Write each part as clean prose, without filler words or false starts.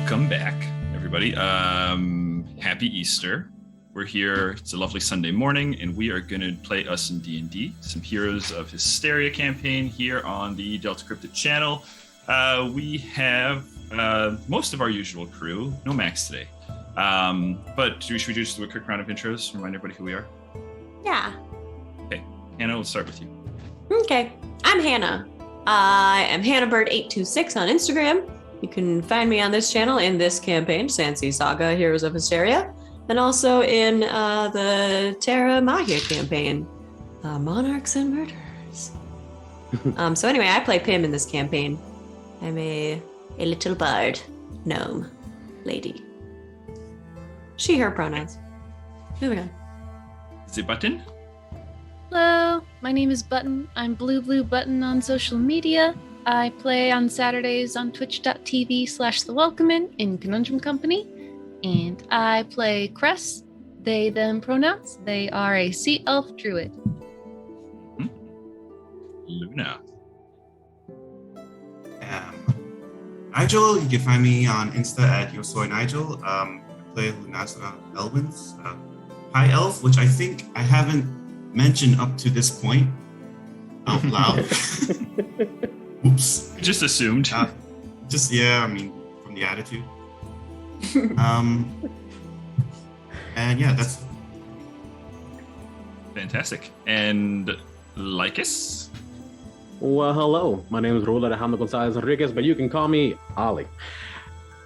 Welcome back, everybody. Happy Easter. We're here. It's a lovely Sunday morning, and we are going to play us some D&D, some Heroes of Histaeria campaign here on the Delta Cryptid channel. We have most of our usual crew. No Max today. But should we just do a quick round of intros? Remind everybody who we are? Yeah. Okay. Hannah, we'll start with you. Okay. I'm Hannah. I am HannahBird826 on Instagram. You can find me on this channel in this campaign, Sandsea Saga, Heroes of Histaeria, and also in the Terra Magia campaign, Monarchs and Murderers. So anyway, I play Pim in this campaign. I'm a little bard, gnome, lady. She, her pronouns. Moving on. Is it Button? Hello, my name is Button. I'm Blue Button on social media. I play on Saturdays on twitch.tv/thewelcomin in Conundrum Company. And I play Cress, they, them pronouns. They are a sea elf druid. Luna. Nigel, you can find me on Insta at YoSoyNigel. I play Lunasa Elwins, High Elf, which I think I haven't mentioned up to this point out loud. Oops. Just assumed. From the attitude. And yeah, that's fantastic. And Lycus? Well, hello. My name is Raul Alejandro Gonzalez Enriquez, but you can call me Ollie.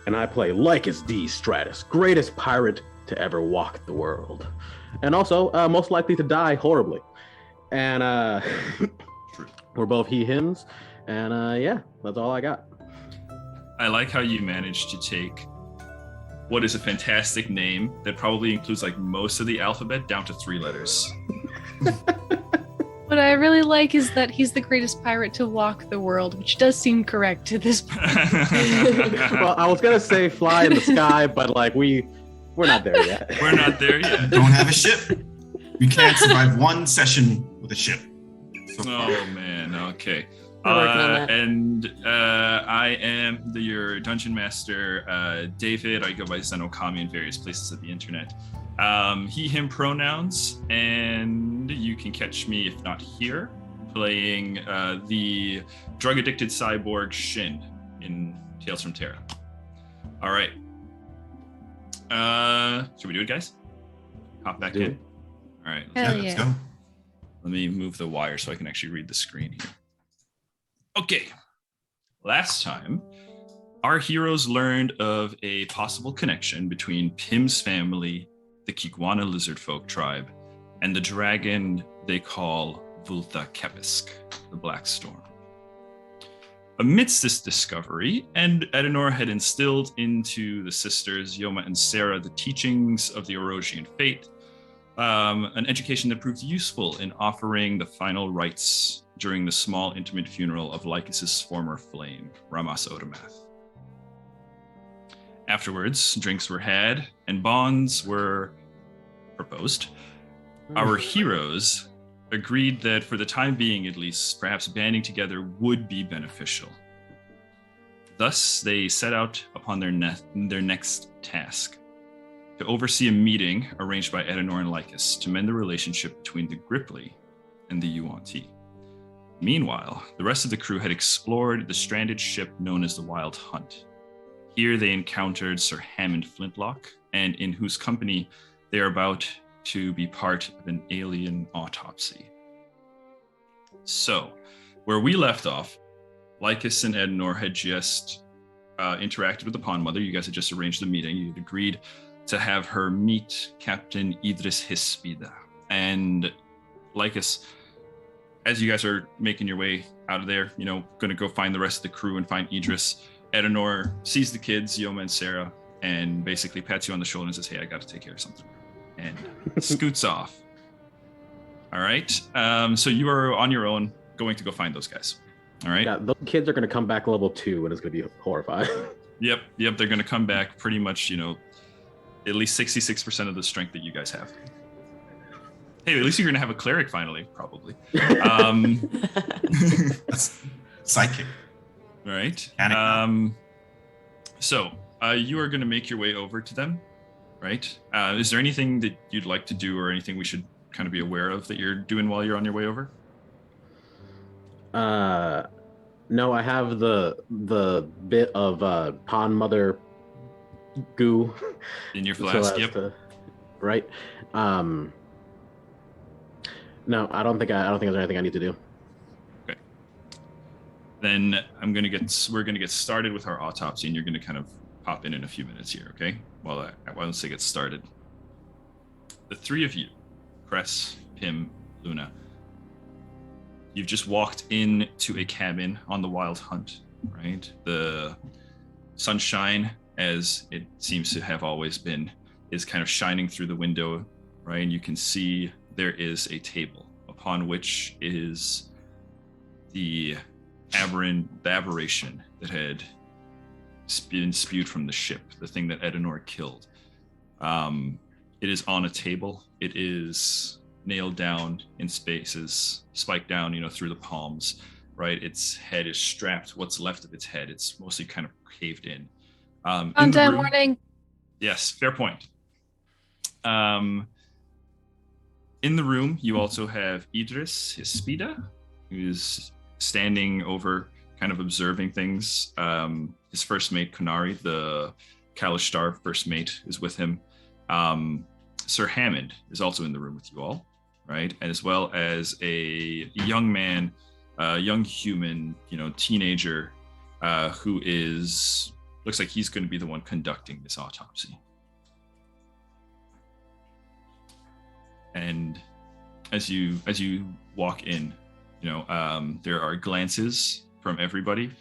And I play Lycus D. Stratus, greatest pirate to ever walk the world. And also, most likely to die horribly. And we're both he, hims. And yeah, that's all I got. I like how you managed to take what is a fantastic name that probably includes like most of the alphabet down to 3 letters. What I really like is that he's the greatest pirate to walk the world, which does seem correct to this point. Well, I was gonna say fly in the sky, but like we're not there yet. We're not there yet. don't have a ship. We can't survive one session with a ship. Oh man, okay. We're working on that. And I am your dungeon master, David. I go by Zenokami in various places of the internet. He, him pronouns, and you can catch me, if not here, playing the drug-addicted cyborg Shin in Tales from Terra. All right. Should we do it, guys? Hop back in. All right. Let's go. Let me move the wire so I can actually read the screen here. Okay. Last time, our heroes learned of a possible connection between Pim's family, the Kiguana lizard folk tribe, and the dragon they call Vultha Kepisk, the Black Storm. Amidst this discovery, and Edenor had instilled into the sisters, Yoma and Sarah, the teachings of the Orosian faith, an education that proved useful in offering the final rites during the small, intimate funeral of Lycus's former flame, Ramas Odomath. Afterwards, drinks were had and bonds were proposed. Our heroes agreed that for the time being, at least, perhaps banding together would be beneficial. Thus, they set out upon their next task, to oversee a meeting arranged by Edenor and Lycus to mend the relationship between the Gripply and the Yuan-Ti. Meanwhile, the rest of the crew had explored the stranded ship known as the Wild Hunt. Here they encountered Sir Hammond Flintlock, and in whose company they are about to be part of an alien autopsy. So, where we left off, Lycus and Edenor had just interacted with the Pond Mother. You guys had just arranged the meeting. You had agreed to have her meet Captain Idris Hispida. And Lycus, as you guys are making your way out of there, going to go find the rest of the crew and find Idris, Edenor sees the kids, Yoma and Sarah, and basically pats you on the shoulder and says, hey, I got to take care of something. And scoots off. All right. So you are on your own going to go find those guys. All right. Yeah, those kids are going to come back level 2 and it's going to be horrifying. Yep. They're going to come back pretty much, at least 66% of the strength that you guys have. Hey, at least you're going to have a cleric finally, probably. That's psychic. Right. So you are going to make your way over to them, right? Is there anything that you'd like to do or anything we should kind of be aware of that you're doing while you're on your way over? No, I have the bit of pond mother goo In your flask, yep. Right. No, I don't think there's anything I need to do. Okay. Then we're gonna get started with our autopsy, and you're gonna kind of pop in a few minutes here, okay? Once they get started. The three of you, Cress, Pim, Luna, you've just walked into a cabin on the Wild Hunt, right? The sunshine, as it seems to have always been, is kind of shining through the window, right? And you can see there is a table upon which is the aberration that had been spewed from the ship, the thing that Edenor killed. It is on a table. It is nailed down in spaces, spiked down, through the palms, right? Its head is strapped. What's left of its head, it's mostly kind of caved in. Content warning. Yes, fair point. In the room, you also have Idris Hispida, who's standing over, kind of observing things. His first mate, Kunari, the Kalishtar first mate, is with him. Sir Hammond is also in the room with you all, right? And as well as a young man, young human, teenager, who looks like he's going to be the one conducting this autopsy. And as you walk in, there are glances from everybody.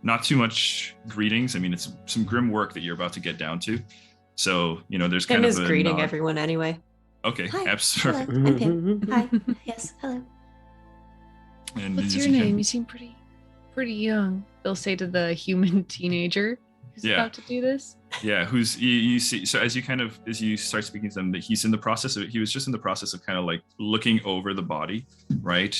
Not too much greetings. I mean, it's some grim work that you're about to get down to. So, there's kind of a greeting nod. everyone anyway. Okay, Hi. absolutely. Hello, I'm Pim. Hi. Yes, hello. And What's as your you name? can- You seem pretty young. They'll say to the human teenager who's Yeah. about to do this. Yeah, who's you see? So as you start speaking to them, that he was just in the process of kind of like looking over the body, right?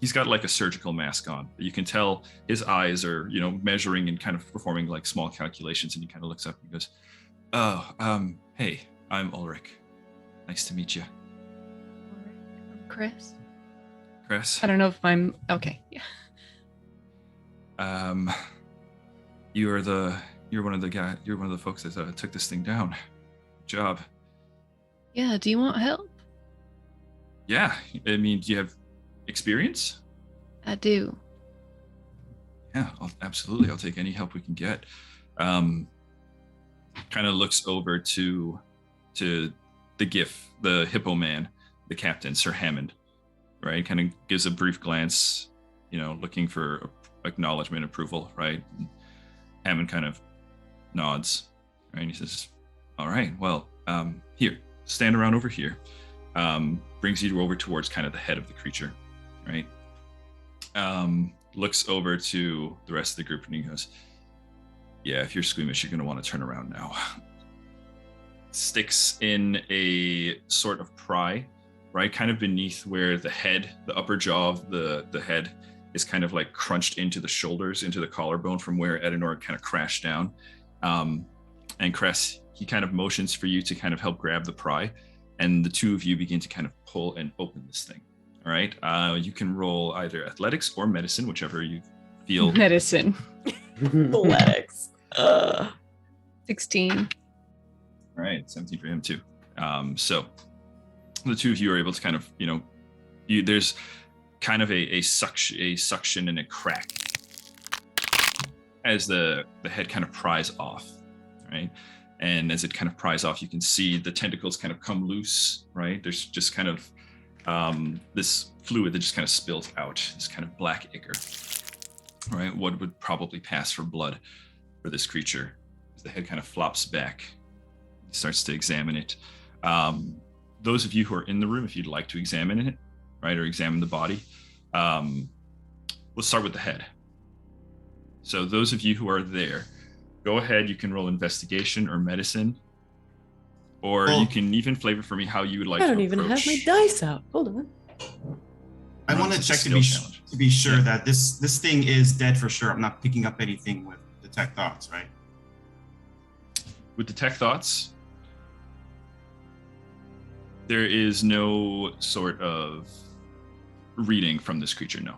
He's got like a surgical mask on. You can tell his eyes are, measuring and kind of performing like small calculations, and he kind of looks up and goes, "Oh, hey, I'm Ulrich. Nice to meet you, Chris? Chris. I don't know if I'm okay. Yeah. You're one of the folks that took this thing down. Good job. Yeah, do you want help? Yeah, I mean, do you have experience? I do. Yeah, absolutely. I'll take any help we can get. Kind of looks over to the GIF, the hippo man, the captain, Sir Hammond, right? Kind of gives a brief glance, looking for acknowledgement, approval, right? And Hammond kind of nods, right? And he says, "All right, well, here, stand around over here." Brings you over towards kind of the head of the creature, right? Looks over to the rest of the group and he goes, "Yeah, if you're squeamish, you're going to want to turn around now." Sticks in a sort of pry, right? Kind of beneath where the head, the upper jaw of the head is kind of like crunched into the shoulders, into the collarbone from where Edenor kind of crashed down. And Cress, he kind of motions for you to kind of help grab the pry, and the two of you begin to kind of pull and open this thing. All right. You can roll either athletics or medicine, whichever you feel. Medicine. Athletics. 16. All right, 17 for him too. So the two of you are able to kind of, there's kind of a suction and a crack as the head kind of pries off, right? And as it kind of pries off, you can see the tentacles kind of come loose, right? There's just kind of this fluid that just kind of spills out, this kind of black ichor, right? What would probably pass for blood for this creature. As the head kind of flops back, he starts to examine it. Those of you who are in the room, if you'd like to examine it, right, or examine the body, let's start with the head. So those of you who are there, go ahead. You can roll investigation or medicine, or you can even flavor for me how you would like to approach. I don't even have my dice out. Hold on. I want to check to be sure that this thing is dead for sure. I'm not picking up anything with detect thoughts, right? with detect thoughts, there is no sort of reading from this creature. No.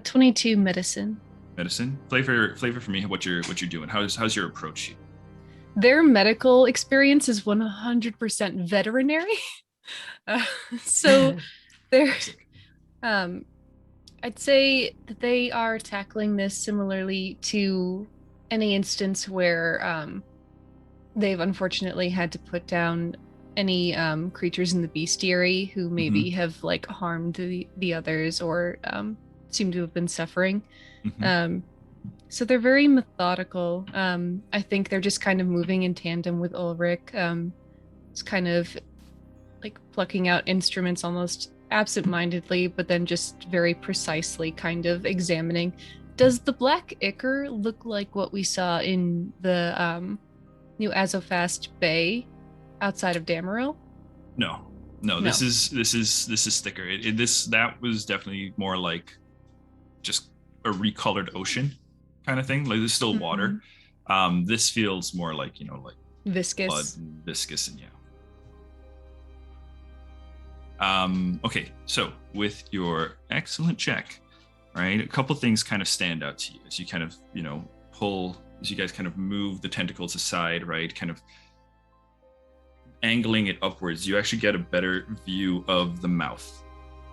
22 medicine. Medicine. Flavor for me. What you're doing. How's your approach? Their medical experience is 100% veterinary. So they're, I'd say that they are tackling this similarly to any instance where they've unfortunately had to put down any creatures in the bestiary who maybe have like harmed the others or seem to have been suffering. So they're very methodical. I think they're just kind of moving in tandem with Ulrich. It's kind of like plucking out instruments almost absent-mindedly, but then just very precisely kind of examining. Does the black ichor look like what we saw in the New Azofast Bay outside of Damaril? No. This is thicker. That was definitely more like just a recolored ocean kind of thing. Like there's still water. This feels more like like viscous, blood and viscous, and okay, so with your excellent check, right, a couple things kind of stand out to you as you kind of pull, as you guys kind of move the tentacles aside, right, kind of angling it upwards. You actually get a better view of the mouth,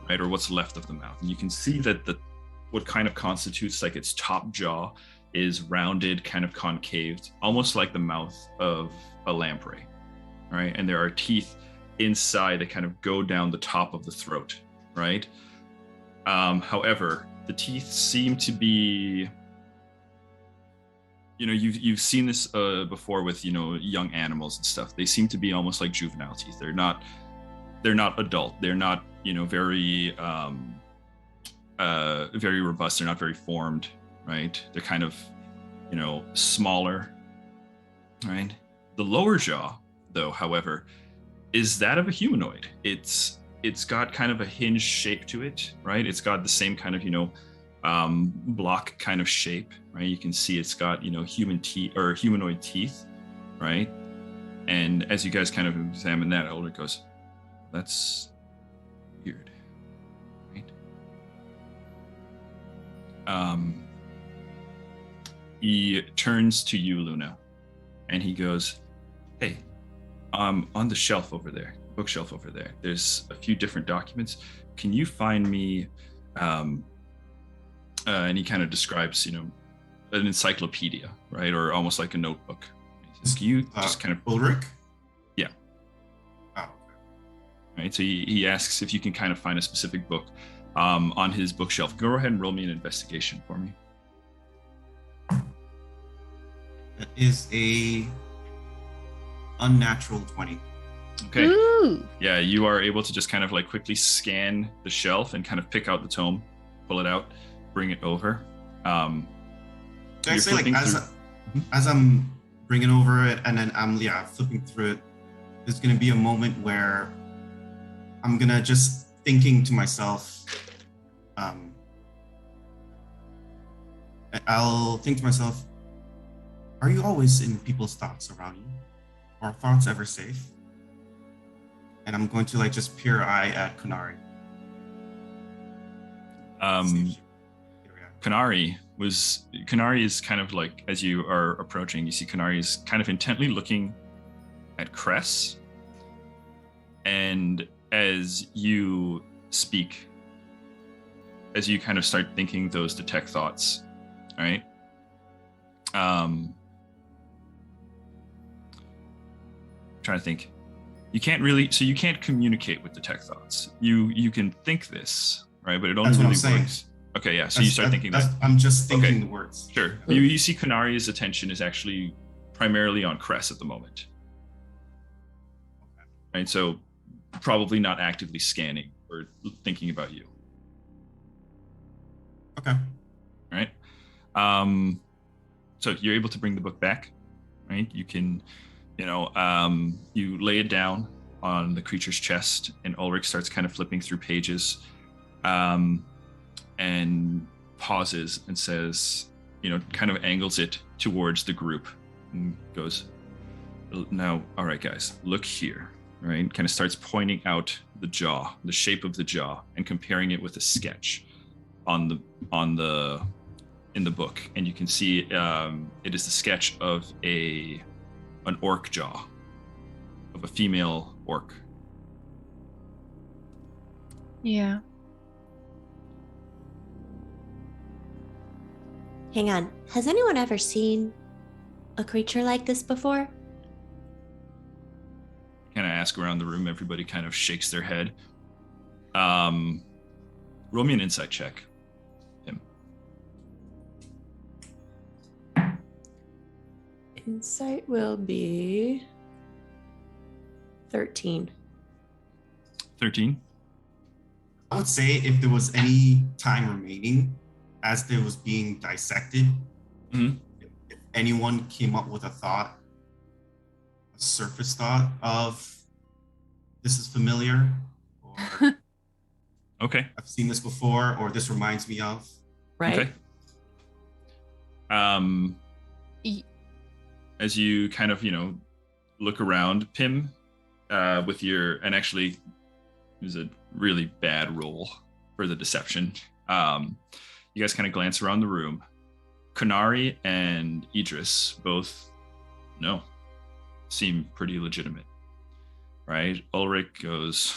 right, or what's left of the mouth, and you can see that what kind of constitutes like its top jaw is rounded, kind of concaved, almost like the mouth of a lamprey, right? And there are teeth inside that kind of go down the top of the throat, right? However, the teeth seem to be, you've seen this before with young animals and stuff. They seem to be almost like juvenile teeth. They're not adult. They're not very very robust. They're not very formed, right? They're kind of smaller, right? The lower jaw, though, however, is that of a humanoid. It's got kind of a hinged shape to it, right? It's got the same kind of block kind of shape, right? You can see it's got human teeth or humanoid teeth, right? And as you guys kind of examine that, Ulrich goes, "That's weird." He turns to you, Luna, and he goes, "Hey, on the shelf over there, bookshelf over there, there's a few different documents. Can you find me?" And he kind of describes, an encyclopedia, right, or almost like a notebook. Can you just kind of Ulrich? Yeah. Oh, okay. Right. So he asks if you can kind of find a specific book on his bookshelf. Go ahead and roll me an investigation for me. That is a unnatural 20. Okay. Ooh. Yeah, you are able to just kind of like quickly scan the shelf and kind of pick out the tome, pull it out, bring it over. Can I say, like, as I'm bringing over it and then I'm flipping through it, there's gonna be a moment where I'm gonna just thinking to myself, I'll think to myself, are you always in people's thoughts around you? Are thoughts ever safe? And I'm going to like just peer eye at Kunari. Kunari is kind of like, as you are approaching, you see Kunari is kind of intently looking at Cress. And as you speak, as you kind of start thinking those detect thoughts, right? Trying to think. You can't communicate with detect thoughts. You can think this, right? But it only really works. Okay, yeah. So you start thinking this. I'm just thinking the words. Sure. You see Kunari's attention is actually primarily on Cress at the moment. Right, so probably not actively scanning or thinking about you. Okay. Right. So you're able to bring the book back, right? You can, you lay it down on the creature's chest, and Ulrich starts kind of flipping through pages. And pauses and says, kind of angles it towards the group and goes, now, all right, guys, look here, right? Kind of starts pointing out the jaw, the shape of the jaw, and comparing it with a sketch in the book. And you can see it is the sketch of an orc jaw, of a female orc. Yeah. Hang on. Has anyone ever seen a creature like this before? Kind of ask around the room. Everybody kind of shakes their head. Roll me an insight check. Him. Insight will be 13. 13. I would say if there was any time remaining as there was being dissected, Mhm. if anyone came up with a thought, a surface thought of this is familiar, or Okay. I've seen this before, or this reminds me of. Right? Okay. E- As you kind of, look around, Pim, with and actually, it was a really bad roll for the deception. You guys kind of glance around the room. Kunari and Idris both, seem pretty legitimate, right? Ulrich goes,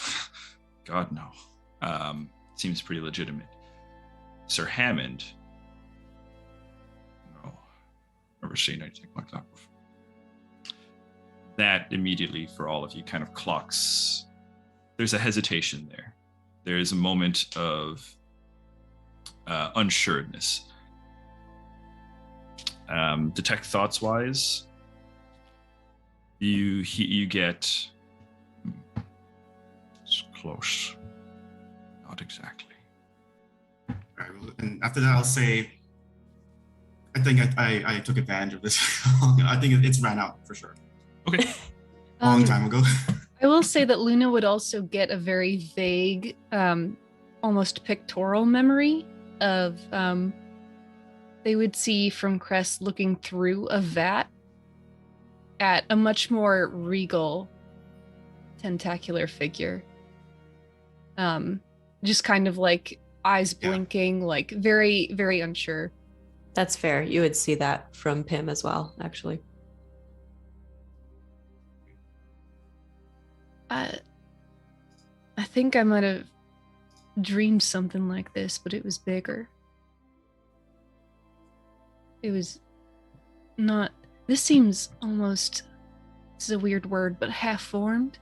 God, no. Seems pretty legitimate. Sir Hammond, no, never seen anything like that before. That immediately, for all of you, kind of clocks. There's a hesitation there. There is a moment of unsureness. Detect thoughts wise, you get it's close, not exactly. All right, and after that, I'll say, I think I took advantage of this. I think it's ran out for sure. Okay. Long time ago. I will say that Luna would also get a very vague, almost pictorial memory of they would see from Crest looking through a vat at a much more regal tentacular figure. Just kind of like eyes blinking, like very, very unsure. That's fair. You would see that from Pim as well, actually. I think I might have dreamed something like this, but it was bigger. It was not. This seems almost. This is a weird word, but half formed.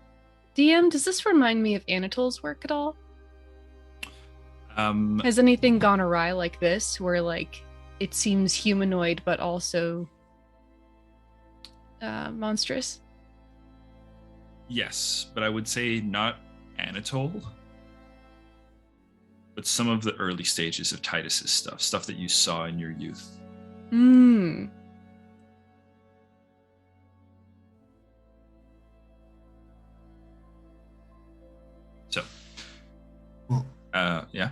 DM, does this remind me of Anatol's work at all? Has anything gone awry like this, where like it seems humanoid but also monstrous? Yes, but I would say not Anatole, but some of the early stages of Titus's stuff that you saw in your youth. Hmm. So, Well, yeah.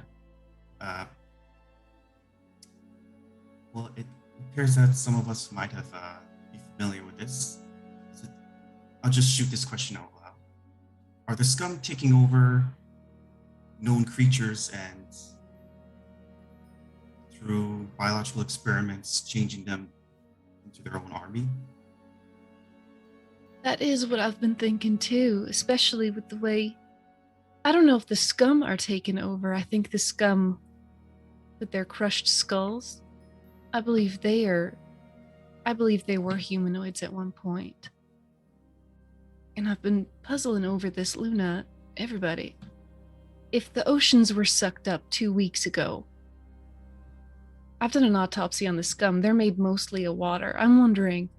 Well, it appears that some of us might have be familiar with this. I'll just shoot this question out loud. Are the scum taking over known creatures and through biological experiments changing them into their own army? That is what I've been thinking too, especially with the way. I don't know if the scum are taken over. I think the scum with their crushed skulls, I believe they were humanoids at one point. And I've been puzzling over this, Luna, everybody. If the oceans were sucked up 2 weeks ago, I've done an autopsy on the scum. They're made mostly of water. I'm wondering,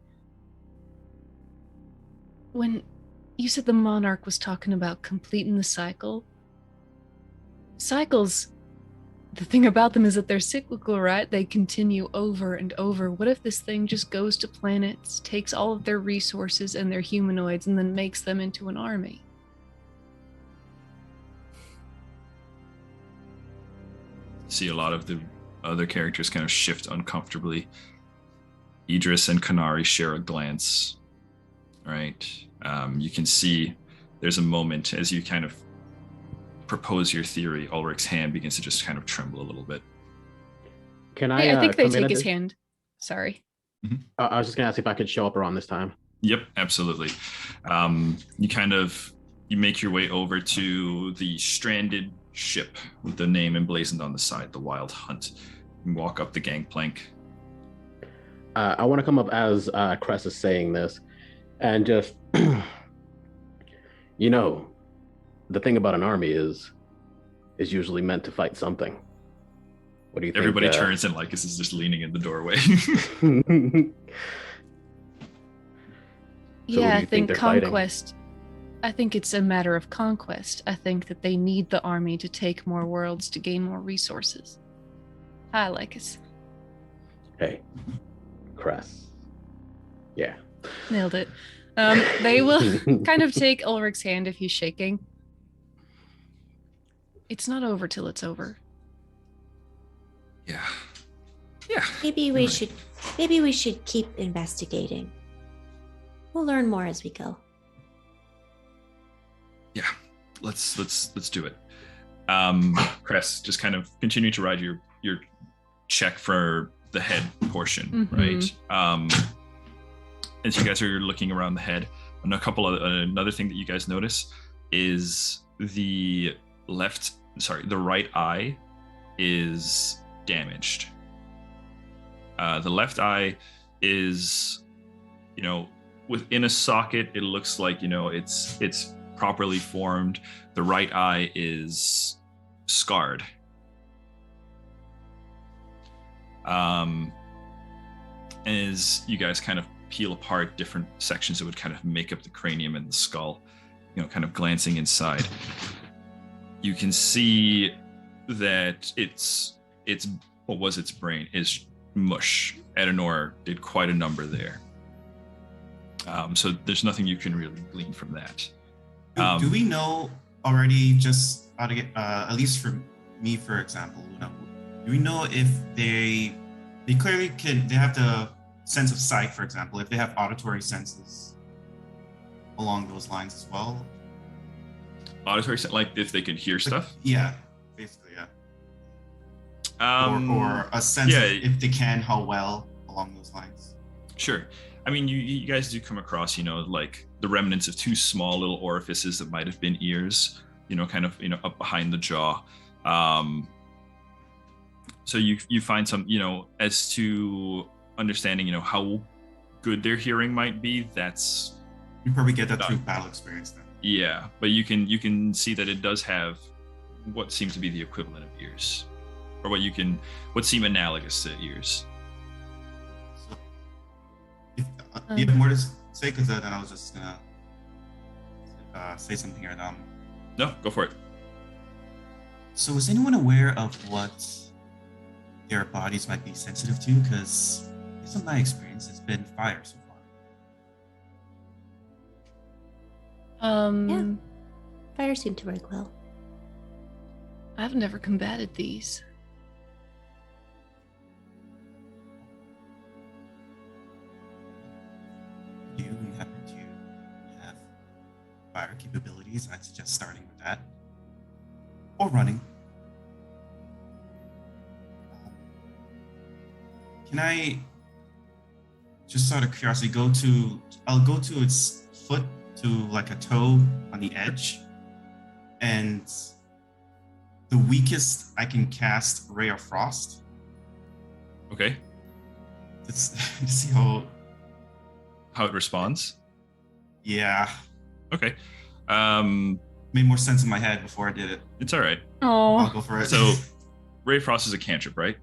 when you said the monarch was talking about completing the cycle, cycles, the thing about them is that they're cyclical, right? They continue over and over. What if this thing just goes to planets, takes all of their resources and their humanoids, and then makes them into an army? See a lot of the other characters kind of shift uncomfortably. Idris and Kanari share a glance. Right. You can see there's a moment as you kind of propose your theory, Ulrich's hand begins to just kind of tremble a little bit. Can I? I think they come in take at his this? hand. Sorry. I was just gonna ask if I could show up around this time. Yep, absolutely. You make your way over to the stranded ship with the name emblazoned on the side, the Wild Hunt. You walk up the gangplank. I want to come up as Cress is saying this, and just, you know, the thing about an army is usually meant to fight something. What do you think? Everybody turns and Lycus is just leaning in the doorway. Yeah, I think they're fighting? conquest. I think it's a matter of conquest. I think that they need the army to take more worlds to gain more resources. I like us. Hey, Cress. Yeah. Nailed it. They will kind of take Ulrich's hand if he's shaking. It's not over till it's over. Yeah. Maybe we should keep investigating. We'll learn more as we go. Yeah. Let's do it. Cress, just kind of continue to ride your check for the head portion, right? As you guys are looking around the head, another thing that you guys notice is the right eye is damaged. The left eye is, within a socket. It looks like, it's properly formed. The right eye is scarred. As you guys kind of peel apart different sections that would kind of make up the cranium and the skull, kind of glancing inside, you can see that what was its brain is mush. Edenor did quite a number there. So there's nothing you can really glean from that. Do we know already, just how to get, at least for me, for example, Luna, do we know if they clearly they have the sense of sight, for example, if they have auditory senses along those lines as well? Auditory, like if they can hear stuff? Yeah, basically, yeah. Or a sense of if they can, how well along those lines. Sure. I mean, you guys do come across, like the remnants of two small little orifices that might have been ears, kind of, up behind the jaw. So you find some, as to understanding, how good their hearing might be. That's you probably get that through battle experience then. Yeah, but you can see that it does have what seems to be the equivalent of ears, or what seem analogous to ears. So, if you have more to say, because then I was just gonna say something here. No, go for it. So, is anyone aware of what their bodies might be sensitive to? Because, based on my experience, it's been fire so far. Yeah. Fire seemed to work well. I've never combated these. You happen to have fire capabilities, I'd suggest starting with that. Or running. Can I, just out of curiosity, I'll go to its foot, to like a toe on the edge, and the weakest I can cast Ray of Frost. Okay. To see how it responds? Yeah. Okay. Made more sense in my head before I did it. It's all right. I'll go for it. So, Ray of Frost is a cantrip, right?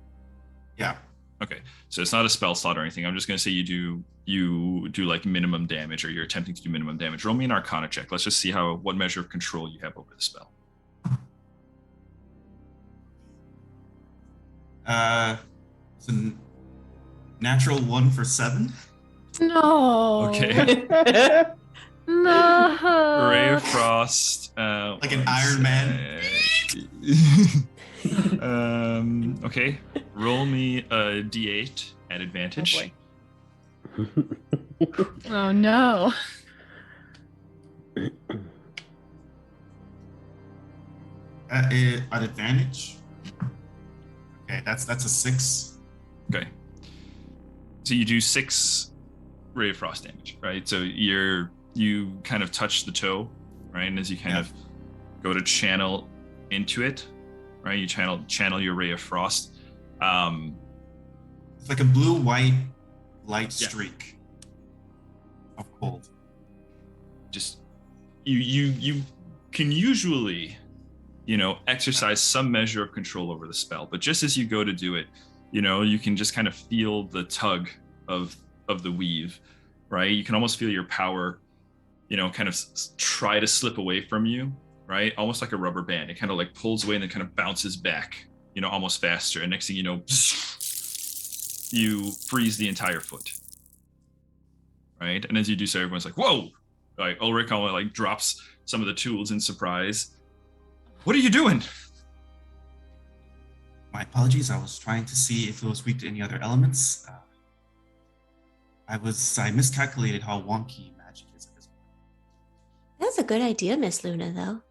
Yeah. Okay, so it's not a spell slot or anything. I'm just gonna say you do like minimum damage, or you're attempting to do minimum damage. Roll me an Arcana check. Let's just see what measure of control you have over the spell. It's a natural 1 for 7. No. Okay. No. Ray of Frost. Like an Iron Man. Okay. Roll me a d8 at advantage. Oh, oh no. At advantage. Okay, that's a 6. Okay. So you do 6 ray of frost damage, right? So you kind of touch the toe, right? And as you kind of go to channel into it, right? You channel your ray of frost. It's like a blue-white light streak of cold. Just you can usually, exercise some measure of control over the spell, but just as you go to do it, you can just kind of feel the tug of the weave, right? You can almost feel your power, kind of try to slip away from you, right? Almost like a rubber band. It kind of like pulls away and then kind of bounces back, almost faster. And next thing you know, you freeze the entire foot, right? And as you do so, everyone's like, whoa! Like Ulrich like drops some of the tools in surprise. What are you doing? My apologies. I was trying to see if it was weak to any other elements. I miscalculated how wonky magic is at this point. That's a good idea, Miss Luna, though.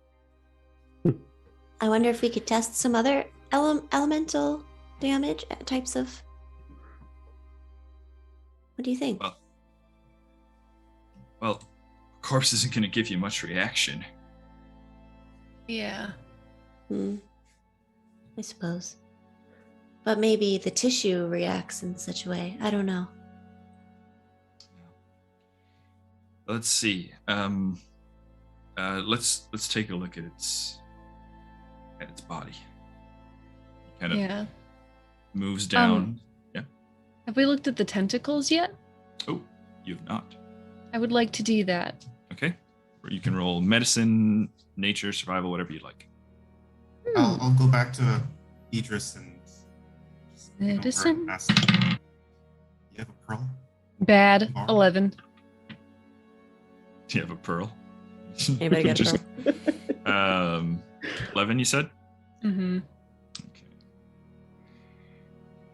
I wonder if we could test some other elemental damage types of... What do you think? Well, corpse isn't going to give you much reaction. Yeah. I suppose. But maybe the tissue reacts in such a way. I don't know. Let's see. Let's take a look at its body. Kind of moves down. Have we looked at the tentacles yet? Oh, you've not. I would like to do that. Okay. Or you can roll medicine, nature, survival, whatever you like. I'll go back to Idris and Medicine. You have a pearl? Bad. Bar? 11. Do you have a pearl? Anybody got a pearl? 11, you said? Mm-hmm.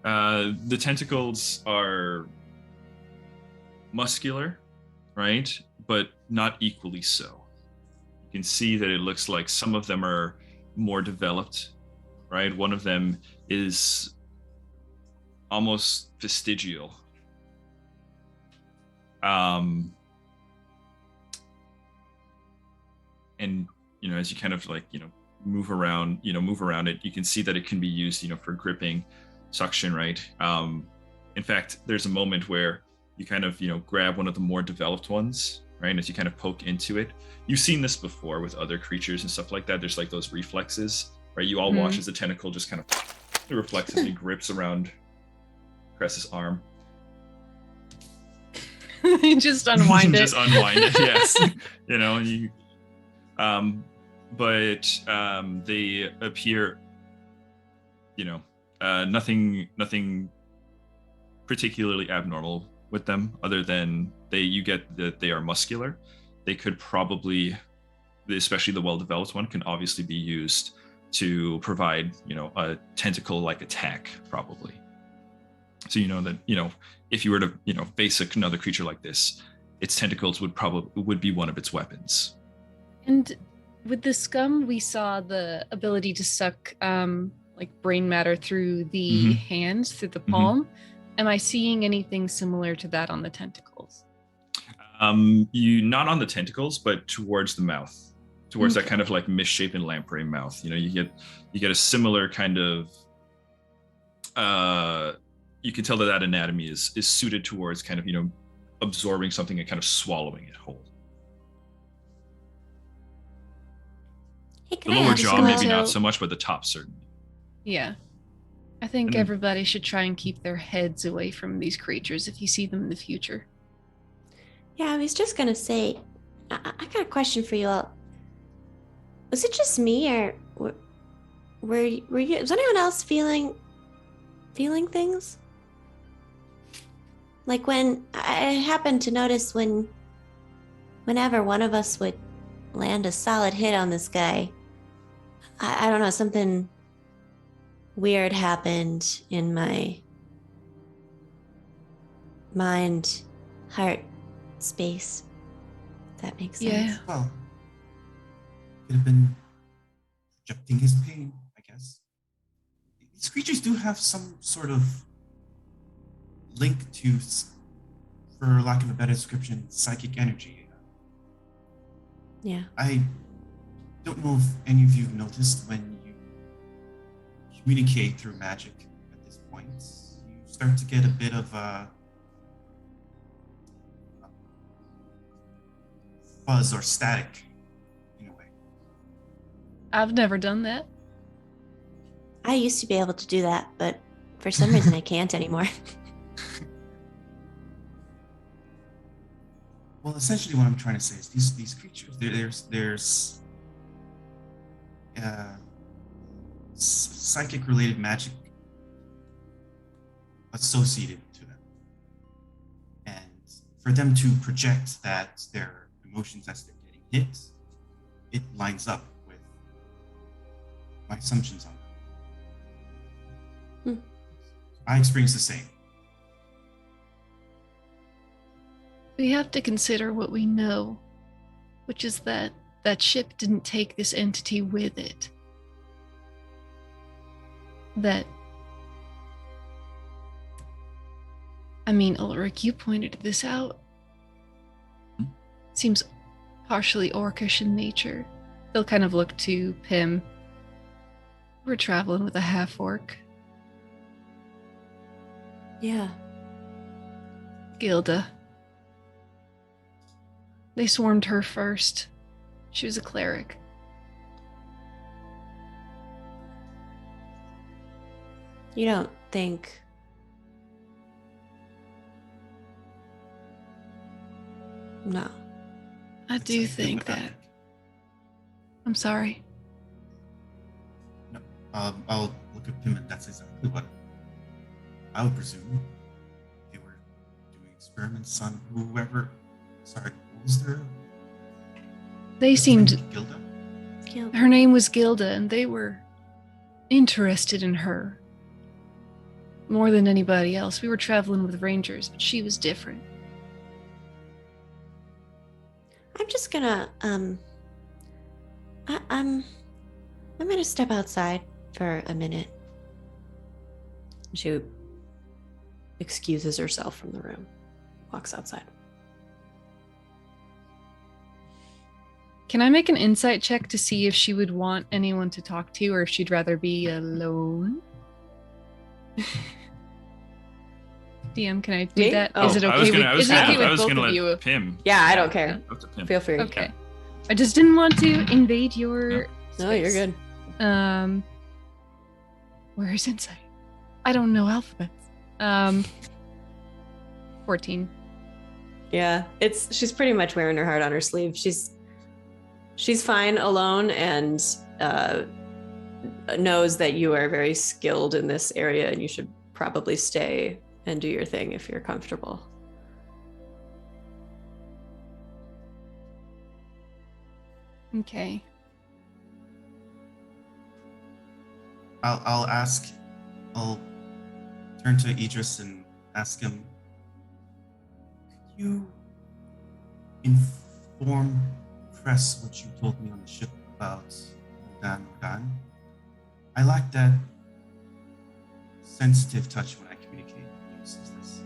Okay. The tentacles are muscular, right? But not equally so. You can see that it looks like some of them are more developed, right? One of them is almost vestigial. And as you kind of move around it, you can see that it can be used, for gripping, suction, right? In fact, there's a moment where you kind of, grab one of the more developed ones, right? And as you kind of poke into it, you've seen this before with other creatures and stuff like that. There's like those reflexes, right? You all watch as the tentacle just kind of reflexively grips around Cress's arm. Just unwind it. Just unwind it, yes. But they appear, nothing particularly abnormal with them, other than you get that they are muscular. They could probably, especially the well-developed one, can obviously be used to provide, a tentacle-like attack, probably. So that, if you were to, face another creature like this, its tentacles would be one of its weapons. And with the scum, we saw the ability to suck brain matter through the hands, through the palm. Am I seeing anything similar to that on the tentacles? You not on the tentacles, but towards the mouth, towards that kind of like misshapen lamprey mouth. You get a similar kind of. You can tell that anatomy is suited towards kind of absorbing something and kind of swallowing it whole. Hey, The lower jaw maybe not so much, but the top certainly. Yeah. I think everybody should try and keep their heads away from these creatures if you see them in the future. Yeah, I was just gonna say, I got a question for you all. Was it just me, or were you? Was anyone else feeling things? Like when I happened to notice whenever one of us would land a solid hit on this guy, I don't know, something weird happened in my mind, heart space. If that makes sense. Yeah. Well, could have been projecting his pain, I guess. These creatures do have some sort of link to, for lack of a better description, psychic energy. Yeah. I don't know if any of you have noticed when you communicate through magic at this point, you start to get a bit of a fuzz or static in a way. I've never done that. I used to be able to do that, but for some reason I can't anymore. Well, essentially, what I'm trying to say is these creatures. There's psychic related magic associated to them, and for them to project that their emotions as they're getting hit, it lines up with my assumptions on them. I experience the same. We have to consider what we know, which is that that ship didn't take this entity with it. That, I mean, Ulrich, you pointed this out. Seems partially orcish in nature. They'll kind of look to Pim. We're traveling with a half-orc. Yeah. Gilda. They swarmed her first. She was a cleric. You don't think... No. I do think that. I'm sorry. No, I'll look at Pim, and that's exactly what I would presume. They were doing experiments on whoever. Sorry, what was their? They seemed. Gilda? Gilda. Her name was Gilda, and they were interested in her more than anybody else. We were traveling with rangers, but she was different. I'm just gonna, I'm gonna step outside for a minute. She excuses herself from the room, walks outside. Can I make an insight check to see if she would want anyone to talk to, or if she'd rather be alone? DM, can I do Me? that? Oh. Is it okay with both of let you? Pim. Yeah, I don't care. Up to Pim. Feel free. Okay. I just didn't want to invade your No, you're space. good. Where's insight? I don't know alphabets. 14. Yeah, she's pretty much wearing her heart on her sleeve. She's fine alone and knows that you are very skilled in this area and you should probably stay and do your thing if you're comfortable. Okay. I'll turn to Idris and ask him, could you inform press what you told me on the ship about Dan? I like that sensitive touch when I communicate. Use this.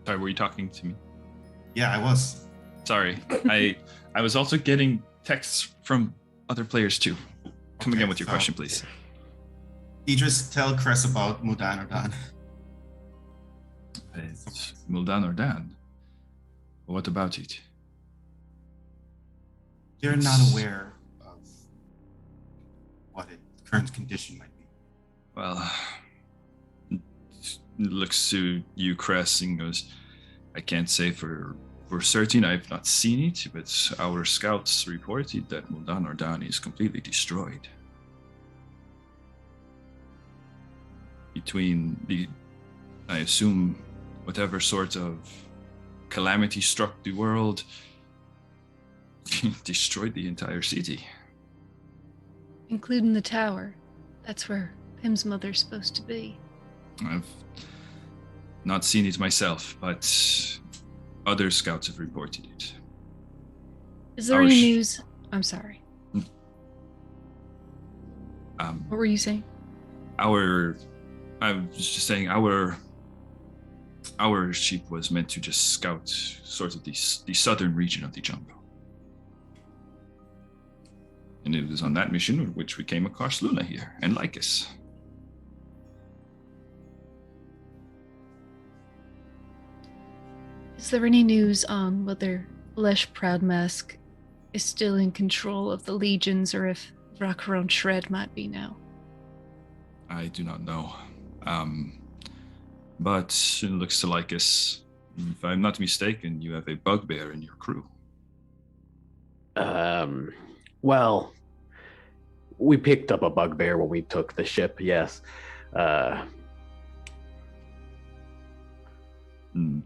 Sorry, were you talking to me? Yeah, I was. Sorry. I was also getting texts from other players too. Come again with your question, please. Idris, tell Cress about Mudan or Dan. It's Muldan or Dan. What about it? They're not aware of what its current condition might be. Well, looks to you, Cress, and goes, I can't say for certain, I've not seen it, but our scouts reported that Muldan Ordan is completely destroyed. Between I assume, whatever sort of calamity struck the world, destroyed the entire city. Including the tower. That's where Pim's mother's supposed to be. I've not seen it myself, but other scouts have reported it. Is there any news? I'm sorry. What were you saying? I was just saying our sheep was meant to just scout sort of the southern region of the jungle. And it was on that mission in which we came across Luna here and Lycus. Is there any news on whether Lesh Proudmask is still in control of the legions, or if Rakaron Shred might be now? I do not know. But it looks to Lycus, if I'm not mistaken, you have a bugbear in your crew. Well, we picked up a bugbear when we took the ship, yes. Do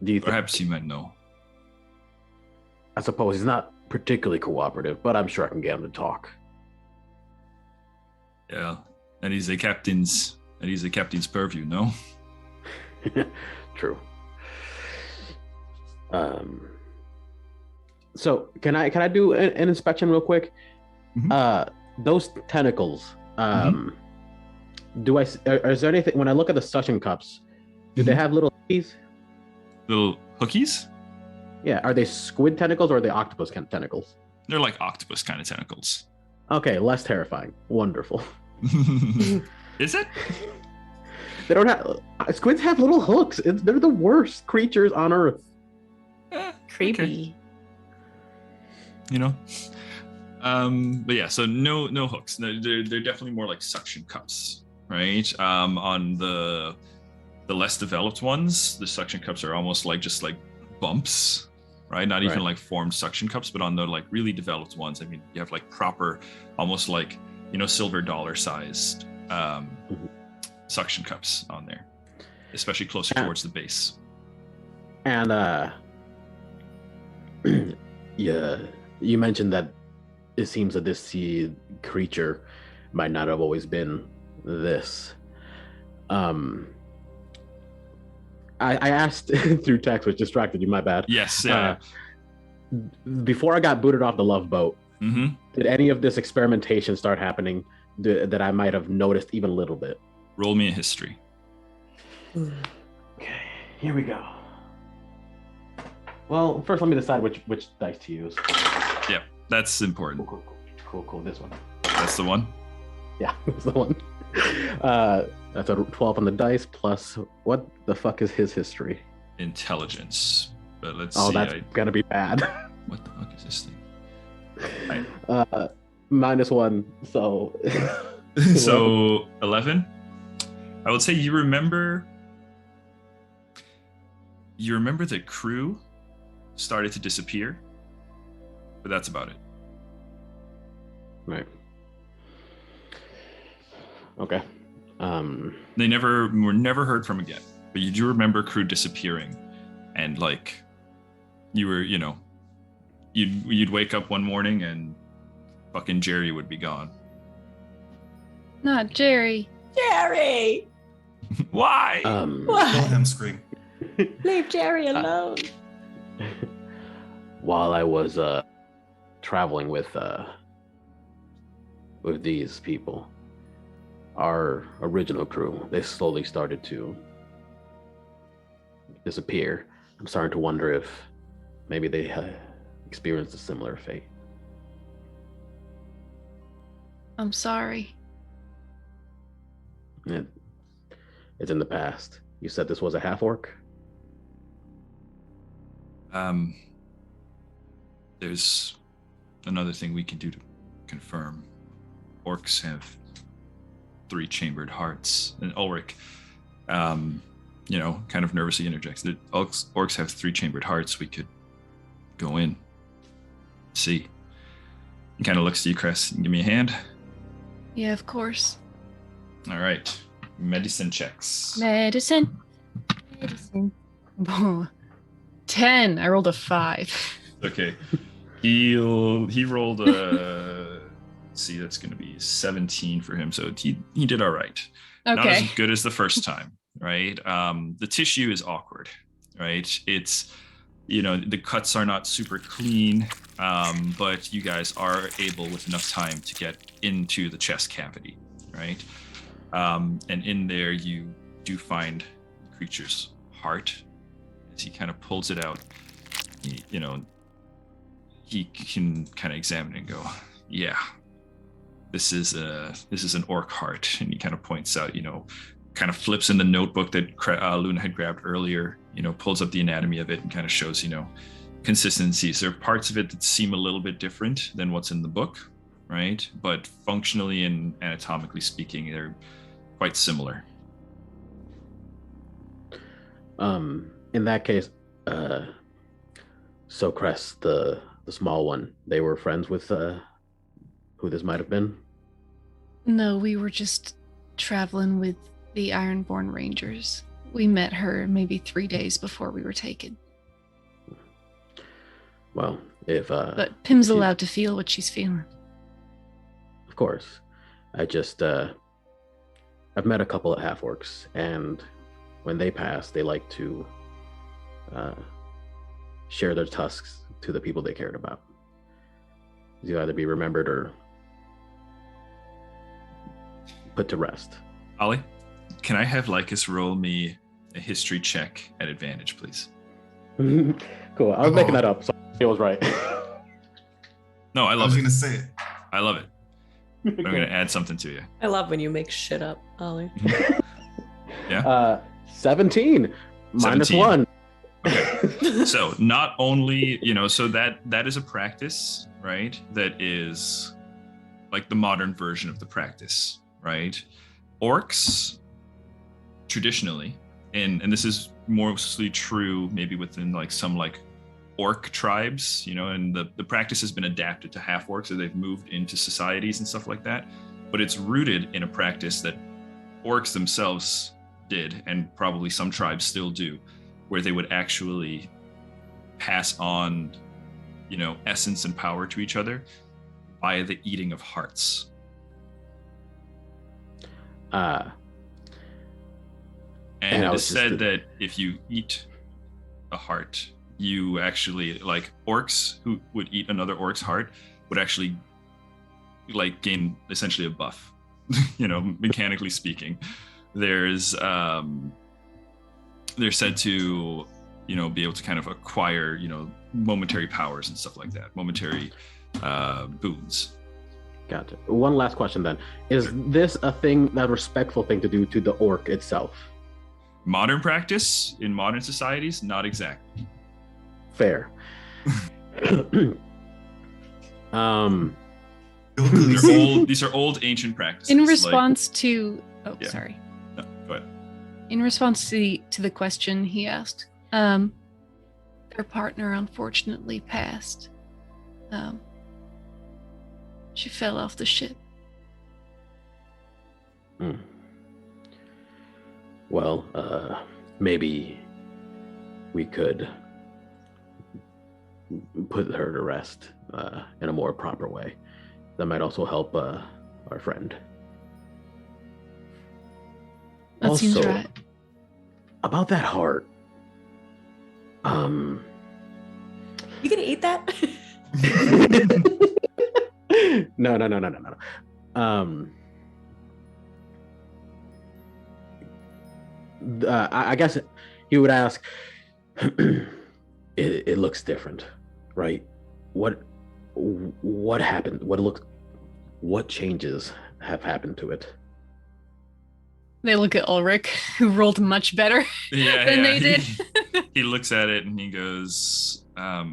you Perhaps you might know. I suppose he's not particularly cooperative, but I'm sure I can get him to talk. Yeah, and he's a captain's purview, no? True. So can I do an inspection real quick? Mm-hmm. Those tentacles. Is there anything when I look at the suction cups? Do they have little teeth? Little hookies? Yeah. Are they squid tentacles or are they octopus tentacles? They're like octopus kind of tentacles. Okay, less terrifying. Wonderful. Is it? They don't have squids have little hooks. They're the worst creatures on Earth. Creepy. Okay. You know? But yeah, so no hooks. No, they're definitely more like suction cups, right? On the less developed ones, the suction cups are almost like just like bumps, right? Not even like formed suction cups, but on the like really developed ones, I mean, you have like proper, almost like, you know, silver dollar sized suction cups on there, especially closer towards the base. And yeah, you mentioned that it seems that this sea creature might not have always been this. I asked through text, which distracted you, my bad. Yes. Before I got booted off the Love Boat, Mm-hmm. did any of this experimentation start happening that I might have noticed even a little bit? Roll me a history. Okay, here we go. Well, first let me decide which dice to use. Yep, that's important. Cool. This one. That's the one? Yeah, that's the one. That's a 12 on the dice plus what the fuck is his history? Intelligence. But let's see. Oh, that's gonna be bad. What the fuck is this thing? -1, so So 11. I would say you remember the crew started to disappear, but that's about it. Right. Okay. They were never heard from again, but you do remember crew disappearing, and like you were, you know, you'd wake up one morning and fucking Jerry would be gone. Not Jerry. Jerry! Why? Kill him, scream. Leave Jerry alone. While I was traveling with these people, our original crew, they slowly started to disappear. I'm starting to wonder if maybe they experienced a similar fate. I'm sorry. It's in the past. You said this was a half-orc? There's another thing we can do to confirm. Orcs have 3-chambered hearts. And Ulrich, you know, kind of nervously interjects. The orcs have 3-chambered hearts. We could go in, see. He kind of looks to you, Cress, and give me a hand. Yeah, of course. All right. Medicine checks. Medicine. Oh. 10. I rolled a 5. Okay. He rolled a see, that's gonna be 17 for him. So he did all right. Okay. Not as good as the first time, right? The tissue is awkward, right? It's the cuts are not super clean, but you guys are able with enough time to get into the chest cavity, right? And in there you do find the creature's heart. As he kind of pulls it out, he can kind of examine it and go, yeah, this is an orc heart. And he kind of points out, kind of flips in the notebook that Luna had grabbed earlier, pulls up the anatomy of it and kind of shows, consistencies. There are parts of it that seem a little bit different than what's in the book, right? But functionally and anatomically speaking, they're quite similar. In that case, so Crest, the small one, they were friends with who this might have been? No, we were just traveling with the Ironborn Rangers. We met her maybe 3 days before we were taken. Well, but Pim's allowed to feel what she's feeling. Of course. I've met a couple of half-orcs, and when they pass, they like to share their tusks to the people they cared about. You either be remembered or put to rest. Ollie, can I have Lycus roll me a history check at advantage, please? Cool. I was making that up, so it was right. No, I love it. I was going to say it. I love it. I'm going to add something to you. I love when you make shit up, Ollie. Yeah. 17 minus 17. 1. Okay. So not only, so that is a practice, right? That is like the modern version of the practice, right? Orcs traditionally, and this is mostly true maybe within like some like orc tribes, and the practice has been adapted to half orcs, so they've moved into societies and stuff like that. But it's rooted in a practice that orcs themselves did, and probably some tribes still do, where they would actually pass on, essence and power to each other via the eating of hearts. And it is said that if you eat a heart, you actually, like orcs who would eat another orc's heart would actually like gain essentially a buff, mechanically speaking. They're said to, be able to kind of acquire, momentary powers and stuff like that, momentary boons. Gotcha. One last question then. Is this that respectful thing to do to the orc itself? Modern practice in modern societies, not exactly. Fair. These are old ancient practices. In response to... Oh, Yeah. sorry. No, go ahead. In response to the question he asked, their partner unfortunately passed. She fell off the ship. Well, maybe we could put her to rest in a more proper way. That might also help our friend. That seems Also, right. About that heart. You gonna eat that? No. I guess you would ask, it looks different, right? What happened? What changes have happened to it? They look at Ulrich, who rolled much better than they did. He looks at it and he goes, for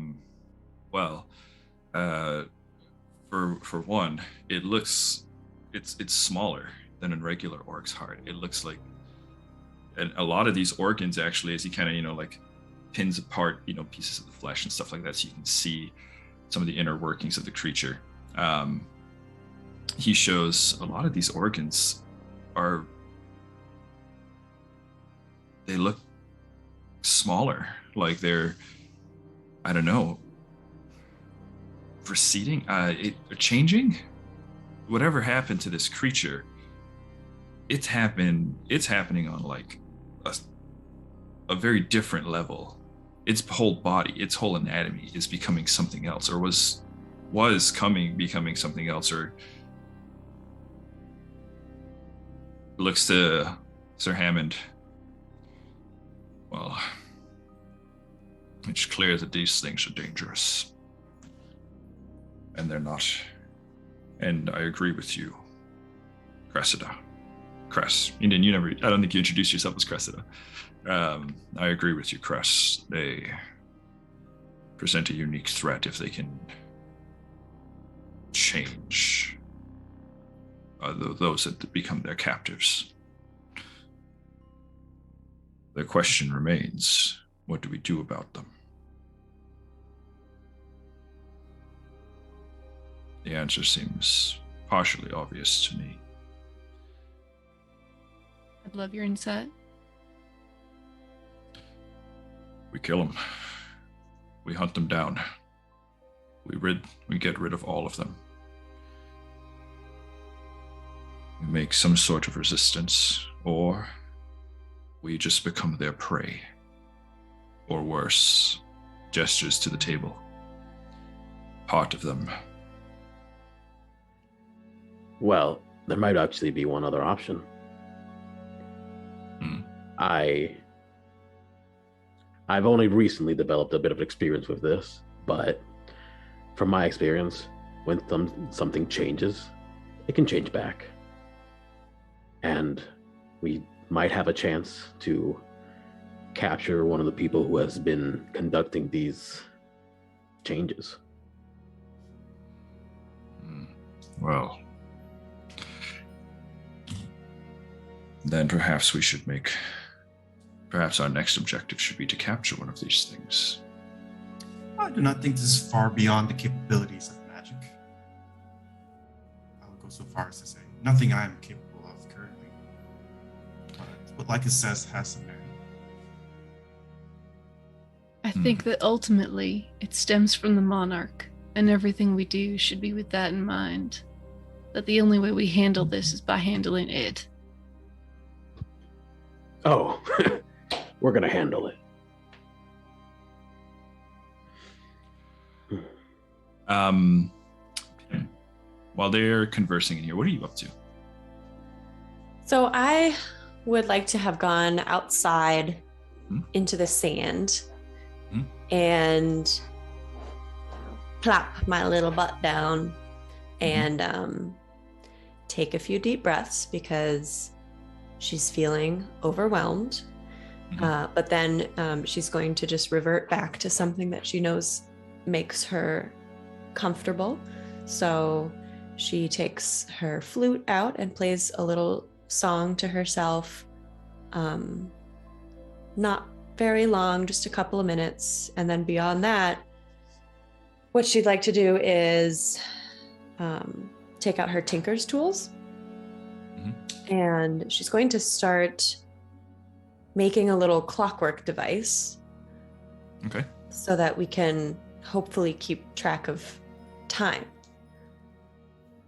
one, it's smaller than a regular orc's heart. It looks like, and a lot of these organs actually, as he kind of, like pins apart, pieces of the flesh and stuff like that, so you can see some of the inner workings of the creature. He shows a lot of these organs they look smaller, like they're I don't know, receding, changing. Whatever happened to this creature, it's happening on like a very different level. Its whole body, its whole anatomy is becoming something else, or was becoming something else. Or looks to Sir Hammond. Well, it's clear that these things are dangerous, and they're not. And I agree with you, Cressida. Cress. You never. I don't think you introduced yourself as Cressida. I agree with you, Cress. They present a unique threat if they can change those that become their captives. The question remains, what do we do about them? The answer seems partially obvious to me. I'd love your insight. We kill them. We hunt them down. We get rid of all of them. We make some sort of resistance, or we just become their prey. Or worse, gestures to the table. Part of them. Well, there might actually be one other option. I've only recently developed a bit of experience with this, but from my experience, when something changes, it can change back. And we might have a chance to capture one of the people who has been conducting these changes. Well, then perhaps our next objective should be to capture one of these things. I do not think this is far beyond the capabilities of magic. I would go so far as to say nothing I am capable of currently. But what Lycus says has some merit. I think that ultimately it stems from the monarch, and everything we do should be with that in mind. That the only way we handle this is by handling it. Oh, we're gonna handle it. While they're conversing in here, what are you up to? So I would like to have gone outside into the sand and plop my little butt down and take a few deep breaths because she's feeling overwhelmed. But then she's going to just revert back to something that she knows makes her comfortable. So she takes her flute out and plays a little song to herself. Not very long, just a couple of minutes. And then beyond that, what she'd like to do is take out her tinker's tools. And she's going to start making a little clockwork device. Okay. So that we can hopefully keep track of time,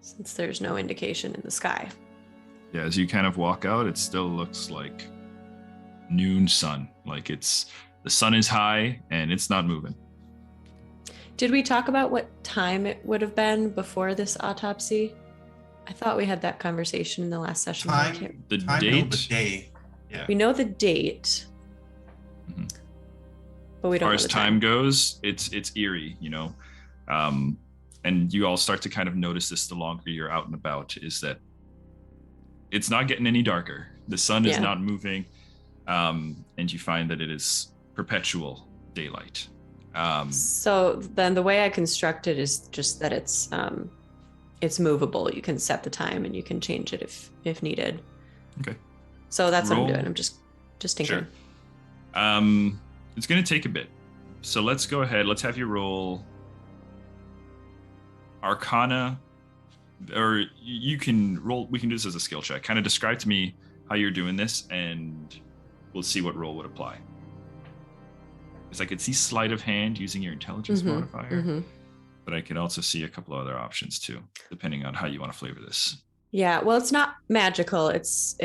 since there's no indication in the sky. Yeah, as you kind of walk out, it still looks like noon sun. Like the sun is high and it's not moving. Did we talk about what time it would have been before this autopsy? I thought we had that conversation in the last session. The date? Yeah. We know the date. But we don't know as far as time goes, it's eerie, you know. And you all start to kind of notice this the longer you're out and about, is that it's not getting any darker. The sun is not moving. And you find that it is perpetual daylight. So then the way I construct it is just that it's movable. You can set the time and you can change it if needed. Okay. So that's what I'm doing. I'm just tinkering. Sure. It's going to take a bit. So let's go ahead. Let's have you roll Arcana, or you can roll. We can do this as a skill check. Kind of describe to me how you're doing this, and we'll see what roll would apply. Because I could see sleight of hand using your intelligence modifier, Mhm. but I could also see a couple other options too, depending on how you want to flavor this. Yeah, well, it's not magical. It's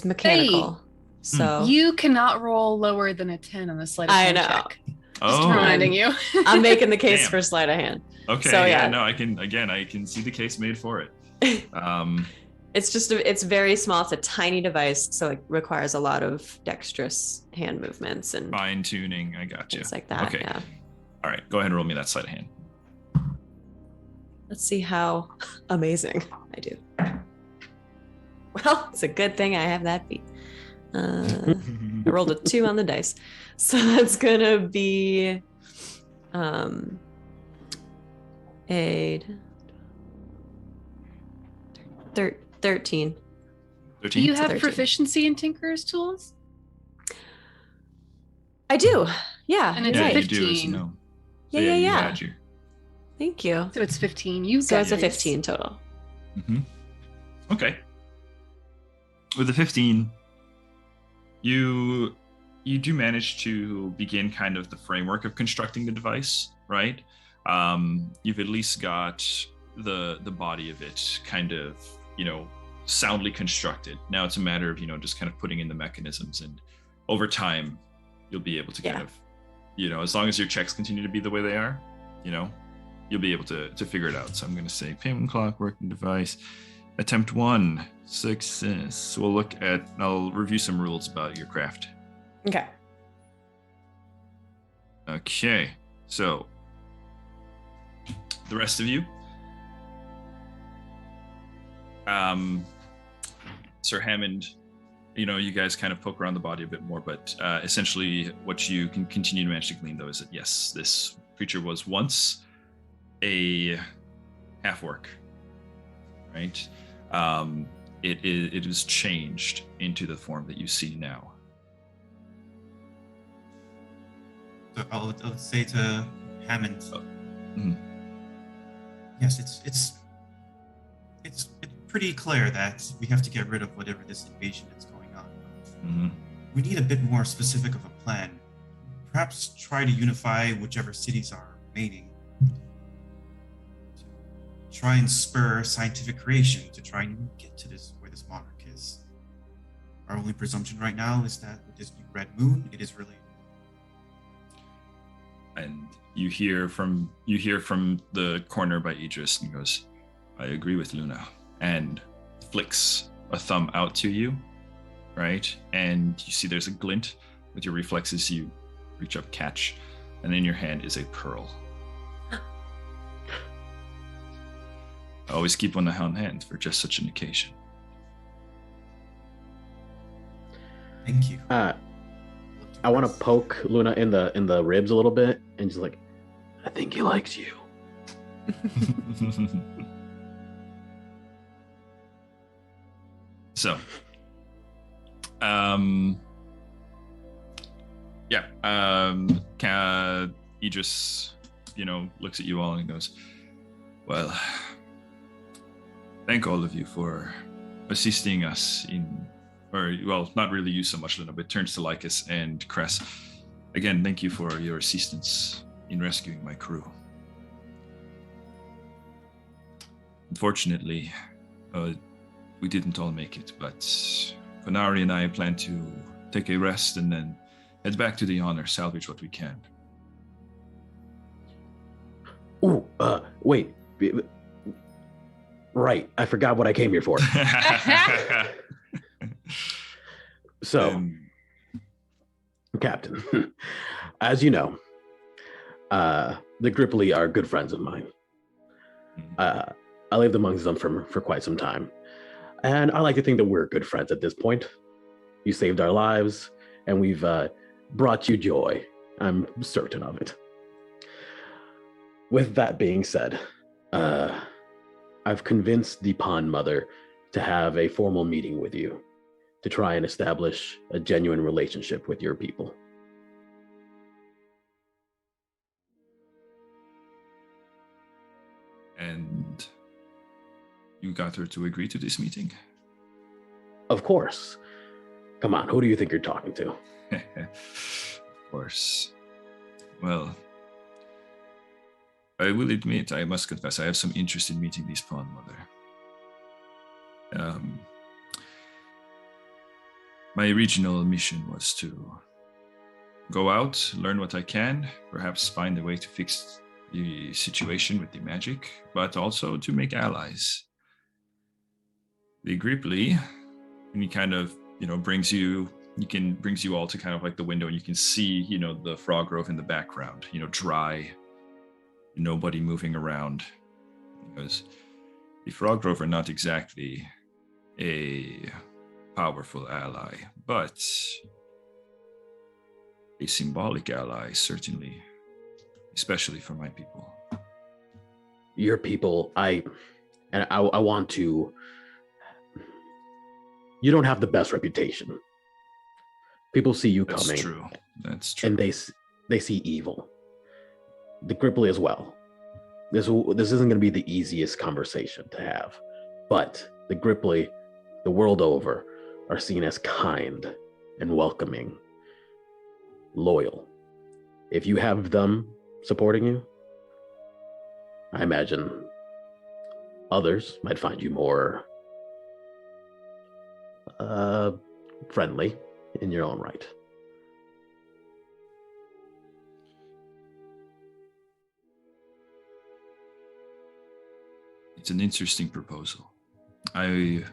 mechanical. So You cannot roll lower than a 10 on the sleight of I hand know. check. Just Oh, reminding you. I'm making the case Damn. for sleight of hand. okay. So, yeah, yeah. no, I can see the case made for it. It's just it's very small. It's a tiny device, so it requires a lot of dexterous hand movements and Fine tuning. I got you. things like that. Okay. Yeah. All right. Go ahead and roll me that sleight of hand. Let's see how amazing I do. Well, it's a good thing I have that feat. I rolled a 2 on the dice, so that's gonna be a 13. 13. Do you have 13. proficiency in Tinker's tools? I do. Yeah. And you're it's yeah, right. you do, as 15. you know. Yeah, So, yeah, you yeah. add your- Thank you. So it's 15. You So got it's a this. 15 total. Okay. With the 15, you do manage to begin kind of the framework of constructing the device, right? You've at least got the body of it kind of, soundly constructed. Now it's a matter of, just kind of putting in the mechanisms, and over time you'll be able to kind of, as long as your checks continue to be the way they are, you'll be able to figure it out. So I'm going to say payment clock, working device, attempt 1, success. I'll review some rules about your craft. Okay. Okay, so the rest of you, Sir Hammond, you guys kind of poke around the body a bit more, but essentially what you can continue to manage to glean, though, is that yes, this creature was once a half-orc, right? It was changed into the form that you see now. So I'll say to Hammond, mhm. yes, it's pretty clear that we have to get rid of whatever this invasion is going on. Mhm. We need a bit more specific of a plan. Perhaps try to unify whichever cities are remaining. Try and spur scientific creation to try and get to where this monarch is. Our only presumption right now is that with this new red moon, it is really. And you hear from the corner by Idris, and he goes, I agree with Luna, and flicks a thumb out to you, right? And you see there's a glint. With your reflexes, you reach up, catch, and in your hand is a pearl. I always keep one on hand for just such an occasion. Thank you. I want to poke Luna in the ribs a little bit, and just like, I think he likes you. So, Idris, looks at you all and goes, well, thank all of you for assisting us not really you so much, Luna, but turns to Lycus and Cress. Again, thank you for your assistance in rescuing my crew. Unfortunately, we didn't all make it, but Fanari and I plan to take a rest and then head back to the Honor, salvage what we can. Ooh, wait. Right, I forgot what I came here for. So, Captain, as you know, the Gripply are good friends of mine. I lived amongst them for quite some time. And I like to think that we're good friends at this point. You saved our lives, and we've brought you joy. I'm certain of it. With that being said, I've convinced the Pond Mother to have a formal meeting with you to try and establish a genuine relationship with your people. And you got her to agree to this meeting? Of course. Come on, who do you think you're talking to? Of course. Well, I will admit, I must confess, I have some interest in meeting these Pond Mother. My original mission was to go out, learn what I can, perhaps find a way to fix the situation with the magic, but also to make allies. The Gripply, and he kind of, brings you all to kind of like the window, and you can see, the frog grove in the background, dry, nobody moving around. Because the frog grove are not exactly a powerful ally, but a symbolic ally, certainly, especially for my people. Your people, I want to. You don't have the best reputation. People see you coming. That's true. That's true. And they see evil. The Gripply as well. This isn't going to be the easiest conversation to have, but the Gripply, the world over, are seen as kind and welcoming, loyal. If you have them supporting you, I imagine others might find you more friendly in your own right. It's an interesting proposal. I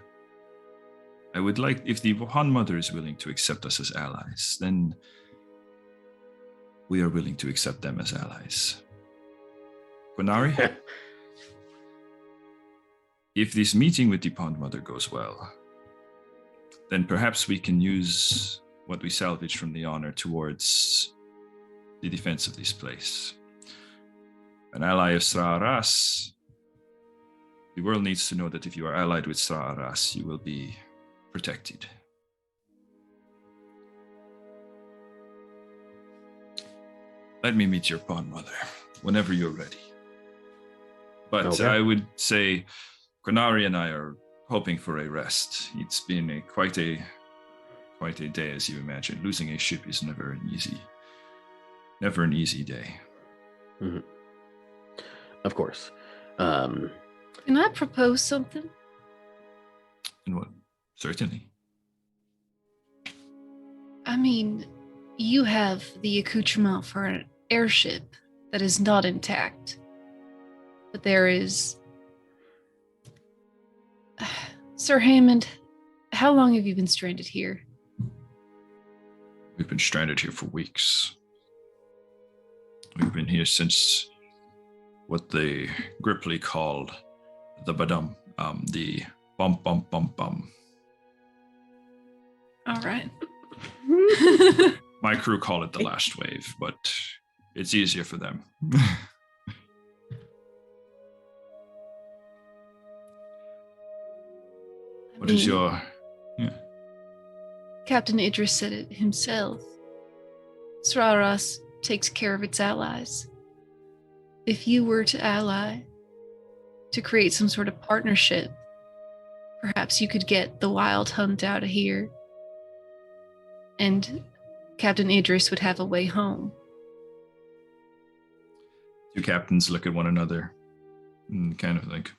would like, if the Han Mother is willing to accept us as allies, then we are willing to accept them as allies. Quinari? If this meeting with the Pond Mother goes well, then perhaps we can use what we salvage from the honor towards the defense of this place. An ally of Sra'aras, the world needs to know that if you are allied with Sra'aras, you will be protected. Let me meet your Pond Mother whenever you're ready. But okay. I would say Quinari and I are hoping for a rest. It's been quite a day, as you imagine. Losing a ship is never an easy day. Mm-hmm. Of course. Can I propose something? And what? Certainly. I mean, you have the accoutrement for an airship that is not intact. But there is... Sir Hammond, how long have you been stranded here? We've been stranded here for weeks. We've been here since what the Gripply called the badum, the bump, bump, bump, bum. All right. My crew call it the last wave, but it's easier for them. What is your... Yeah. Captain Idris said it himself. Sra'aras takes care of its allies. If you were to ally, to create some sort of partnership, perhaps you could get the Wild Hunt out of here, and Captain Idris would have a way home. Two captains look at one another and kind of like,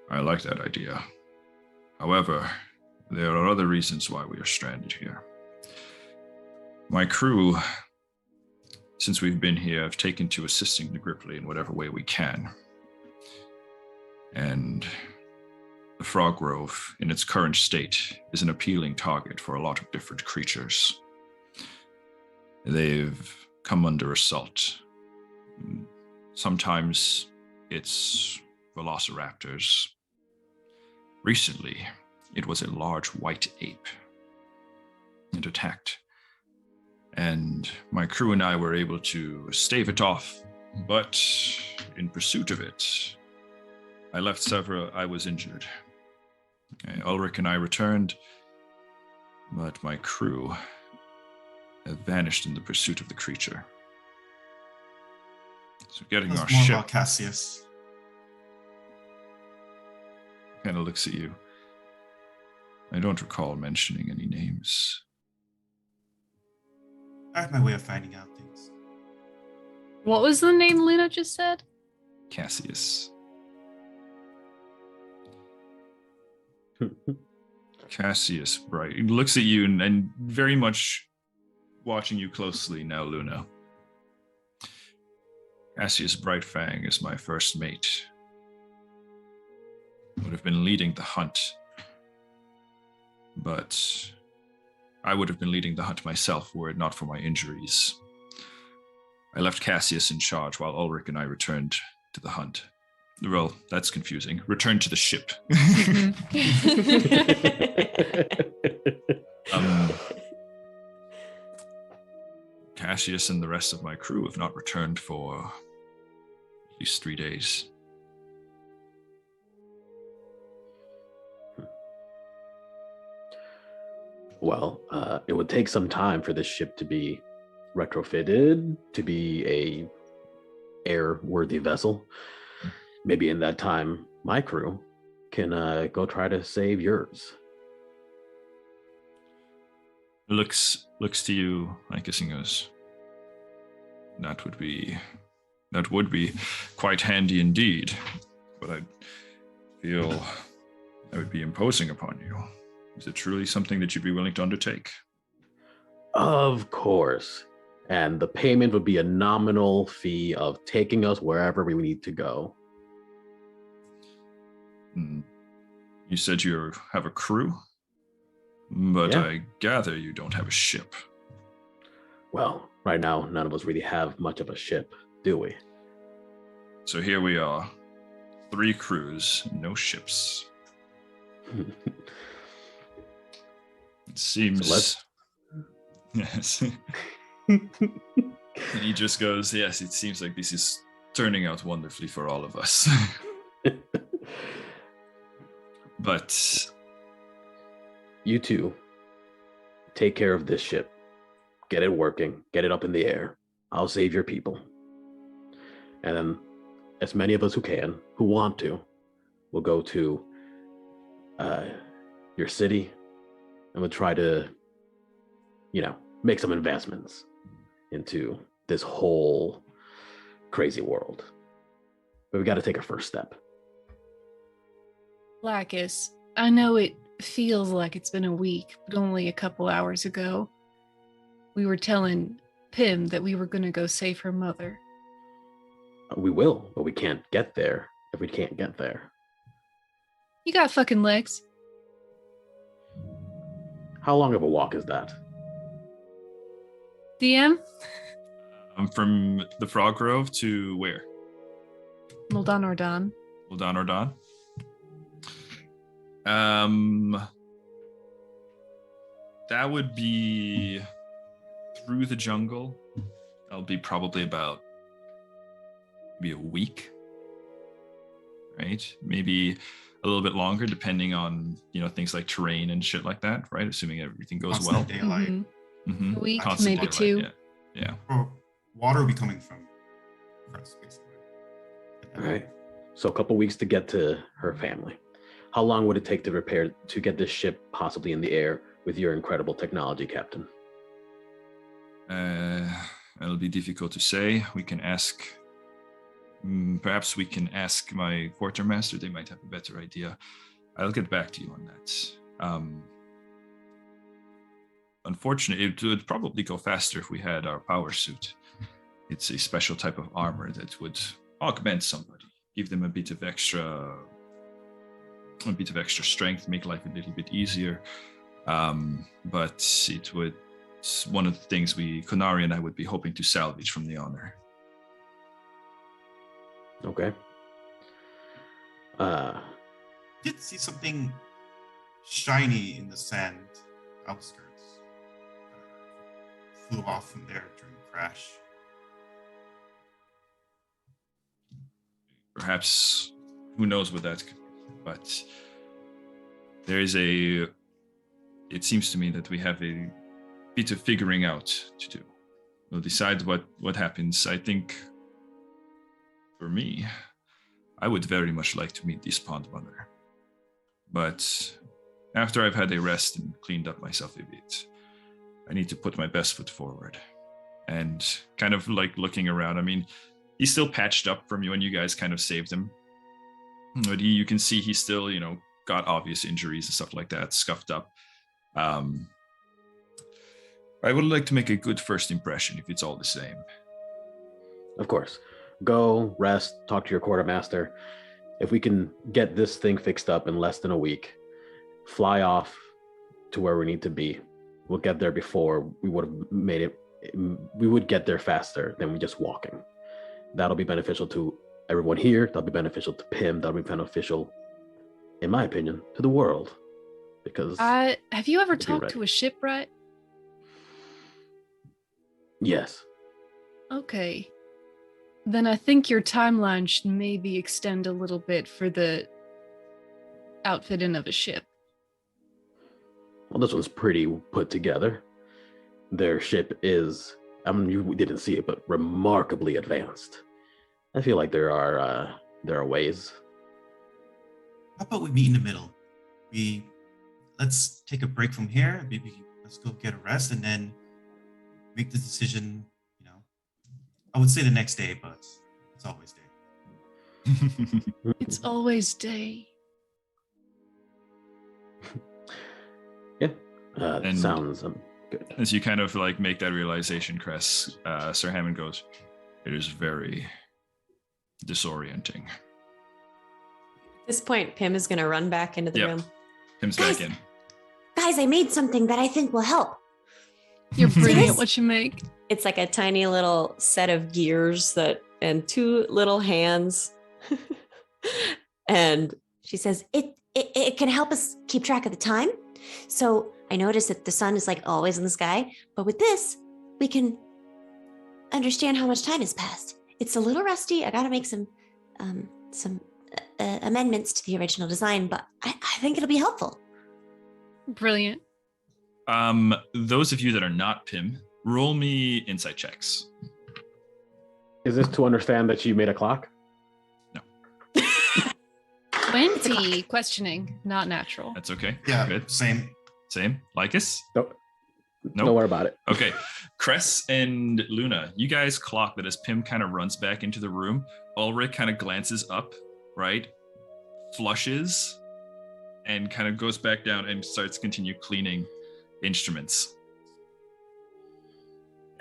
I like that idea. However, there are other reasons why we are stranded here. My crew, since we've been here, have taken to assisting the Gripply in whatever way we can. And the Frog Grove, in its current state, is an appealing target for a lot of different creatures. They've come under assault. Sometimes it's velociraptors. Recently, it was a large white ape. It attacked. And my crew and I were able to stave it off. But in pursuit of it, I was injured. Okay, Ulrich and I returned, but my crew have vanished in the pursuit of the creature. So getting That's our more ship... about Cassius. Kind of looks at you. I don't recall mentioning any names. I have my way of finding out things. What was the name Luna just said? Cassius. Cassius Bright. He looks at you and very much watching you closely now, Luna. Cassius Brightfang is my first mate. Would have been leading the hunt. But I would have been leading the hunt myself were it not for my injuries. I left Cassius in charge while Ulrich and I returned to the hunt. Well, that's confusing. Returned to the ship. Cassius and the rest of my crew have not returned for at least 3 days. Well, it would take some time for this ship to be retrofitted to be a airworthy vessel. Maybe in that time, my crew can go try to save yours. Looks to you, Lycus, and goes, that would be quite handy indeed. But I feel that would be imposing upon you. Is it truly something that you'd be willing to undertake? Of course. And the payment would be a nominal fee of taking us wherever we need to go. You said you have a crew, but Yeah. I gather you don't have a ship. Well, right now, none of us really have much of a ship, do we? So here we are, 3 crews, no ships. It seems... Yes. And he just goes, yes, it seems like this is turning out wonderfully for all of us. But... You two, take care of this ship. Get it working. Get it up in the air. I'll save your people. And then as many of us who want to, will go to your city and we'll try to, make some investments into this whole crazy world. But we got to take a first step. Lacus, I know it feels like it's been a week, but only a couple hours ago, we were telling Pim that we were going to go save her mother. We will, but we can't get there if we can't get there. You got fucking legs. How long of a walk is that? DM? I'm from the Frog Grove to where? Muldan Ordan. Muldan Ordan? That would be through the jungle. That'll be probably about maybe a week, right? Maybe a little bit longer, depending on things like terrain and shit like that, right? Assuming everything goes well. Constant daylight. Mm-hmm. A week, Constant maybe daylight, 2. Yeah. Or water will be coming from us, basically. All right. So a couple weeks to get to her family. How long would it take to get this ship possibly in the air with your incredible technology, Captain? It'll be difficult to say. We can ask. Perhaps we can ask my quartermaster. They might have a better idea. I'll get back to you on that. Unfortunately, it would probably go faster if we had our power suit. It's a special type of armor that would augment somebody, give them a bit of extra strength, make life a little bit easier. But it's one of the things Konari and I would be hoping to salvage from the honor. Okay. Did see something shiny in the sand outskirts. Flew off from there during the crash. Perhaps, who knows what that could be, but it seems to me that we have a bit of figuring out to do. We'll decide what happens. I think, for me, I would very much like to meet this pond mother. But after I've had a rest and cleaned up myself a bit, I need to put my best foot forward. and kind of like looking around. I mean, he's still patched up from when you guys kind of saved him. But you can see he's still, got obvious injuries and stuff like that, scuffed up. I would like to make a good first impression if it's all the same. Of course. Go, rest, talk to your quartermaster. If we can get this thing fixed up in less than a week, fly off to where we need to be. We'll get there before we would have made it. We would get there faster than we just walking. That'll be beneficial to everyone here. That'll be beneficial to Pim. That'll be beneficial, in my opinion, to the world. Because have you ever we'll be talked ready. to a shipwright? Yes. Okay. Then I think your timeline should maybe extend a little bit for the outfitting of a ship. Well, this one's pretty put together. Their ship is, you didn't see it, but remarkably advanced. I feel like there are ways. How about we meet in the middle? Let's take a break from here. Maybe let's go get a rest and then make the decision. I would say the next day, but it's always day. It's always day. Yeah, And- sounds good. As you kind of like make that realization, Cress, Sir Hammond goes, "It is very disorienting." At this point, Pim is going to run back into the Yep. room. Tim's Guys. back in. Guys, I made something that I think will help. You're brilliant this? at what you make. It's like a tiny little set of gears and two little hands. And She says, it can help us keep track of the time. So I noticed that the sun is like always in the sky, but with this, we can understand how much time has passed. It's a little rusty. I got to make some amendments to the original design, but I think it'll be helpful. Brilliant. Those of you that are not Pim, roll me insight checks. Is this to understand that you made a clock? 20 questioning, not natural. That's okay. Yeah, Good. same. Same. Lycus? Don't Nope. worry about it. Okay. Cress and Luna, you guys clock that as Pim kind of runs back into the room, Ulrich kind of glances up, right? Flushes and kind of goes back down and starts continue cleaning instruments.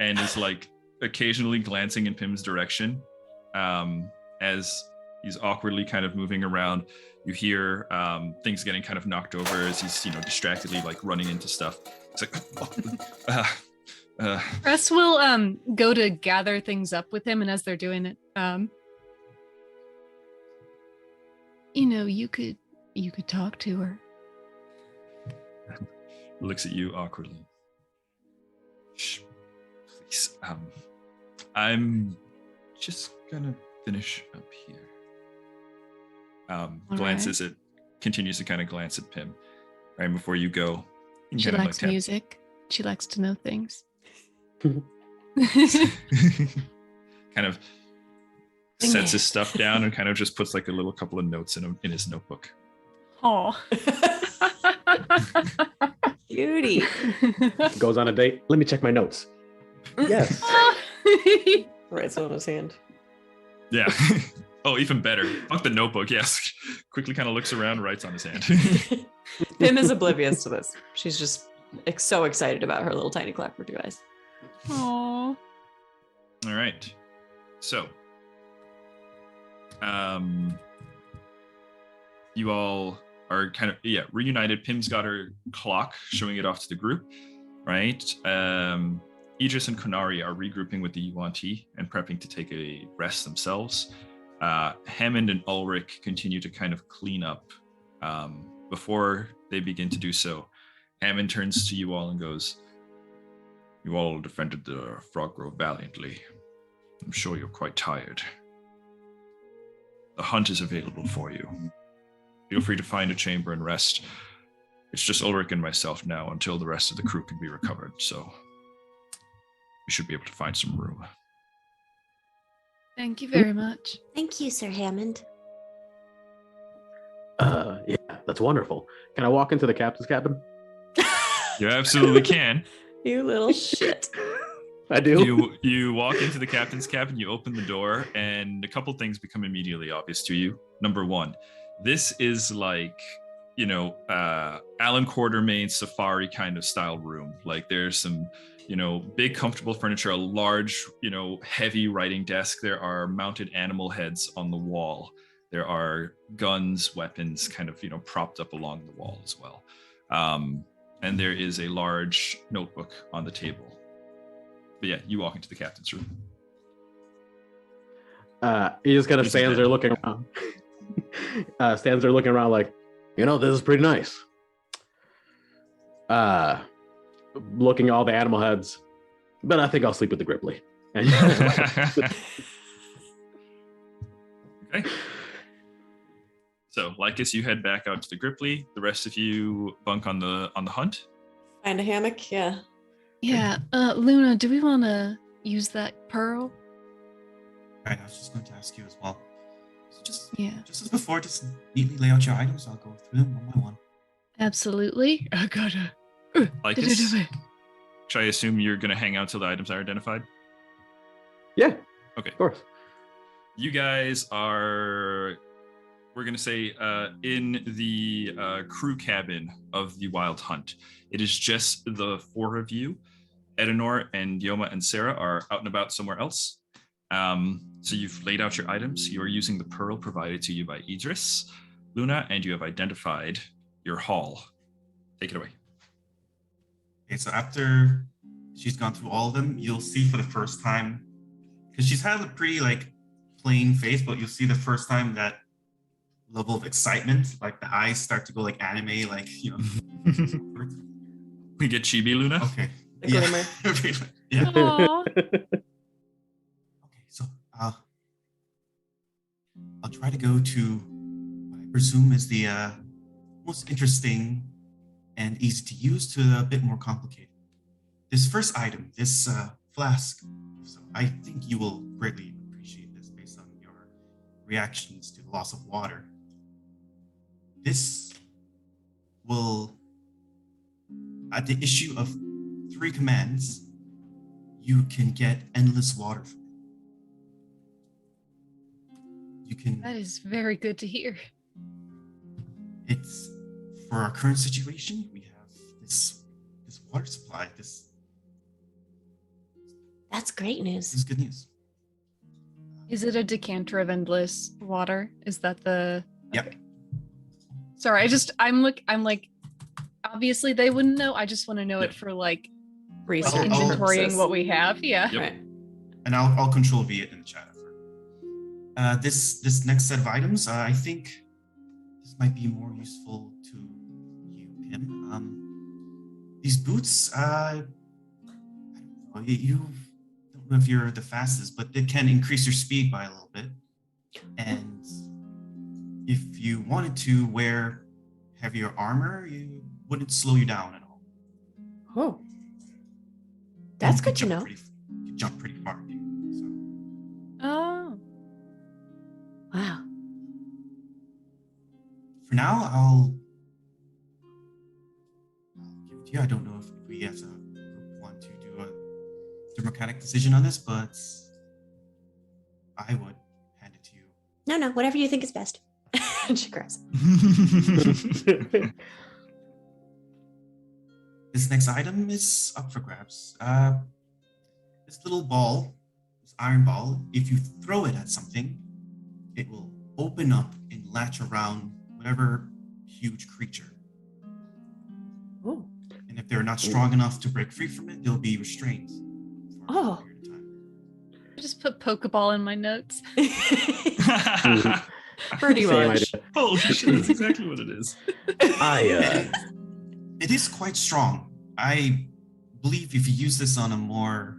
And is like occasionally glancing in Pim's direction as he's awkwardly kind of moving around. You hear things getting kind of knocked over as he's, distractedly like running into stuff. It's like, Press will go to gather things up with him, and as they're doing it, you could talk to her. looks at you awkwardly. Shh, please. I'm just gonna finish up here. Glances at, continues to kind of glance at Pim right before you go. You She kind of likes like music. She likes to know things. kind of sets his stuff down and kind of just puts like a little couple of notes in his notebook. Oh. beauty. Goes on a date. Let me check my notes. Yes. Writes on his hand. Yeah. Oh, even better. Fuck the notebook. Yes. Quickly kind of looks around, writes on his hand. Pim is oblivious to this. She's just so excited about her little tiny clockwork device. Aw. All right. So, you all are kind of reunited. Pim's got her clock, showing it off to the group, right? Idris and Konari are regrouping with the Yuan-Ti and prepping to take a rest themselves. Hammond and Ulrich continue to kind of clean up. Before they begin to do so, Hammond turns to you all and goes, "You all defended the Frog Grove valiantly. I'm sure you're quite tired. The hunt is available for you. Feel free to find a chamber and rest. It's just Ulrich and myself now until the rest of the crew can be recovered, so we should be able to find some room." Thank you very much. Thank you, Sir Hammond. Yeah, that's wonderful. Can I walk into the captain's cabin? You absolutely can. You little shit. I do. You walk into the captain's cabin, you open the door, and a couple things become immediately obvious to you. Number one, this is like, Alan Quartermain's safari kind of style room. Like there's some, big comfortable furniture, a large, heavy writing desk. There are mounted animal heads on the wall. There are guns, weapons kind of, propped up along the wall as well. And there is a large notebook on the table. But yeah, you walk into the captain's room. He just kind of stands there looking around. Stands there looking around like, this is pretty nice. Looking at all the animal heads, but I think I'll sleep with the Gripply. Okay. So, Lycus, you head back out to the Gripply. The rest of you bunk on the hunt. Find a hammock, yeah. Yeah, Luna, do we want to use that pearl? Right, I was just going to ask you as well. So just as before, just neatly lay out your items. I'll go through them one by one. Absolutely. I gotta. Lycus, should I assume you're going to hang out till the items are identified? Yeah. Okay. Of course. You guys are, we're going to say, in the crew cabin of the Wild Hunt. It is just the four of you. Edenor and Yoma and Sarah are out and about somewhere else. So you've laid out your items. You are using the pearl provided to you by Idris, Luna, and you have identified your haul. Take it away. Okay, so after she's gone through all of them, you'll see for the first time, because she's had a pretty plain face, but you'll see the first time that level of excitement, like the eyes start to go anime, We get chibi, Luna. Okay. The glimmer. Yeah. Aww. Okay, so I'll try to go to what I presume is the most interesting and easy to use to a bit more complicated. This first item, this flask. So I think you will greatly appreciate this based on your reactions to the loss of water. This will, at the issue of 3 commands, you can get endless water from it. You can. That is very good to hear. It's for our current situation. We have this water supply. That's great This news. is good news. Is it a decanter of endless water? Is that the? Yep. Okay. Sorry, I'm like, obviously they wouldn't know. I just want to know Yep. it for Research inventorying purposes. what we have. Yeah. Yep. Right. And I'll control V it in the chat. This next set of items, I think this might be more useful to you, Pim. These boots, I don't know, you don't know if you're the fastest, but they can increase your speed by a little bit. And if you wanted to wear heavier armor, you wouldn't slow you down at all. Oh. That's You could good to jump know. You could jump pretty far, too. So. Oh. Wow. For now, I'll give it to you. I don't know if we as a group want to do a democratic decision on this, but I would hand it to you. No, whatever you think is best. She grabs. This next item is up for grabs. This little ball, this iron ball, if you throw it at something, it will open up and latch around whatever huge creature. Oh. And if they're not strong enough to break free from it, they'll be restrained for Oh. a period of time. I just put Pokeball in my notes. Pretty Same much. idea. Holy shit, that's exactly what it is. It is quite strong. I believe if you use this on a more,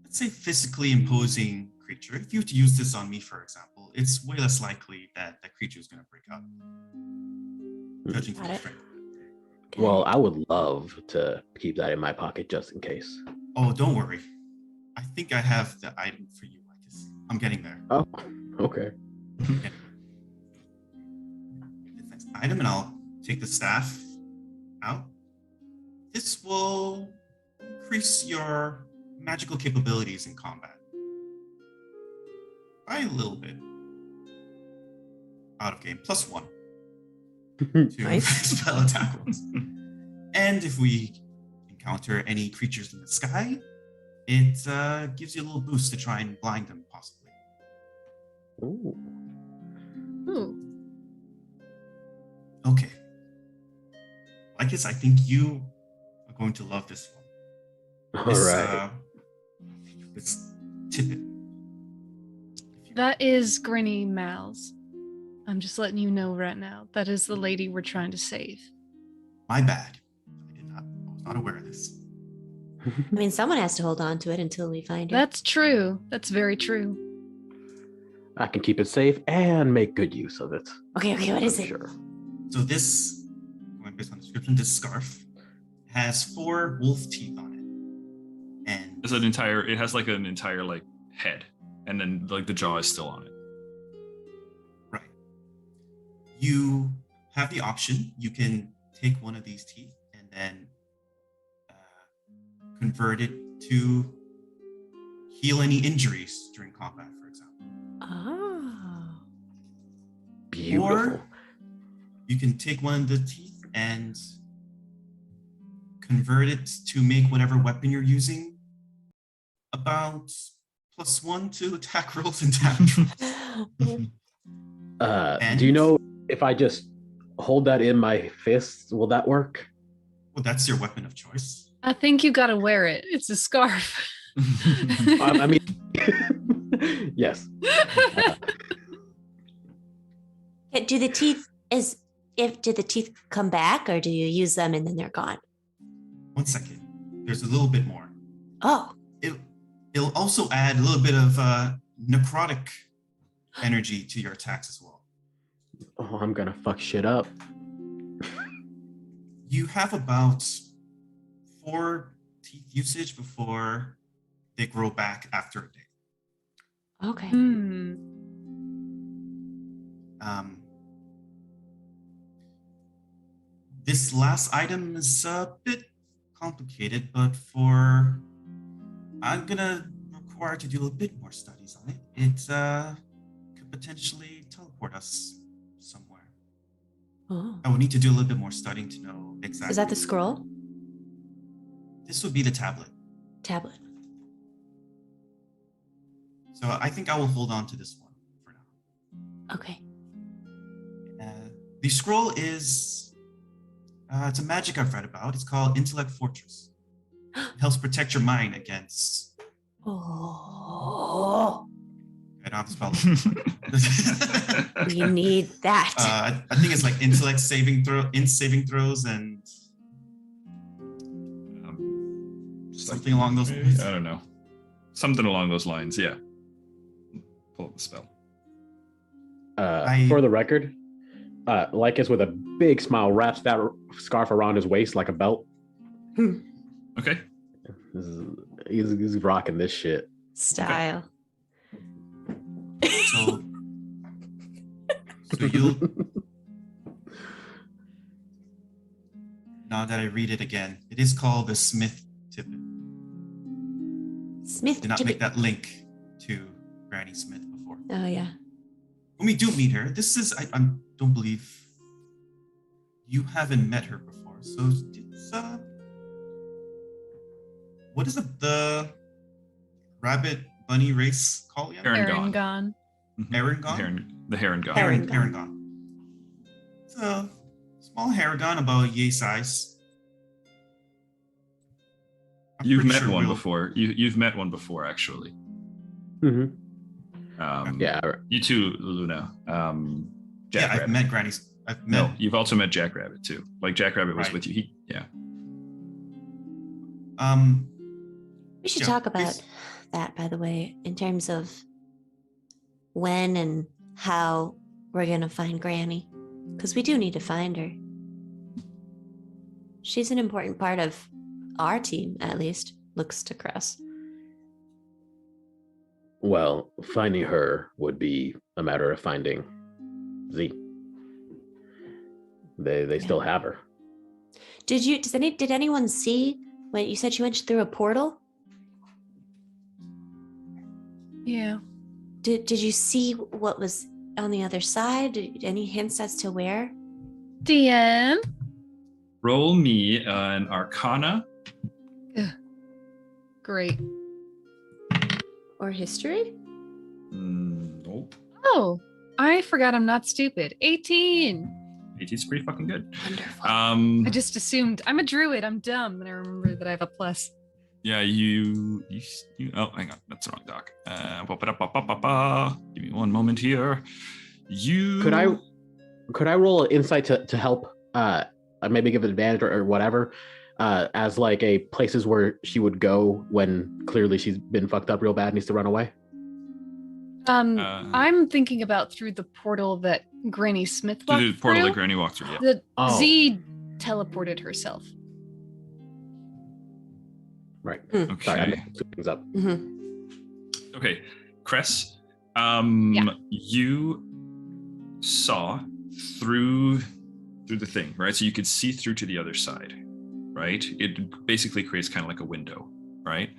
let's say, physically imposing creature, if you were to use this on me, for example, it's way less likely that that creature is going to break out. Judging from Got the it. strength. Well, I would love to keep that in my pocket just in case. Oh, don't worry. I think I have the item for you, Lycus. I'm getting there. Oh, okay. This next item, and I'll take the staff out. This will increase your magical capabilities in combat. By a little bit. Out of game. +1 to Nice. spell attack rolls. And if we encounter any creatures in the sky, it gives you a little boost to try and blind them, possibly. Ooh. Ooh. Okay. Lycus, I think you are going to love this one. All right. This tidbit. That is Granny Mal's. I'm just letting you know right now. That is the lady we're trying to save. My bad. I was not aware of this. I mean, someone has to hold on to it until we find her. That's true. That's very true. I can keep it safe and make good use of it. Okay, what is I'm it? Sure. So this, going based on the description, this scarf has 4 wolf teeth on it. And It has like an entire like head, and then like the jaw is still on it. right. You have the option. You can take one of these teeth and then convert it to heal any injuries during combat, for example. Oh. Beautiful. Or you can take one of the teeth and convert it to make whatever weapon you're using about +1 to attack rolls and damage rolls. Do you know if I just hold that in my fist, will that work? Well, that's your weapon of choice. I think you gotta wear it. It's a scarf. I mean, yes. Do the teeth do the teeth come back, or do you use them and then they're gone? 1 second. There's a little bit more. Oh, It'll also add a little bit of necrotic energy to your attacks as well. Oh, I'm gonna fuck shit up. You have about 4 teeth usage before they grow back after a day. okay. This last item is a bit complicated, but I'm gonna require to do a bit more studies on it. It could potentially teleport us somewhere. Oh. I would need to do a little bit more studying to know exactly. Is that the scroll? This would be the tablet. Tablet. So I think I will hold on to this one for now. Okay. The scroll is, it's a magic I've read about. It's called Intellect Fortress. It helps protect your mind against, Oh. I don't have to spell it. We need that. I think it's like intellect saving throws and something along those lines. I don't know. Something along those lines, yeah. Pull up the spell. For the record, Lycus with a big smile wraps that scarf around his waist like a belt. Okay. He's rocking this shit. Style. So you'll, now that I read it again, it is called the Smith Tippet. Smith. Did not Tippet. make that link to Granny Smith before. Oh yeah. When we do meet her, this is, I don't believe you haven't met her before. So it's, what is the rabbit bunny race called again? Heron Gone. Heron? The Heron Gone. Heron. It's a small Heron about yay size. I'm You've pretty met sure one we'll- before. You've met one before, actually. Mm-hmm. Yeah. You too, Luna. Yeah, Jackrabbit. I've met Granny's. I've met. No, you've also met Jackrabbit too. Like Jackrabbit was Right. with you. Yeah. We should Yeah, talk about please. that, by the way, in terms of when and how we're gonna find Granny, because we do need to find her. She's an important part of our team, at least. Looks to Cress. Well, finding her would be a matter of finding Z. They still have her. Did anyone see when you said she went through a portal? Yeah. Did you see what was on the other side? Any hints as to where? DM. Roll me an Arcana. Ugh. Great. Or history? Nope. Oh, I forgot I'm not stupid. 18. 18's pretty fucking good. Wonderful. I just assumed I'm a druid. I'm dumb, and I remember that I have a plus. Yeah, you oh, hang on, that's the wrong doc. Give me one moment here. Could I roll an insight to help maybe give it advantage or whatever as like a places where she would go when clearly she's been fucked up real bad and needs to run away? I'm thinking about through the portal that Granny Smith walked the portal through. that Granny walked through, yeah. The Z teleported herself. Right. Okay. Sorry, I mixed two things up. Mm-hmm. Okay, Cress, Yeah. you saw through the thing, right? So you could see through to the other side, right? It basically creates kind of like a window, right?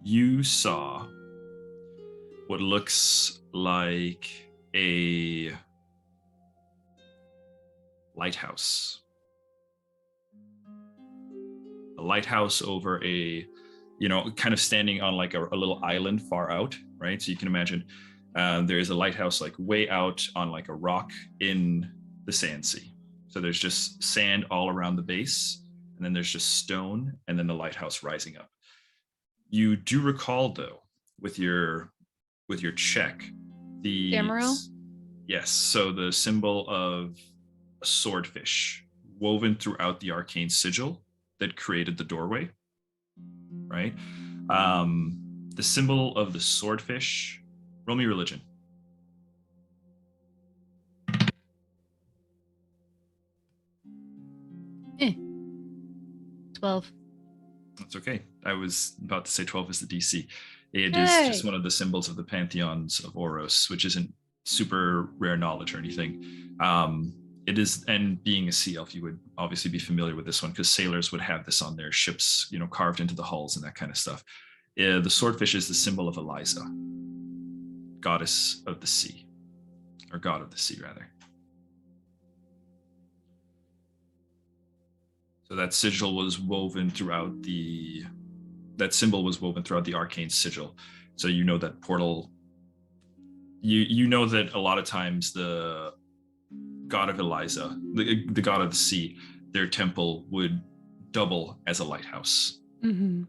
You saw what looks like a lighthouse. A lighthouse over a, kind of standing on like a little island far out, right? So you can imagine there is a lighthouse like way out on like a rock in the Sandsea. So there's just sand all around the base, and then there's just stone, and then the lighthouse rising up. You do recall though, with your check, the Damrel? Yes, so the symbol of a swordfish woven throughout the arcane sigil that created the doorway, right? The symbol of the swordfish. Roll me religion. 12. That's okay. I was about to say 12 is the DC. It is just one of the symbols of the pantheons of Oros, which isn't super rare knowledge or anything. It is, and being a sea elf, you would obviously be familiar with this one because sailors would have this on their ships, carved into the hulls and that kind of stuff. The swordfish is the symbol of Eliza, goddess of the sea, or god of the sea, rather. So that sigil was woven throughout that symbol was woven throughout the arcane sigil. So that portal, you know that a lot of times the god of Eliza, the god of the sea, their temple would double as a lighthouse. Mm-hmm.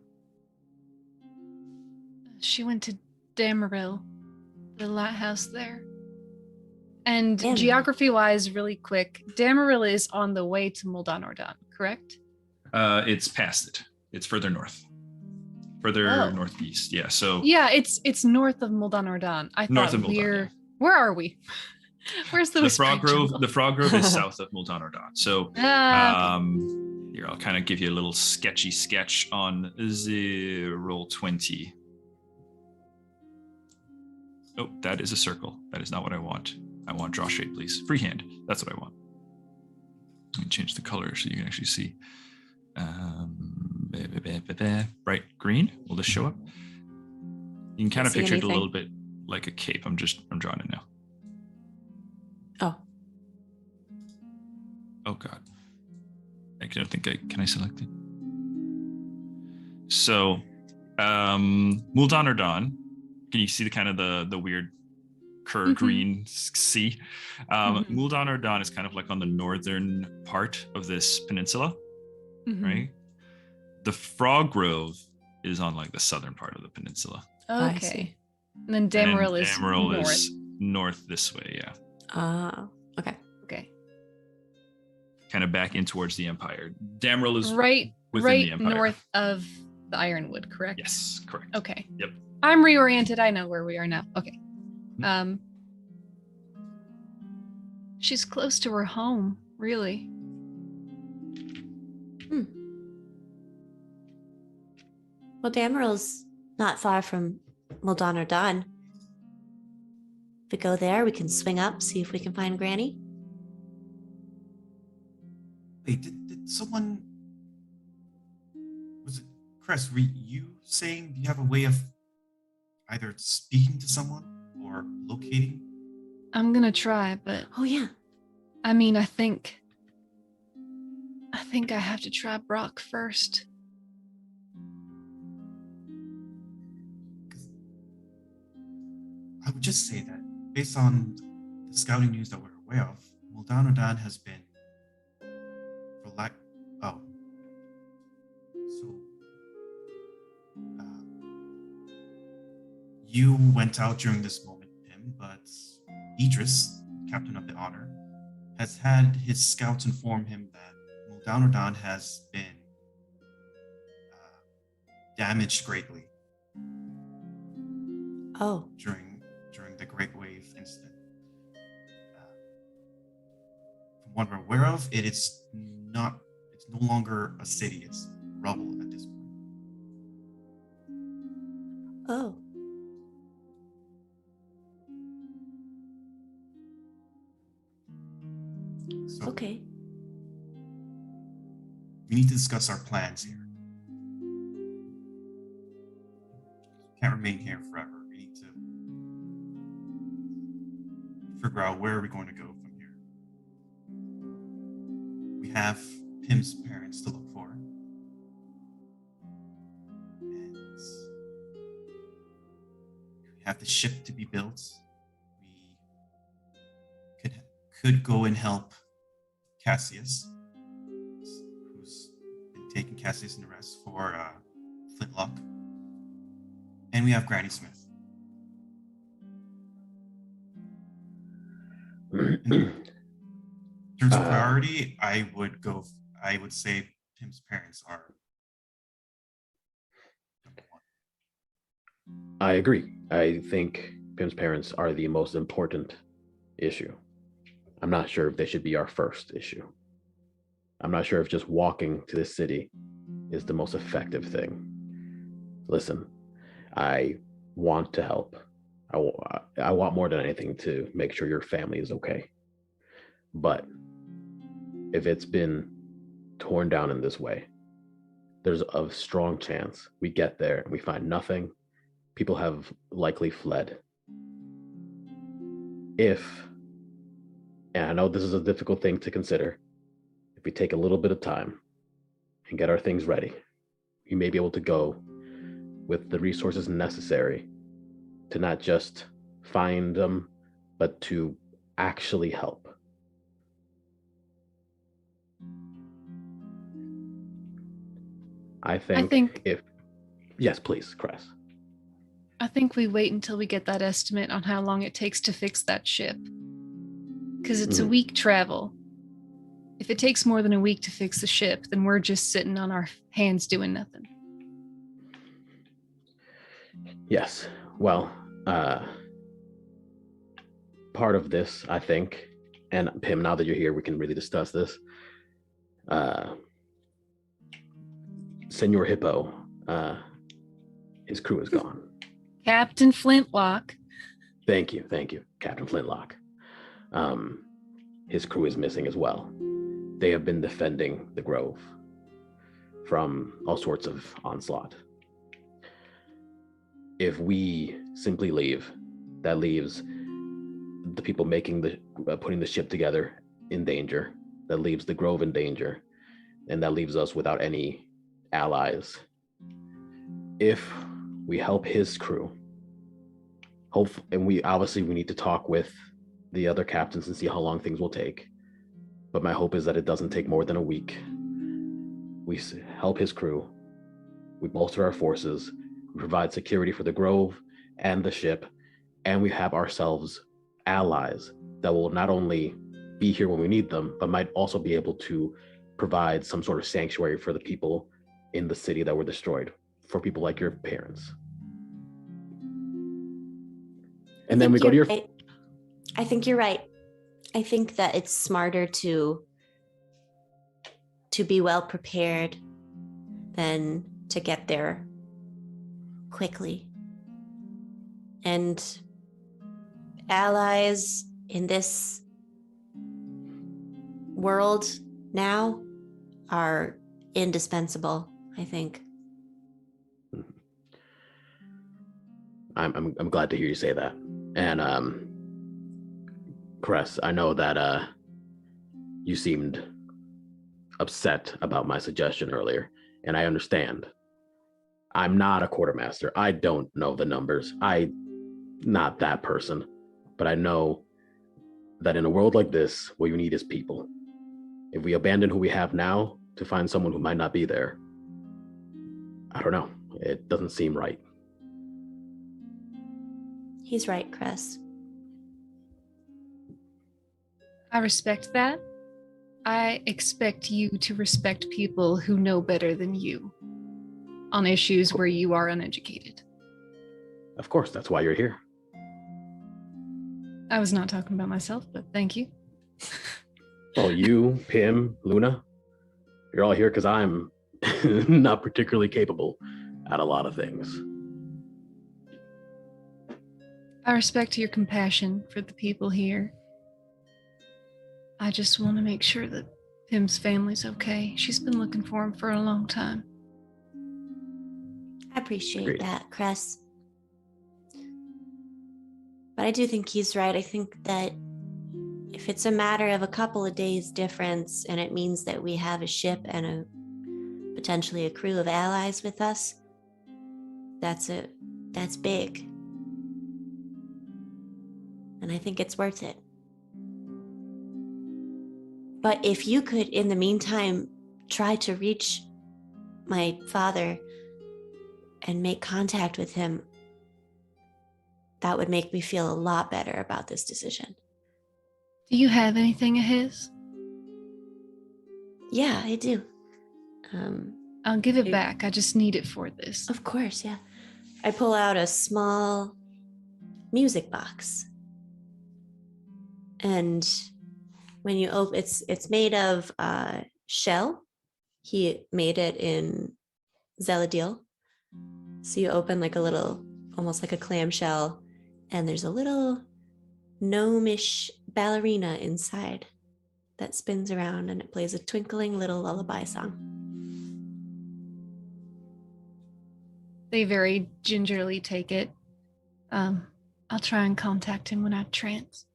She went to Damaril, the lighthouse there. And Damaril. geography-wise, really quick, Damaril is on the way to Muldan Ordan, correct? It's past it. It's further north. Further northeast. Yeah. So yeah, it's north of Muldan Ordan. I north thought of Muldan, yeah. Where are we? Where's the Frog Grove? The Frog Grove is south of Muldan Ordan. So okay. here, I'll kind of give you a little sketchy sketch on the roll 20. Oh, that is a circle. That is not what I want. I want draw shape, please. Freehand. That's what I want. Let me change the color so you can actually see. Bright green. Will this show up? You can kind of picture it a little bit like a cape. I'm drawing it now. Oh God. I don't think can I select it? So, Muldan Ordan. Can you see the kind of the weird curved green sea? Muldan Ordan is kind of like on the northern part of this peninsula, right? The Frog Grove is on like the southern part of the peninsula. Okay. And then Damaril is north this way, yeah. Okay. Okay. Kind of back in towards the Empire. Damaril is right the Empire. north of the Ironwood, correct? Yes, correct. Okay. Yep. I'm reoriented. I know where we are now. Okay. She's close to her home, really. Well, Damaril's not far from Muldan Ordan. If we go there, we can swing up, see if we can find Granny. Wait, did someone... Was it Cress, were you saying, do you have a way of either speaking to someone or locating? I'm gonna try, but Oh yeah. I mean, I think I have to try Brock first. I would just say that based on the scouting news that we're aware of, Muldanodan has been, for lack, oh, so you went out during this moment, Pim, but Idris, captain of the Honor, has had his scouts inform him that Muldanodan has been damaged greatly Oh. during the Great Wave incident. From what we're aware of, it's no longer a city, it's rubble at this point. Oh. So Okay. we need to discuss our plans here. Can't remain here forever. We need to figure out where we're going to go from here. We have Pim's parents to look for. And we have the ship to be built. We could go and help Cassius, who's been taking Cassius and the rest for Flintlock. And we have Granny Smith. In terms of priority, I would say Pim's parents are number one. I agree. I think Pim's parents are the most important issue. I'm not sure if they should be our first issue. I'm not sure if just walking to this city is the most effective thing. Listen, I want to help. I want more than anything to make sure your family is okay. But if it's been torn down in this way, there's a strong chance we get there and we find nothing. People have likely fled. And I know this is a difficult thing to consider, if we take a little bit of time and get our things ready, we may be able to go with the resources necessary to not just find them, but to actually help. I think if... Yes, please, Cress. I think we wait until we get that estimate on how long it takes to fix that ship. Because it's a week travel. If it takes more than a week to fix the ship, then we're just sitting on our hands doing nothing. Yes. Well, part of this, I think, and Pim, now that you're here, we can really discuss this. Senor Hippo, his crew is gone. Captain Flintlock. Thank you, Captain Flintlock. His crew is missing as well. They have been defending the Grove from all sorts of onslaught. If we simply leave, that leaves the people making putting the ship together in danger. That leaves the Grove in danger, and that leaves us without any allies. If we help his crew, and we need to talk with the other captains and see how long things will take. But my hope is that it doesn't take more than a week. We help his crew. We bolster our forces. We provide security for the Grove and the ship. And we have ourselves allies that will not only be here when we need them, but might also be able to provide some sort of sanctuary for the people in the city that were destroyed, for people like your parents. And then we go to your... Right. I think you're right. I think that it's smarter to be well prepared than to get there quickly. And allies in this world now are indispensable, I think. I'm glad to hear you say that. And Cress, I know that you seemed upset about my suggestion earlier, and I understand. I'm not a quartermaster. I don't know the numbers. I'm not that person. But I know that in a world like this, what you need is people. If we abandon who we have now to find someone who might not be there, I don't know. It doesn't seem right. He's right, Cress. I respect that. I expect you to respect people who know better than you on issues where you are uneducated. Of course, that's why you're here. I was not talking about myself, but thank you. Well, you, Pim, Luna, you're all here because I'm not particularly capable at a lot of things. I respect your compassion for the people here. I just want to make sure that Pim's family's okay. She's been looking for him for a long time. I appreciate Agreed. that, Cress. But I do think he's right. I think that if it's a matter of a couple of days difference and it means that we have a ship and potentially a crew of allies with us, that's big. And I think it's worth it. But if you could, in the meantime, try to reach my father and make contact with him, that would make me feel a lot better about this decision. Do you have anything of his? Yeah, I do. I'll give it back. I just need it for this. Of course, yeah. I pull out a small music box. And when you open, it's made of shell. He made it in Zeladil. So you open like a little, almost like a clamshell, and there's a little gnomish ballerina inside that spins around and it plays a twinkling little lullaby song. They very gingerly take it. I'll try and contact him when I trance.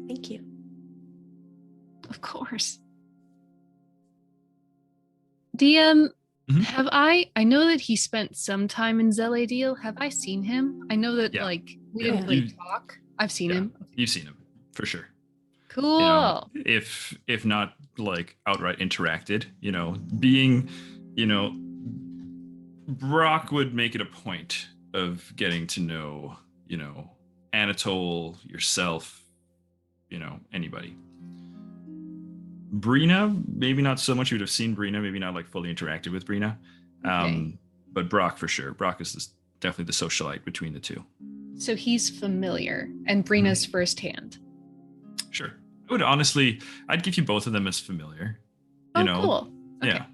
Thank you. Of course. DM, have I know that he spent some time in Zeladil. Have I seen him? I know that we didn't really talk. I've seen him. You've seen him for sure. Cool. You know, if not like outright interacted, being, Brock would make it a point of getting to know, Anatole, yourself, anybody. Brina, maybe not so much. You would have seen Brina, maybe not like fully interacted with Brina. Okay. But Brock for sure. Brock is definitely the socialite between the two. So he's familiar, and Brina's firsthand. Sure. I'd give you both of them as familiar. Cool. Okay. Yeah.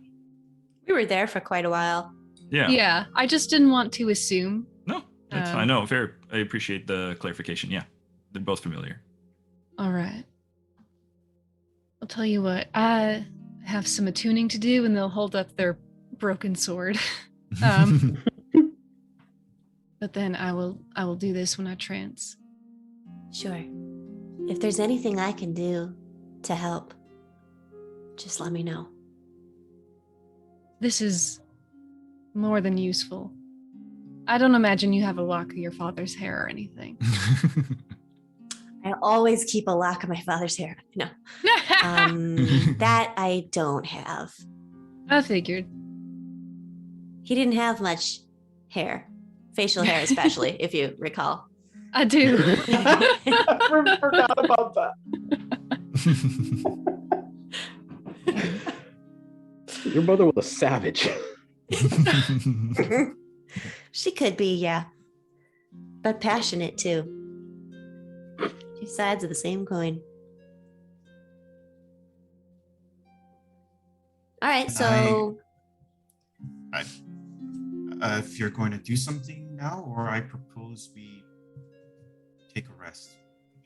We were there for quite a while. Yeah. Yeah. I just didn't want to assume. No, that's fine. No, fair. I appreciate the clarification. Yeah. They're both familiar. All right. I'll tell you what, I have some attuning to do, and they'll hold up their broken sword. But then I will do this when I trance. Sure. If there's anything I can do to help, just let me know. This is more than useful. I don't imagine you have a lock of your father's hair or anything. I always keep a lock of my father's hair. No. That I don't have. I figured. He didn't have much hair. Facial hair especially, if you recall. I do. I forgot about that. Your mother was a savage. She could be, yeah. But passionate too. Two sides of the same coin. All right, so if you're going to do something now, or I propose we take a rest.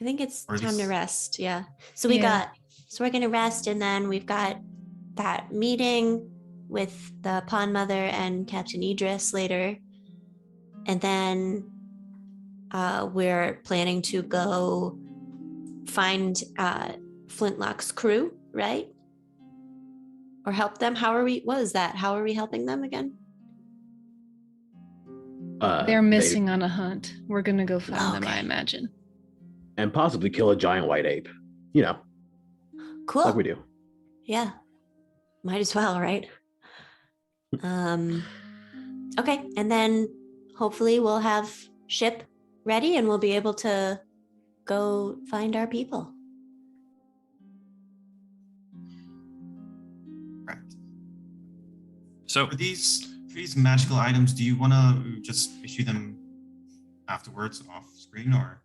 I think it's Or time to this- rest. Yeah. So we're gonna rest, and then we've got that meeting with the Pond Mother and Captain Idris later. And then we're planning to go find Flintlock's crew, right? Or help them. What is that? How are we helping them again? They're missing on a hunt. We're gonna go find them, I Okay. imagine. And possibly kill a giant white ape. You know, Cool. like we do. Yeah. Might as well, right? Okay. And then hopefully we'll have ship ready and we'll be able to go find our people. Correct. So For these magical items, do you want to just issue them afterwards off screen, or?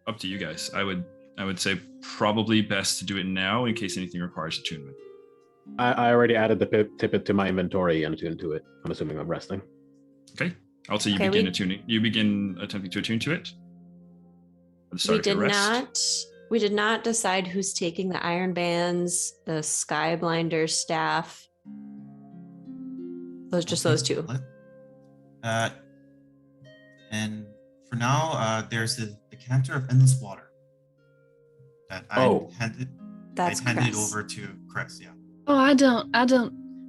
up to you guys. I would say probably best to do it now in case anything requires attunement. I already added the tippet to my inventory and attuned to it. I'm assuming I'm resting. Okay. I'll say you Okay, begin attuning. You begin attempting to attune to it. At the start We of your did rest. not. We did not decide who's taking the iron bands, the Skyblinder staff. Those two. And for now, there's the decanter of endless water that I handed over to Chris. Yeah. Oh,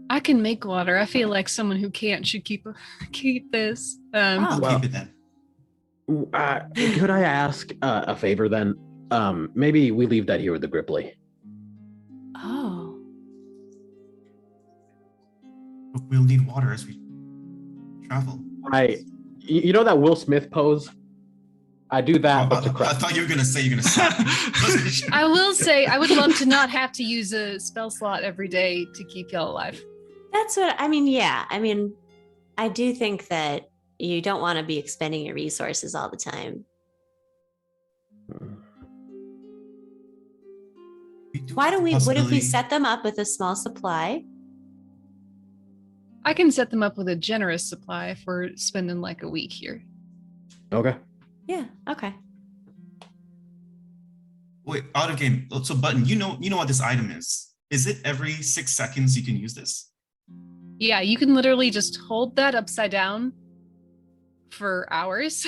I can make water. I feel like someone who can't should keep this. I'll Well, keep it then. Could I ask a favor then? Maybe we leave that here with the Gripply. Oh. But we'll need water as we travel. You know that Will Smith pose? I do that, but to I craft. thought you were gonna say you're gonna slap me. I will say I would love to not have to use a spell slot every day to keep y'all alive. That's what I mean. Yeah. I mean, I do think that you don't want to be expending your resources all the time. What if we set them up with a small supply? I can set them up with a generous supply if we're spending like a week here. Okay. Yeah. Okay. Wait, out of game. So, Button, you know what this item is? Is it every 6 seconds you can use this? Yeah, you can literally just hold that upside down for hours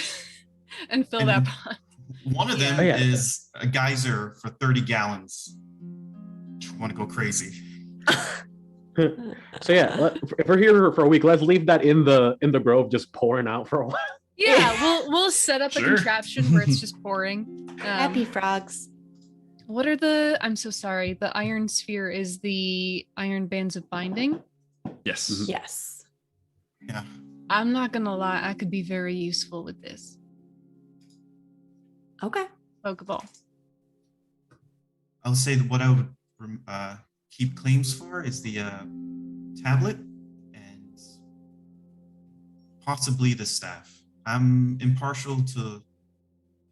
and fill that pot. One of them is a geyser for 30 gallons. You want to go crazy? So yeah, if we're here for a week, let's leave that in the grove, just pouring out for a while. Yeah, we'll set up a contraption where it's just pouring. Happy frogs. What are I'm so sorry. The iron sphere is the iron bands of binding. Yes. Mm-hmm. Yes. Yeah. I'm not gonna lie, I could be very useful with this. Okay. Pokeball. I'll say that what I would keep claims for is the tablet and possibly the staff. I'm impartial to the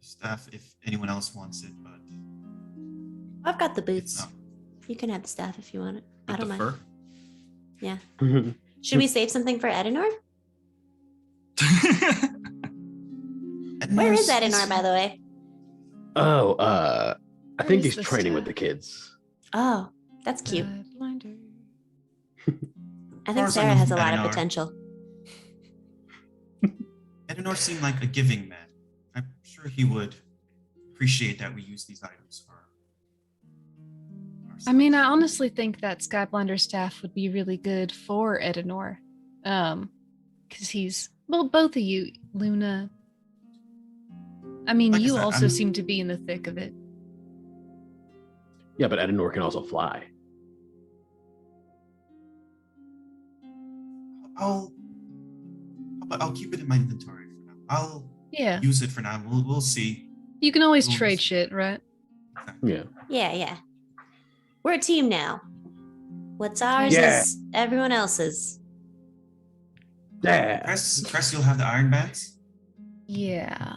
staff if anyone else wants it, but I've got the boots. You can have the staff if you want it. I don't mind. Fur? Yeah. Should we save something for Edenor? Where is Edenor, by the way? Oh, I think is he's the training with staff? the kids. Oh, that's cute. Blinder. I far think as I Sarah know has a from lot of Edenor. potential. Edenor seemed like a giving man. I'm sure he would appreciate that we use these items for ourselves. I mean, I honestly think that Skyblinder staff would be really good for Edenor. Because he's, well, both of you, Luna. I mean, Like I you said, also I'm- seem to be in the thick of it. Yeah, but Edenor can also fly. I'll keep it in my inventory for now. I'll Yeah. use it for now. We'll see. You can always We'll trade see. shit, right? Yeah. Yeah. We're a team now. What's ours Yeah. is everyone else's. Yeah. Cress, you'll have the iron bands. Yeah.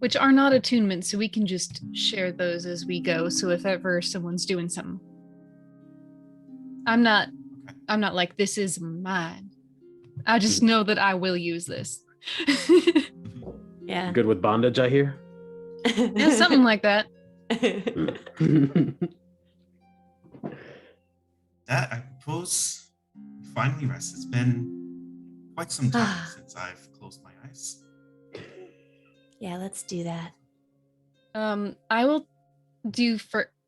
Which are not attunements, so we can just share those as we go. So if ever someone's doing something, I'm not like, this is mine. I just know that I will use this. Yeah. Good with bondage, I hear. Yeah, something like that. That I propose we finally rest. It's been quite some time since I've closed my eyes. Yeah, let's do that. I will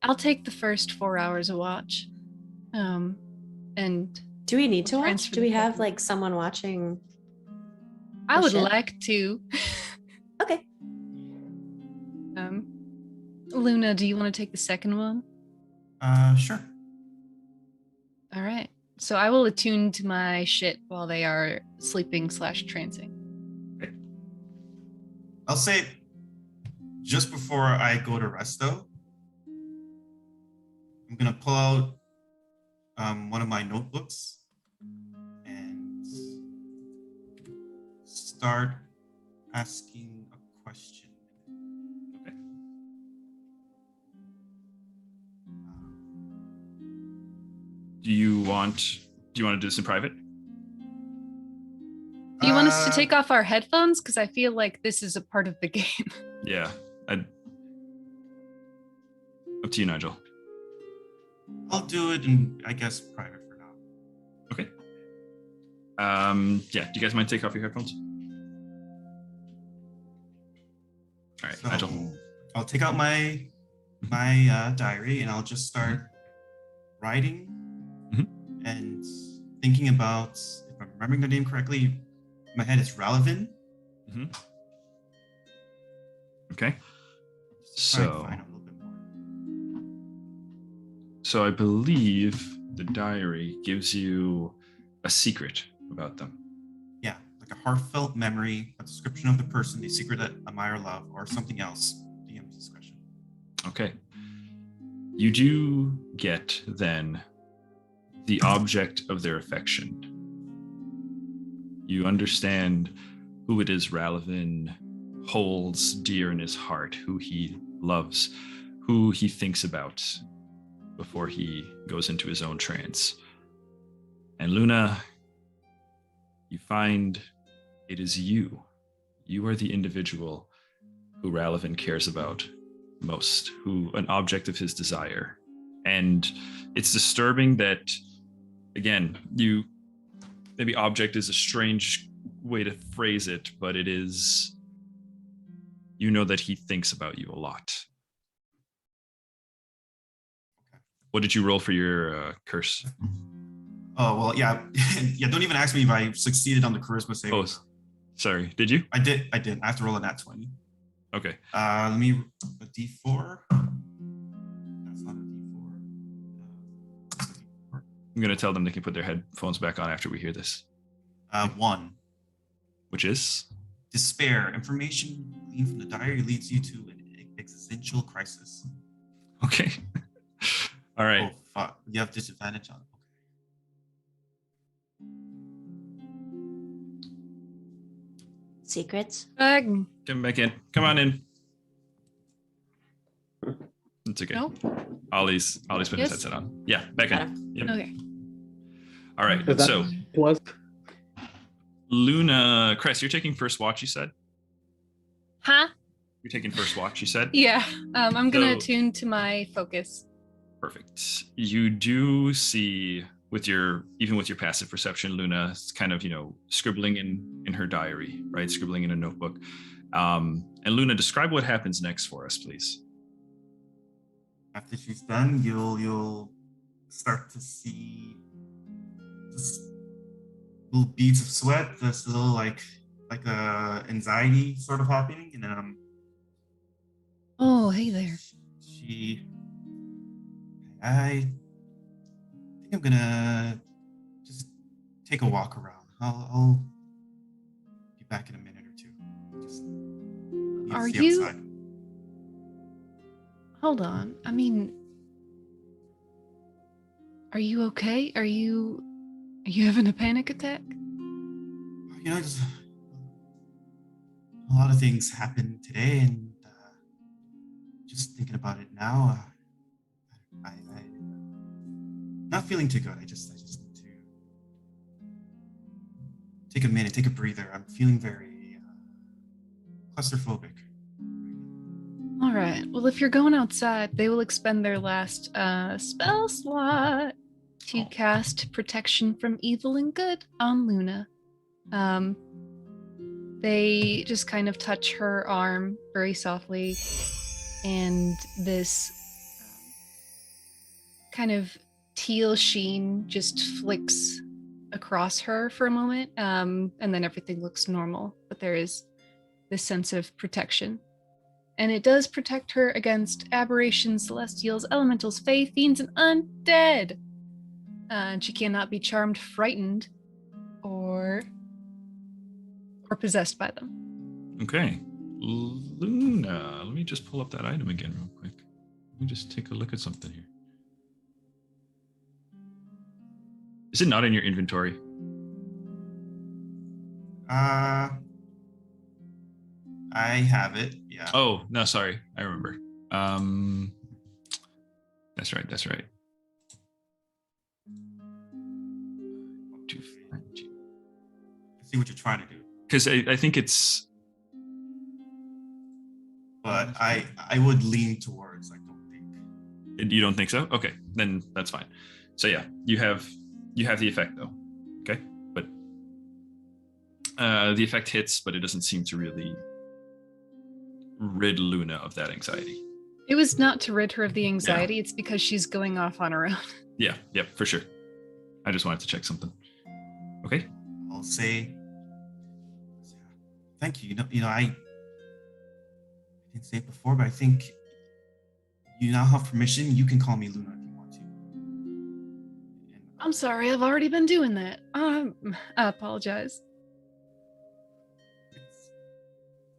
I'll take the first 4 hours of watch. And Do we need to watch? Transfer Do we the have focus. like someone watching? I would ship? like to. Okay. Luna, do you want to take the second one? Sure. All right. So I will attune to my shit while they are sleeping/trancing. I'll say just before I go to rest, though, I'm gonna pull out one of my notebooks and start asking a question. Okay. Do you want to do this in private? Do you want us to take off our headphones? Because I feel like this is a part of the game. Yeah. Up to you, Nigel. I'll do it in, I guess, private for now. Okay. Yeah. Do you guys mind take off your headphones? All right, So Nigel. I'll take out my diary and I'll just start writing and thinking about, if I'm remembering the name correctly, in my head it's Ralavan. Okay. Trying to So, find out a little bit more. so I believe the diary gives you a secret about them. Yeah, like a heartfelt memory, a description of the person, the secret that admire, love, or something else. DM's discretion. Okay. You do get then the object of their affection. You understand who it is Ralavan holds dear in his heart, who he loves, who he thinks about before he goes into his own trance. And Luna, you find it is you. You are the individual who Ralavan cares about most, who an object of his desire. And it's disturbing that, again, maybe object is a strange way to phrase it, but it is, you know that he thinks about you a lot. What did you roll for your curse? Oh, well, yeah. Yeah, don't even ask me if I succeeded on the charisma save. Oh, sorry. Did you? I did. I have to roll a nat 20. Okay. Let me, a D4. That's not a D4. I'm going to tell them they can put their headphones back on after we hear this. 1. Which is? Despair. Information gleaned from the diary leads you to an existential crisis. Okay. All right. Oh, fuck. You have disadvantage on it. Secrets? Come back in. Come on in. It's okay. No? Ollie's putting his headset on. Yeah, back in. Yep. Okay. All right. Is that So plus? Luna, Cress, you're taking first watch, you said? Huh? You're taking first watch, you said? Yeah. I'm gonna So- attune to my focus. Perfect. You do see even with your passive perception, Luna is kind of, scribbling in her diary, right? Scribbling in a notebook. And Luna, describe what happens next for us, please. After she's done, you'll start to see just little beads of sweat, this little like anxiety sort of happening, and then Oh, hey there. I think I'm gonna just take a walk around. I'll be back in a minute or two. Just need to Are see you- outside. Hold on. I mean, are you okay? Are you having a panic attack? Just a lot of things happened today, and just thinking about it now, I'm not feeling too good. I just need to take a minute, take a breather. I'm feeling very claustrophobic. All right. Well, if you're going outside, they will expend their last spell slot to cast Protection from Evil and Good on Luna. They just kind of touch her arm very softly, and this kind of teal sheen just flicks across her for a moment, and then everything looks normal. But there is this sense of protection. And it does protect her against aberrations, celestials, elementals, fae, fiends, and undead. And she cannot be charmed, frightened, or possessed by them. Okay. Luna, let me just pull up that item again real quick. Let me just take a look at something here. Is it not in your inventory? I have it. Yeah. Oh, no, sorry. I remember. That's right. That's right. I see what you're trying to do. Because I think it's... But I would lean towards, I don't think. You don't think so? Okay, then that's fine. So yeah, you have the effect though. Okay, but the effect hits, but it doesn't seem to really rid Luna of that anxiety. It was not to rid her of the anxiety, it's because she's going off on her own. Yeah, for sure. I just wanted to check something. Okay. I'll say thank you. You know, I didn't say it before, but I think you now have permission. You can call me Luna if you want to. I'm sorry, I've already been doing that. I apologize. It's,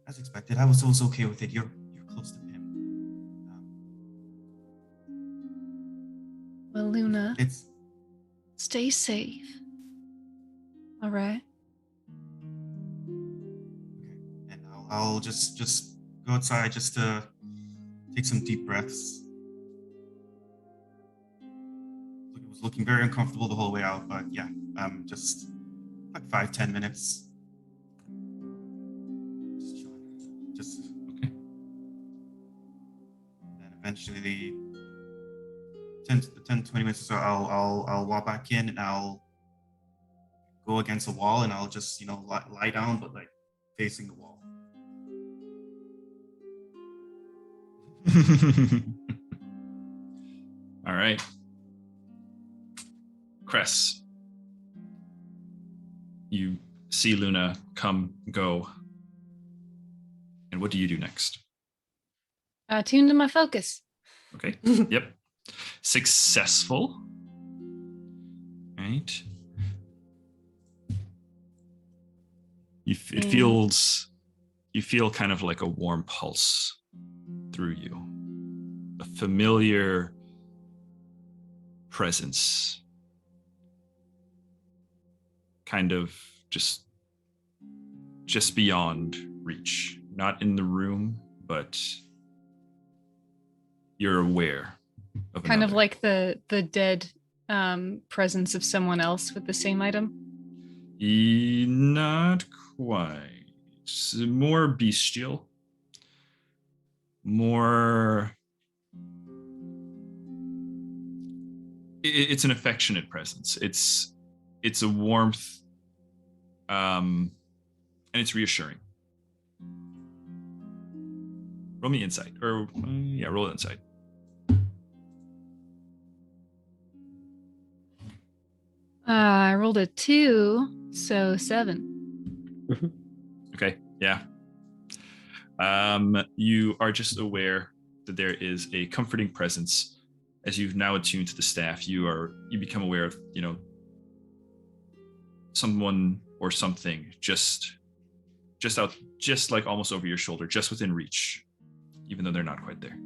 as expected, I was okay with it. You're close to him. Well, Luna, It's stay safe. All right. okay, and I'll just go outside just to take some deep breaths. It was looking very uncomfortable the whole way out, but yeah, just like 5-10 minutes. Just chilling. Just Okay. And then eventually the 10-20 minutes or so, I'll walk back in and I'll go against a wall and I'll just, lie down, but like facing the wall. All right. Cress, you see Luna come, go. And what do you do next? Tune to my focus. Okay. Yep. Successful. Right. You feel kind of like a warm pulse through you. A familiar presence. Kind of just beyond reach. Not in the room, but you're aware of Kind of another. like the dead presence of someone else with the same item. Not quite. More bestial. More. It's an affectionate presence. It's a warmth, and it's reassuring. Roll me insight, or roll insight. I rolled a 2, so 7. Okay, yeah. You are just aware that there is a comforting presence as you've now attuned to the staff. You become aware of, someone or something just out, just like almost over your shoulder, just within reach, even though they're not quite there.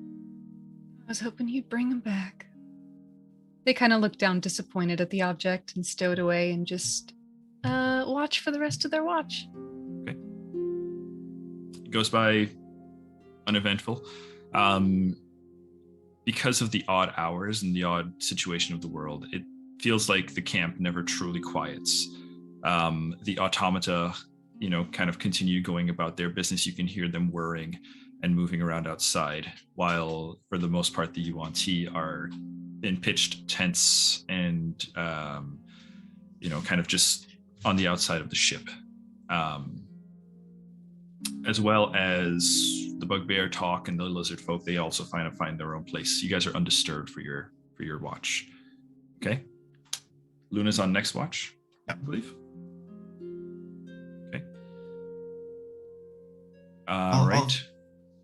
I was hoping you'd bring him back. They kind of look down disappointed at the object and stow it away and just watch for the rest of their watch. Okay. It goes by uneventful. Because of the odd hours and the odd situation of the world, it feels like the camp never truly quiets. The automata, kind of continue going about their business. You can hear them whirring and moving around outside, while for the most part, the Yuan-Ti are in pitched tents and, kind of just on the outside of the ship. as well as the bugbear talk and the lizard folk, they also find their own place. You guys are undisturbed for your watch. Okay. Luna's on next watch, I believe. Okay. Right.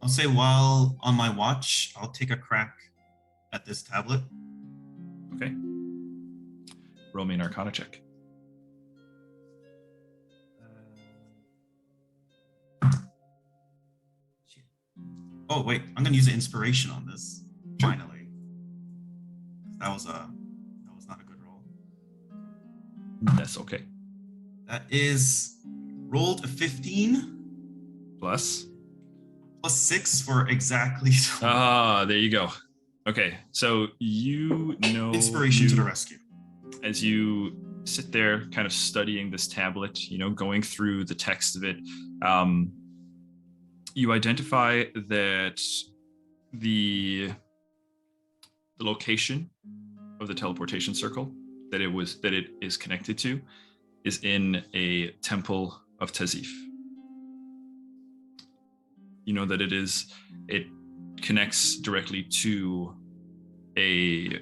I'll say while on my watch, I'll take a crack at this tablet. Okay. Roll me an Arcana check. Oh wait, I'm gonna use an inspiration on this. Finally, that was not a good roll. That's okay. That is rolled a 15 Plus 6 for exactly 20. there you go. Okay, so Inspiration to the rescue. As you sit there kind of studying this tablet, going through the text of it, you identify that the location of the teleportation circle that it is connected to is in a temple of Tazif. You know that it connects directly to a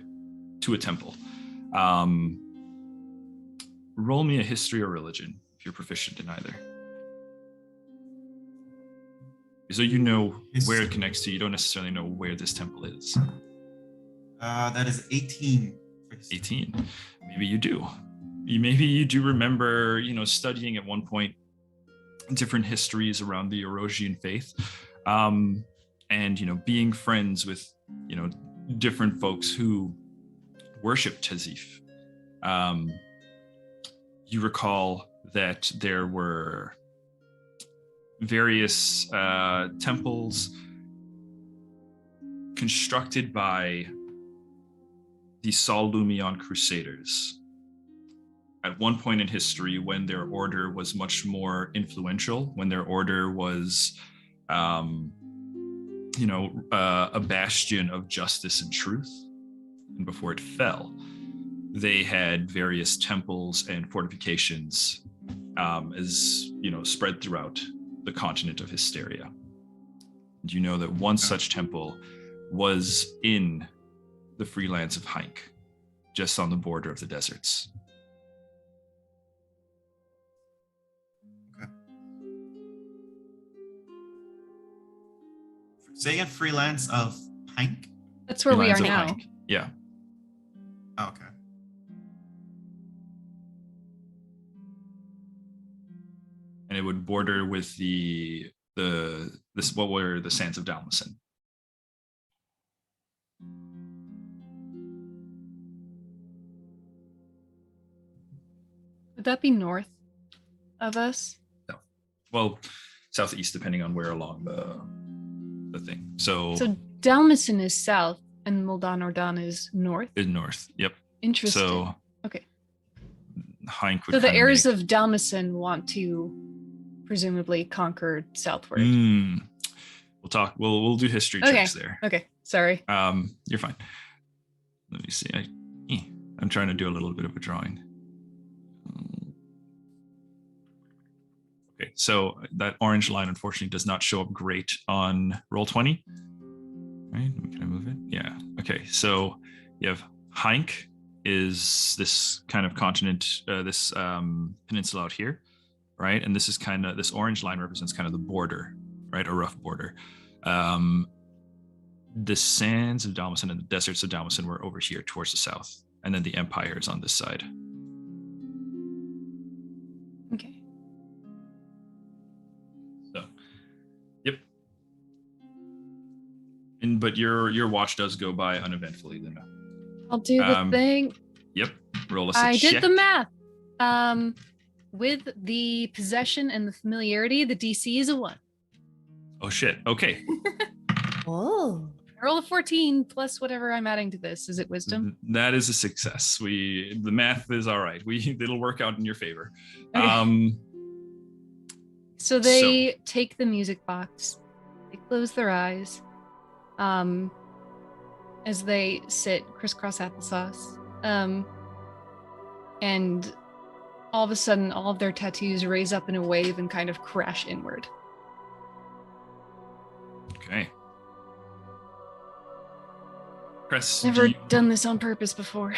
temple. Roll me a history or religion if you're proficient in either. So you know where it connects to. You don't necessarily know where this temple is. That is 18. 18. Maybe you do. Maybe you do remember, studying at one point different histories around the Eurasian faith, and being friends with different folks who worship Tazif. You recall that there were various temples constructed by the Sol Lumion Crusaders at one point in history, when their order was much more influential, when their order was a bastion of justice and truth, and before it fell, they had various temples and fortifications spread throughout the continent of Histaeria. And you know that one such temple was in the free lands of Hynk, just on the border of the deserts. Okay. Say again, freelance of Hynk? That's where we are Free now. lands of Hynk. Yeah. Oh, okay. And it would border with what were the Sands of Dalmacin. Would that be north of us? No. Well, southeast, depending on where along the thing. So Dalmacin is south and Muldan Ordan is north? is north. Yep. Interesting. So okay. Hynk would So the kinda heirs make- of Dalmacin want to presumably conquer southward. We'll talk. We'll do history checks there. Okay. Sorry. You're fine. Let me see. I'm trying to do a little bit of a drawing. Okay, so that orange line unfortunately does not show up great on Roll20. Right? Can I move it? Yeah. Okay. So you have Hynk is this kind of continent, this peninsula out here, right? And this is this orange line represents kind of the border, right? A rough border. The sands of Dalmacin and the deserts of Dalmacin were over here towards the south, and then the empire is on this side. Okay. So, yep. But your watch does go by uneventfully, Luna. I'll do the thing. Yep. Roll a I check. did the math. With the possession and the familiarity, the DC is a 1. Oh shit. Okay. Oh. I roll a 14 plus whatever I'm adding to this. Is it wisdom? That is a success. The math is all right. It'll work out in your favor. Okay. So they take the music box. They close their eyes. As they sit crisscross applesauce. And all of a sudden, all of their tattoos raise up in a wave and kind of crash inward. Okay. Cress, Never done this on purpose before.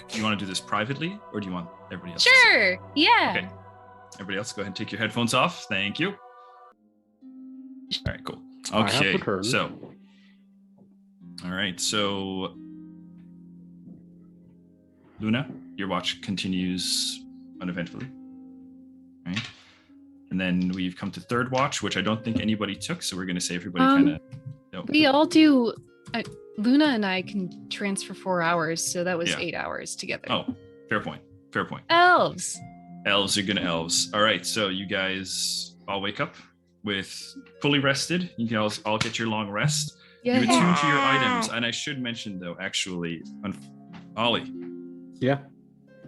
do you want to do this privately, or do you want everybody else? Sure. Yeah. Okay. Everybody else, go ahead and take your headphones off. Thank you. All right, cool. I have Okay, returned. so. All right, so. Luna, your watch continues uneventfully. Right? And then we've come to third watch, which I don't think anybody took, so we're going to say everybody kind of. No. We all do. Luna and I can transfer 4 hours, so that was Yeah. 8 hours together. Oh, fair point. Fair point. Elves. Elves are gonna elves. All right, so you guys all wake up with fully rested. You can all get your long rest. Yeah. You attune to your items, and I should mention though, actually, Ollie, Yeah.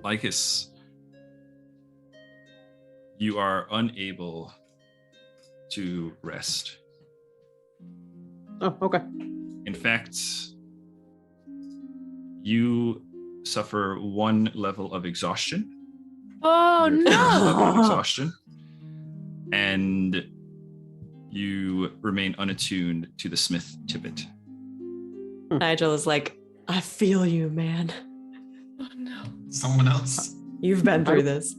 Lycus, you are unable to rest. Oh, okay. In fact, you suffer 1 level of exhaustion. Oh Your current level of no! exhaustion, and you remain unattuned to the smith tippet. Nigel is like, I feel you, man. Oh no! Someone else. You've been through this.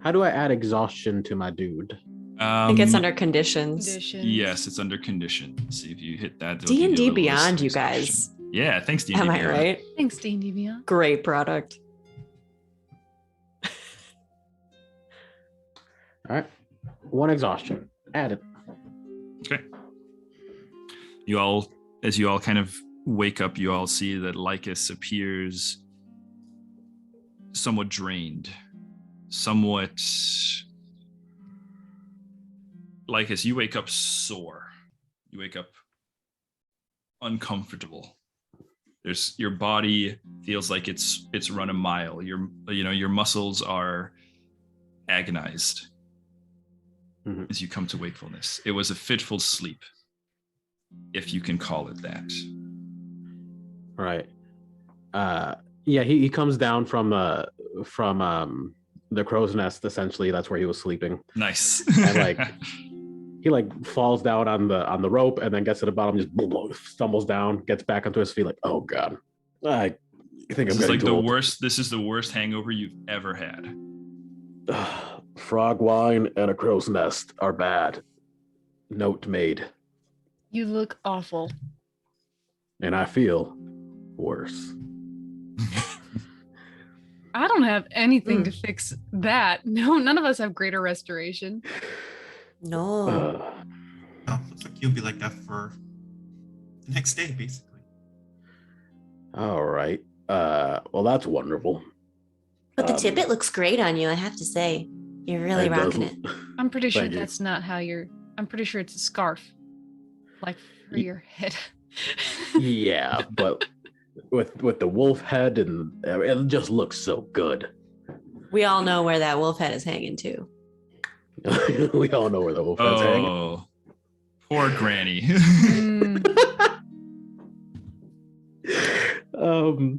How do I add exhaustion to my dude? I think it's under conditions. Conditions. Yes, it's under condition. See if you hit that. it'll give you a D&D little Beyond, you exhaustion. guys. Yeah, thanks D&D Am I Beyond. right? Thanks, D&D Beyond. Great product. All right. 1 exhaustion. Add it. Okay. You all, as you all kind of wake up, you all see that Lycus appears somewhat drained, somewhat. Lycus, you wake up sore. You wake up uncomfortable. Your body feels like it's run a mile. Your muscles are agonized as you come to wakefulness. It was a fitful sleep, if you can call it that. Right. Yeah, he comes down from the crow's nest, essentially. That's where he was sleeping. Nice. And he falls down on the rope and then gets to the bottom, just stumbles down, gets back onto his feet, like, oh god, I think This I'm is like getting the old. worst. This is the worst hangover you've ever had. Frog wine and a crow's nest are bad. Note made. You look awful. And I feel worse. I don't have anything to fix that. No, none of us have greater restoration. No. Oh, looks like you'll be like that for the next day, basically. All right. Well, that's wonderful. But the tippet looks great on you, I have to say. You're really It rocking it. doesn't- I'm pretty sure Thank you. that's not how I'm pretty sure it's a scarf. Like for your head. Yeah, but with the wolf head, and it just looks so good. We all know where that wolf head is hanging to. We all know where the wolf head's hanging. Oh, poor Granny. Mm,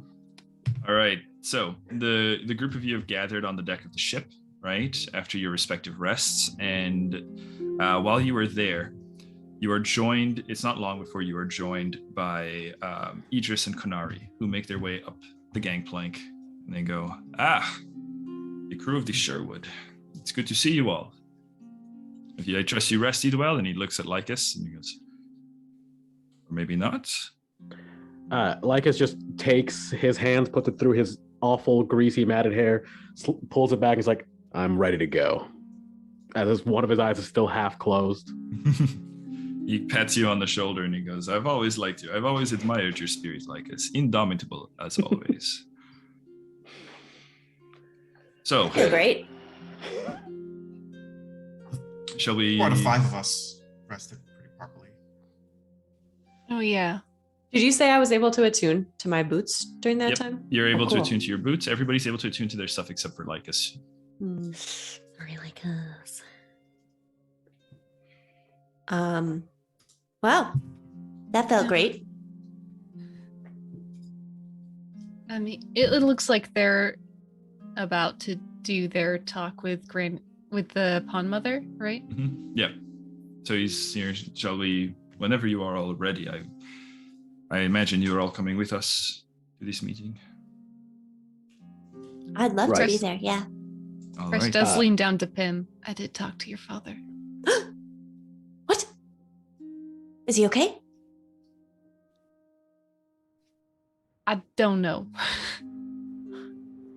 All right. So the group of you have gathered on the deck of the ship, right, after your respective rests, and while you were there, you are joined. It's not long before you are joined by Idris and Konari, who make their way up the gangplank, and they go, the crew of the Sherwood. It's good to see you all. I trust you rested well. And he looks at Lycus and he goes, or maybe not. Lycus just takes his hands, puts it through his awful, greasy, matted hair, pulls it back, and is like, I'm ready to go. As one of his eyes is still half closed. He pats you on the shoulder and he goes, I've always liked you. I've always admired your spirit, Lycus. Indomitable, as always. So, Feel great. shall we... 4 out of 5 of us rested pretty properly. oh yeah. Did you say I was able to attune to my boots during that Yep. time? You're able to cool. attune to your boots. Everybody's able to attune to their stuff except for Lycus. I like us. Well, that felt great. I mean, it looks like they're about to do their talk with the pond mother, right? Yeah. So he's here. Shall we whenever you are all ready, I imagine you are all coming with us to this meeting. I'd love to Right. be there. Yeah. All Chris right. does lean down to Pim. I did talk to your father. What? Is he okay? I don't know.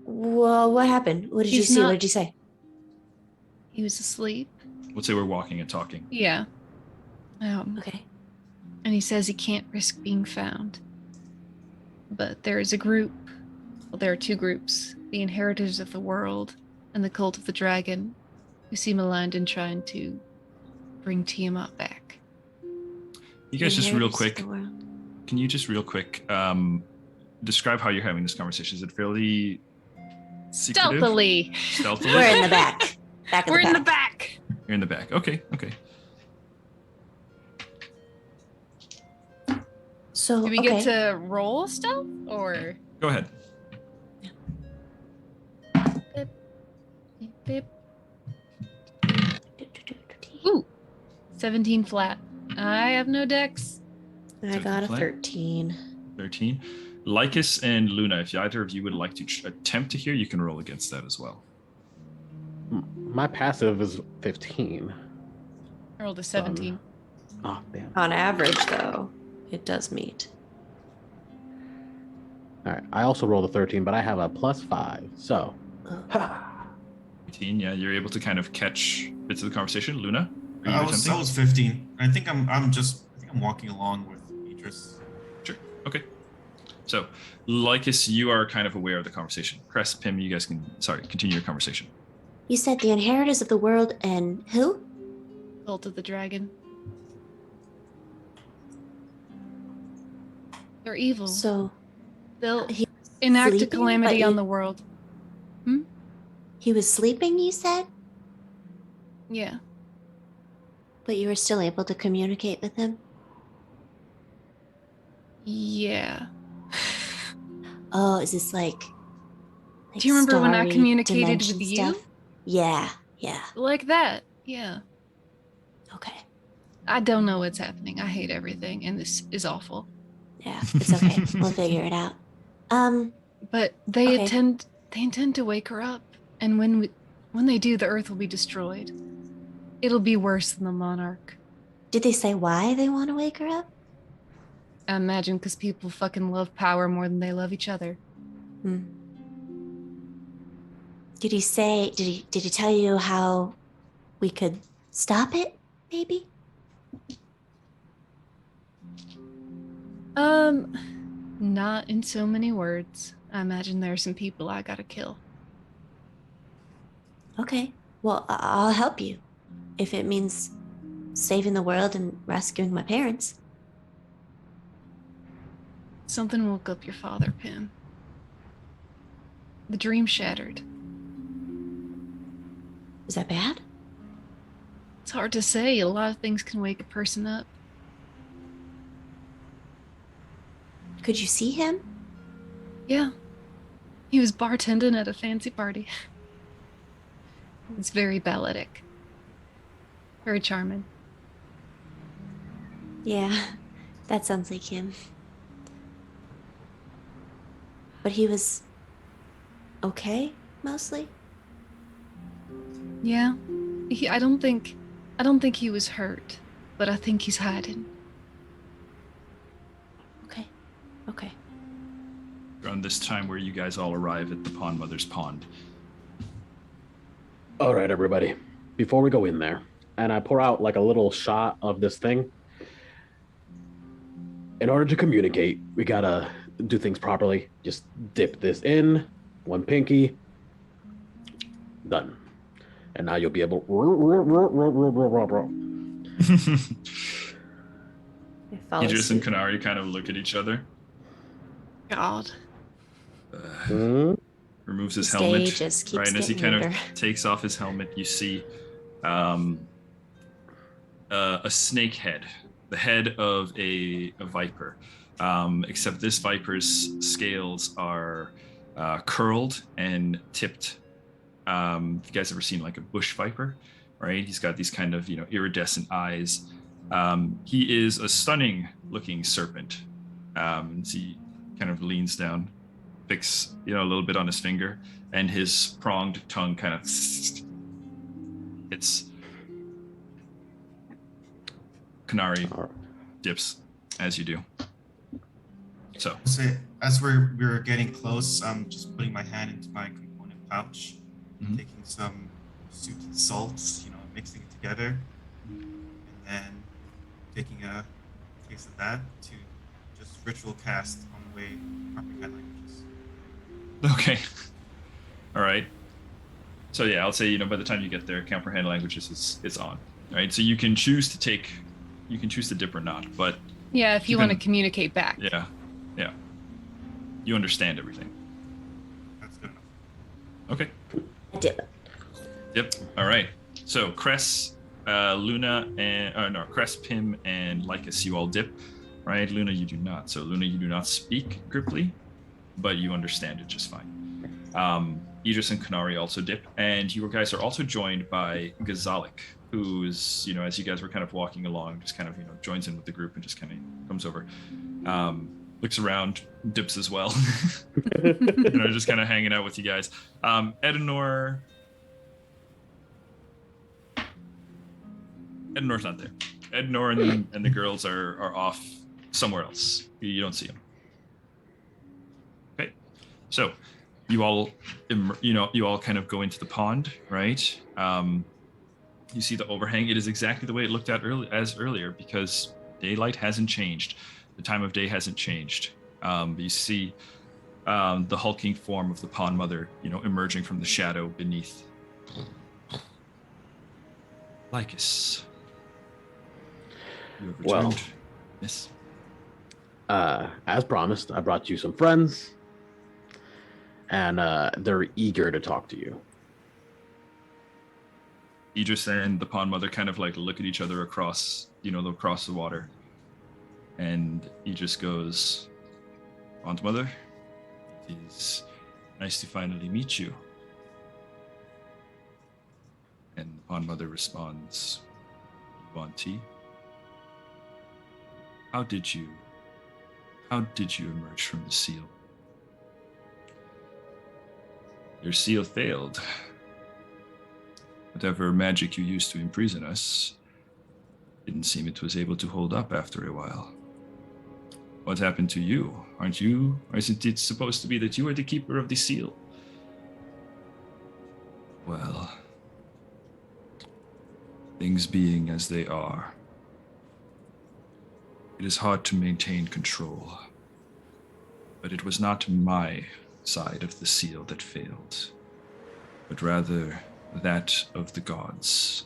Well, what happened? What did you He's see? not- What did you say? He was asleep. Let's say we're walking and talking. Yeah. Okay. And he says he can't risk being found. But there is a group. Well, there are two groups: the Inheritors of the World and the Cult of the Dragon, who seem aligned in trying to bring Tiamat back. You guys just real Inheritors of quick. the world. Can you just real quick describe how you're having this conversation? Is it fairly secretive? Stealthily. Stealthily? We're in the back. Back of We're the in the pack. back. You're in the back. Okay. So, Do we okay. get to roll stealth or? Go ahead. Beep. Ooh, 17 flat. I have no dex. I got a Play. 13. 13. Lycus and Luna, if either of you would like to attempt to hear, you can roll against that as well. My passive is 15. I rolled a 17. Oh, damn. On average, though, it does meet. All right. I also rolled a 13, but I have a +5. So, 18, yeah, you're able to kind of catch bits of the conversation. Luna, are you I attempting? was 15. I think I'm walking along with Idris. Sure. Okay. So, Lycus, you are kind of aware of the conversation. Crest, Pim, you guys can, continue your conversation. You said the Inheritors of the World and who? Cult of the Dragon. They're evil. So, They'll he enact a sleeping, calamity but on you- the world. he was sleeping, you said? Yeah. But you were still able to communicate with him? Yeah. Oh, is this like Do you remember when I starry communicated dimension with you? stuff? Yeah. Like that. Yeah. Okay. I don't know what's happening. I hate everything, and this is awful. Yeah, it's okay. We'll figure it out. But they Okay. intend to wake her up, and when they do, the Earth will be destroyed. It'll be worse than the Monarch. Did they say why they want to wake her up? I imagine because people fucking love power more than they love each other. Did he tell you how we could stop it, maybe? Not in so many words. I imagine there are some people I gotta kill. Okay. Well, I'll help you. If it means saving the world and rescuing my parents. Something woke up your father, Pim. The dream shattered. Is that bad? It's hard to say. A lot of things can wake a person up. Could you see him? Yeah. He was bartending at a fancy party. It's very balletic. Very charming. Yeah, that sounds like him. But he was okay, mostly? Yeah. I don't think he was hurt, but I think he's hiding. Okay. Around this time where you guys all arrive at the Pond Mother's Pond. all right, everybody. Before we go in there, and I pour out like a little shot of this thing. In order to communicate, we gotta do things properly. Just dip this in, one pinky, done. And now you'll be able. Idris and Kanari kind of look at each other. God. Removes his The helmet. stage just keeps Right, and as he getting kind of weirder. takes off his helmet, you see a snake head, the head of a viper. Except this viper's scales are curled and tipped. You guys ever seen like a bush viper? Right? He's got these kind of iridescent eyes. He is a stunning looking serpent. As he kind of leans down, picks a little bit on his finger, and his pronged tongue kind of hits Canary, dips as you do. So as we're getting close, I'm just putting my hand into my component pouch, taking some sooty salts, mixing it together, and then taking a taste of that to just ritual cast on the way comprehend languages. Okay. All right. So yeah, I'll say by the time you get there, comprehend languages is on. All right. So you can choose to dip or not, but yeah, if you want to communicate back. Yeah. You understand everything. That's good enough. Okay. Dip. All right. So Cress, Luna, Cress, Pim, and Lycus, you all dip, right? Luna, you do not. So Luna, you do not speak Gripply, but you understand it just fine. Idris and Canary also dip, and you guys are also joined by Gazalik, who's, as you guys were kind of walking along, just kind of, joins in with the group and just kind of comes over. Looks around, dips as well. Just kind of hanging out with you guys. Edenor. Edenor's not there. Edenor and the girls are off somewhere else. You don't see them. Okay, so you all kind of go into the pond, right? You see the overhang. It is exactly the way it looked at earlier because daylight hasn't changed. The time of day hasn't changed. You see the hulking form of the pond mother, emerging from the shadow beneath. Lycus. You have returned. Well, Yes. As promised, I brought you some friends, and they're eager to talk to you. Idris and the pond mother kind of like look at each other across the water. And Idris goes, Pond mother, it is nice to finally meet you. And the pond mother responds, you want tea? How did you emerge from the seal? Your seal failed. Whatever magic you used to imprison us, didn't seem it was able to hold up after a while. What happened to you? Isn't it supposed to be that you are the keeper of the seal? Well, things being as they are, it is hard to maintain control. But it was not my side of the seal that failed, but rather that of the gods.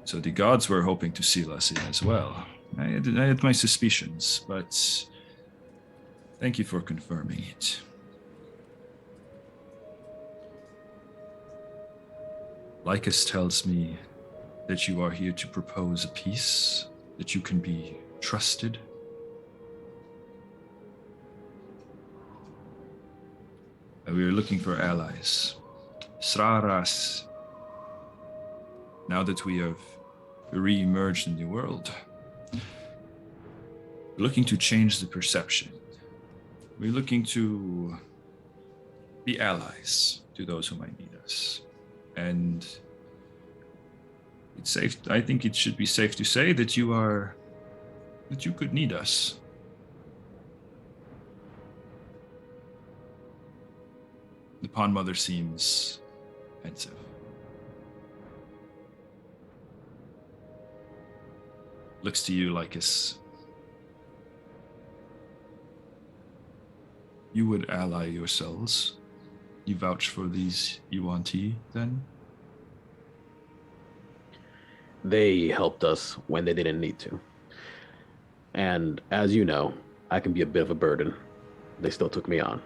So the gods were hoping to seal us in as well. I had my suspicions, but thank you for confirming it. Lycus tells me that you are here to propose a peace, that you can be trusted. We are looking for allies. Sraras. Now that we have re-emerged in the world, we're looking to change the perception. We're looking to be allies to those who might need us. And it's safe. I think it should be safe to say that you could need us. The pond mother seems pensive. Looks to you, Lycus. You would ally yourselves. You vouch for these Yuan-Ti, then? They helped us when they didn't need to. And as you know, I can be a bit of a burden. They still took me on.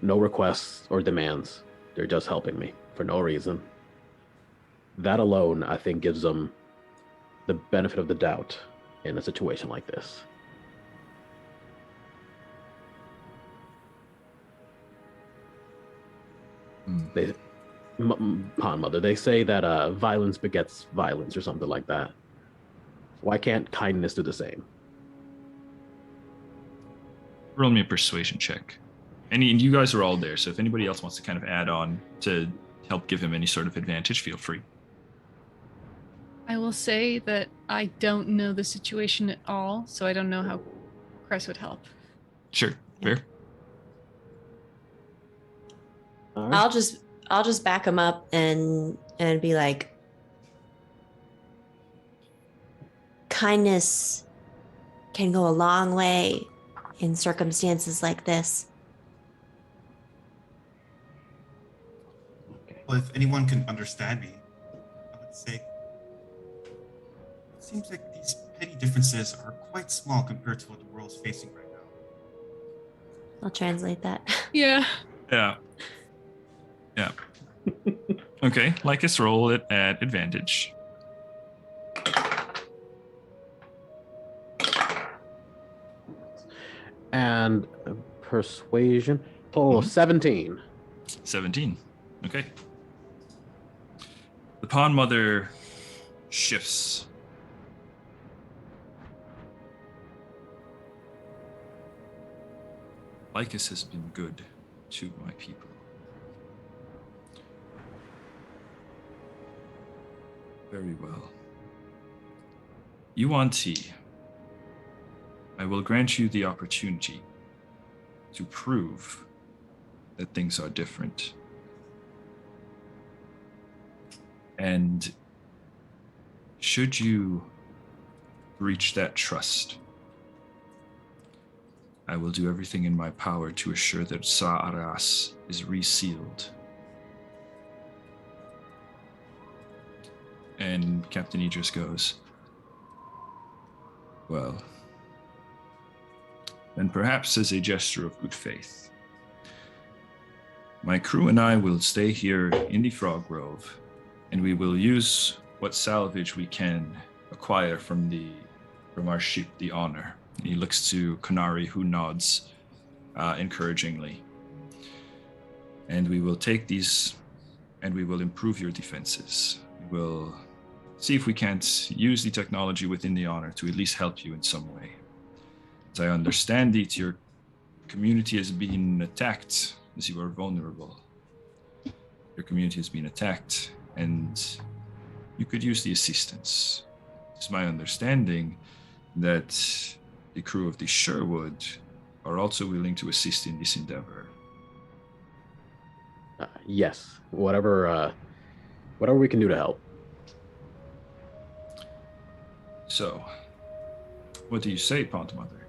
No requests or demands. They're just helping me for no reason. That alone, I think, gives them the benefit of the doubt in a situation like this. Pond Mother, they say that violence begets violence or something like that. Why can't kindness do the same? Roll me a persuasion check. And you guys are all there, so if anybody else wants to kind of add on to help give him any sort of advantage, feel free. I will say that I don't know the situation at all, so I don't know how Cress would help. Sure, fair. All right. I'll just back him up and be like, kindness can go a long way in circumstances like this. Well, if anyone can understand me, I would say it seems like these petty differences are quite small compared to what the world's facing right now. I'll translate that. Yeah. Yeah. Yeah. Okay, Lycus, roll it at advantage. And persuasion, total of 17. 17. Okay. The Pond Mother shifts. Lycus has been good to my people. Very well. Yuan Ti, I will grant you the opportunity to prove that things are different. And should you breach that trust, I will do everything in my power to assure that Sa'aras is resealed. And Captain Idris goes, well, then perhaps as a gesture of good faith, my crew and I will stay here in the Frog Grove, and we will use what salvage we can acquire from our ship, the Honor. He looks to Kanari, who nods encouragingly. And we will take these, and we will improve your defenses. We will see if we can't use the technology within the Honor to at least help you in some way. As I understand it, your community has been attacked as you are vulnerable. Your community has been attacked, and you could use the assistance. It's my understanding that the crew of the Sherwood are also willing to assist in this endeavor. Yes, whatever we can do to help. So, what do you say, Pond Mother?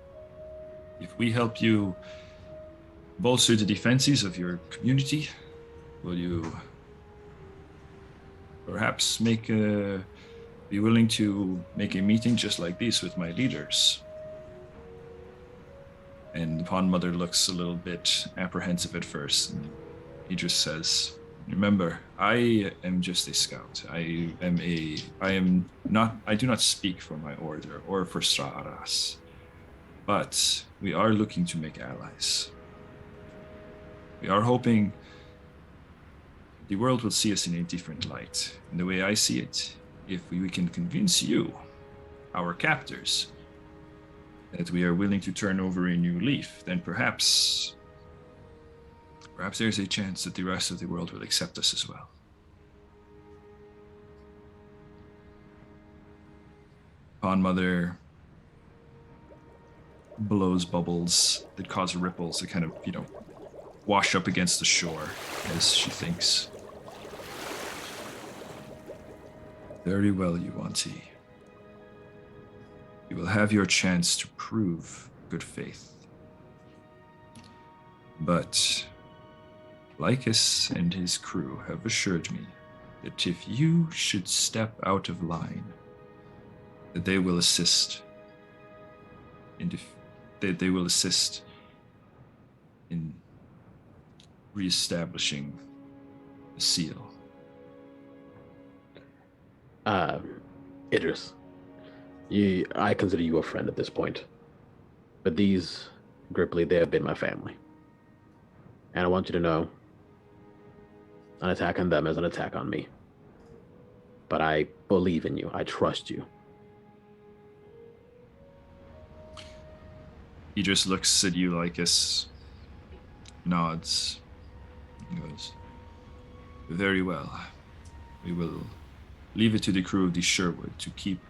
If we help you bolster the defenses of your community, will you perhaps be willing to make a meeting just like this with my leaders? And the Pond Mother looks a little bit apprehensive at first. And he just says, remember, I am just a scout. I do not speak for my order or for Sa'aras. But we are looking to make allies. We are hoping the world will see us in a different light. And the way I see it, if we can convince you, our captors, that we are willing to turn over a new leaf, then perhaps there's a chance that the rest of the world will accept us as well. Pond Mother blows bubbles that cause ripples that kind of, wash up against the shore as she thinks. Very well, Yuan Ti. You will have your chance to prove good faith. But Lycus and his crew have assured me that if you should step out of line, that they will assist in reestablishing the seal. Idris, I consider you a friend at this point. But these Gripply, they have been my family. And I want you to know an attack on them is an attack on me. But I believe in you. I trust you. He just looks at you like this, nods, and goes, "Very well. We will leave it to the crew of the Sherwood to keep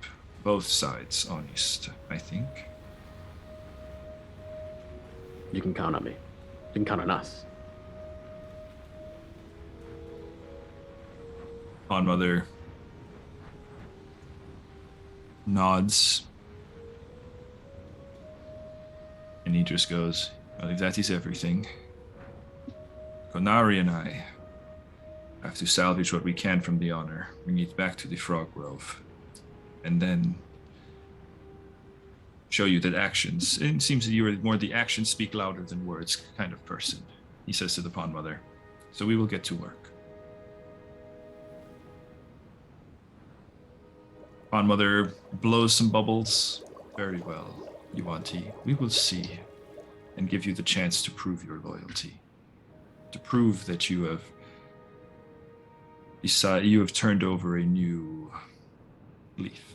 both sides honest, I think." You can count on me. You can count on us. Mother nods. And he just goes, "Well, if that is everything, Konari and I have to salvage what we can from the honor, bring it back to the Frog Grove, and then show you that actions, it seems that you are more the actions speak louder than words kind of person," he says to the Pond Mother. "So we will get to work." Pond Mother blows some bubbles. "Very well, Yuanti. We will see and give you the chance to prove your loyalty. To prove that you have turned over a new leaf."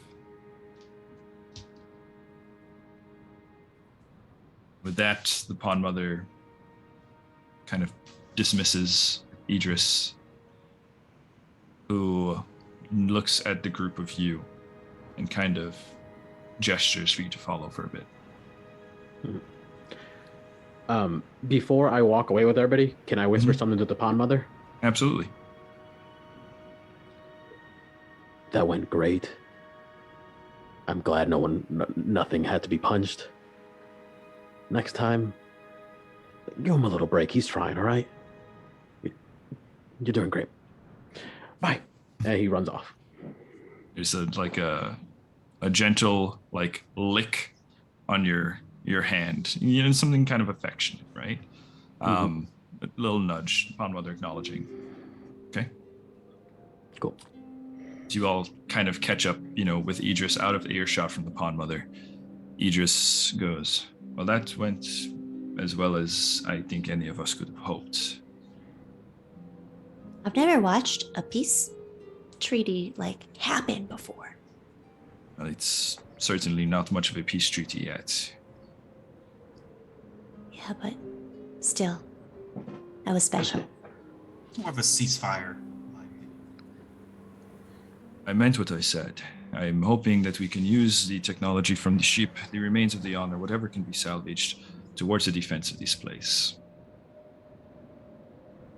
With that, the Pond Mother kind of dismisses Idris, who looks at the group of you and kind of gestures for you to follow for a bit. Before I walk away with everybody, can I whisper something to the Pond Mother? Absolutely. That went great. I'm glad nothing had to be punched. Next time, give him a little break. He's trying, all right? You're doing great. Bye. And he runs off. There's a gentle lick on your hand. You know, something kind of affectionate, right? A little nudge, Pond Mother acknowledging. Okay. Cool. So you all kind of catch up, with Idris out of earshot from the Pond Mother. Idris goes, "Well, that went as well as I think any of us could have hoped." I've never watched a peace treaty happen before. Well, it's certainly not much of a peace treaty yet. Yeah, but still, that was special. More of a ceasefire. I meant what I said. I'm hoping that we can use the technology from the ship, the remains of the honor, whatever can be salvaged, towards the defense of this place.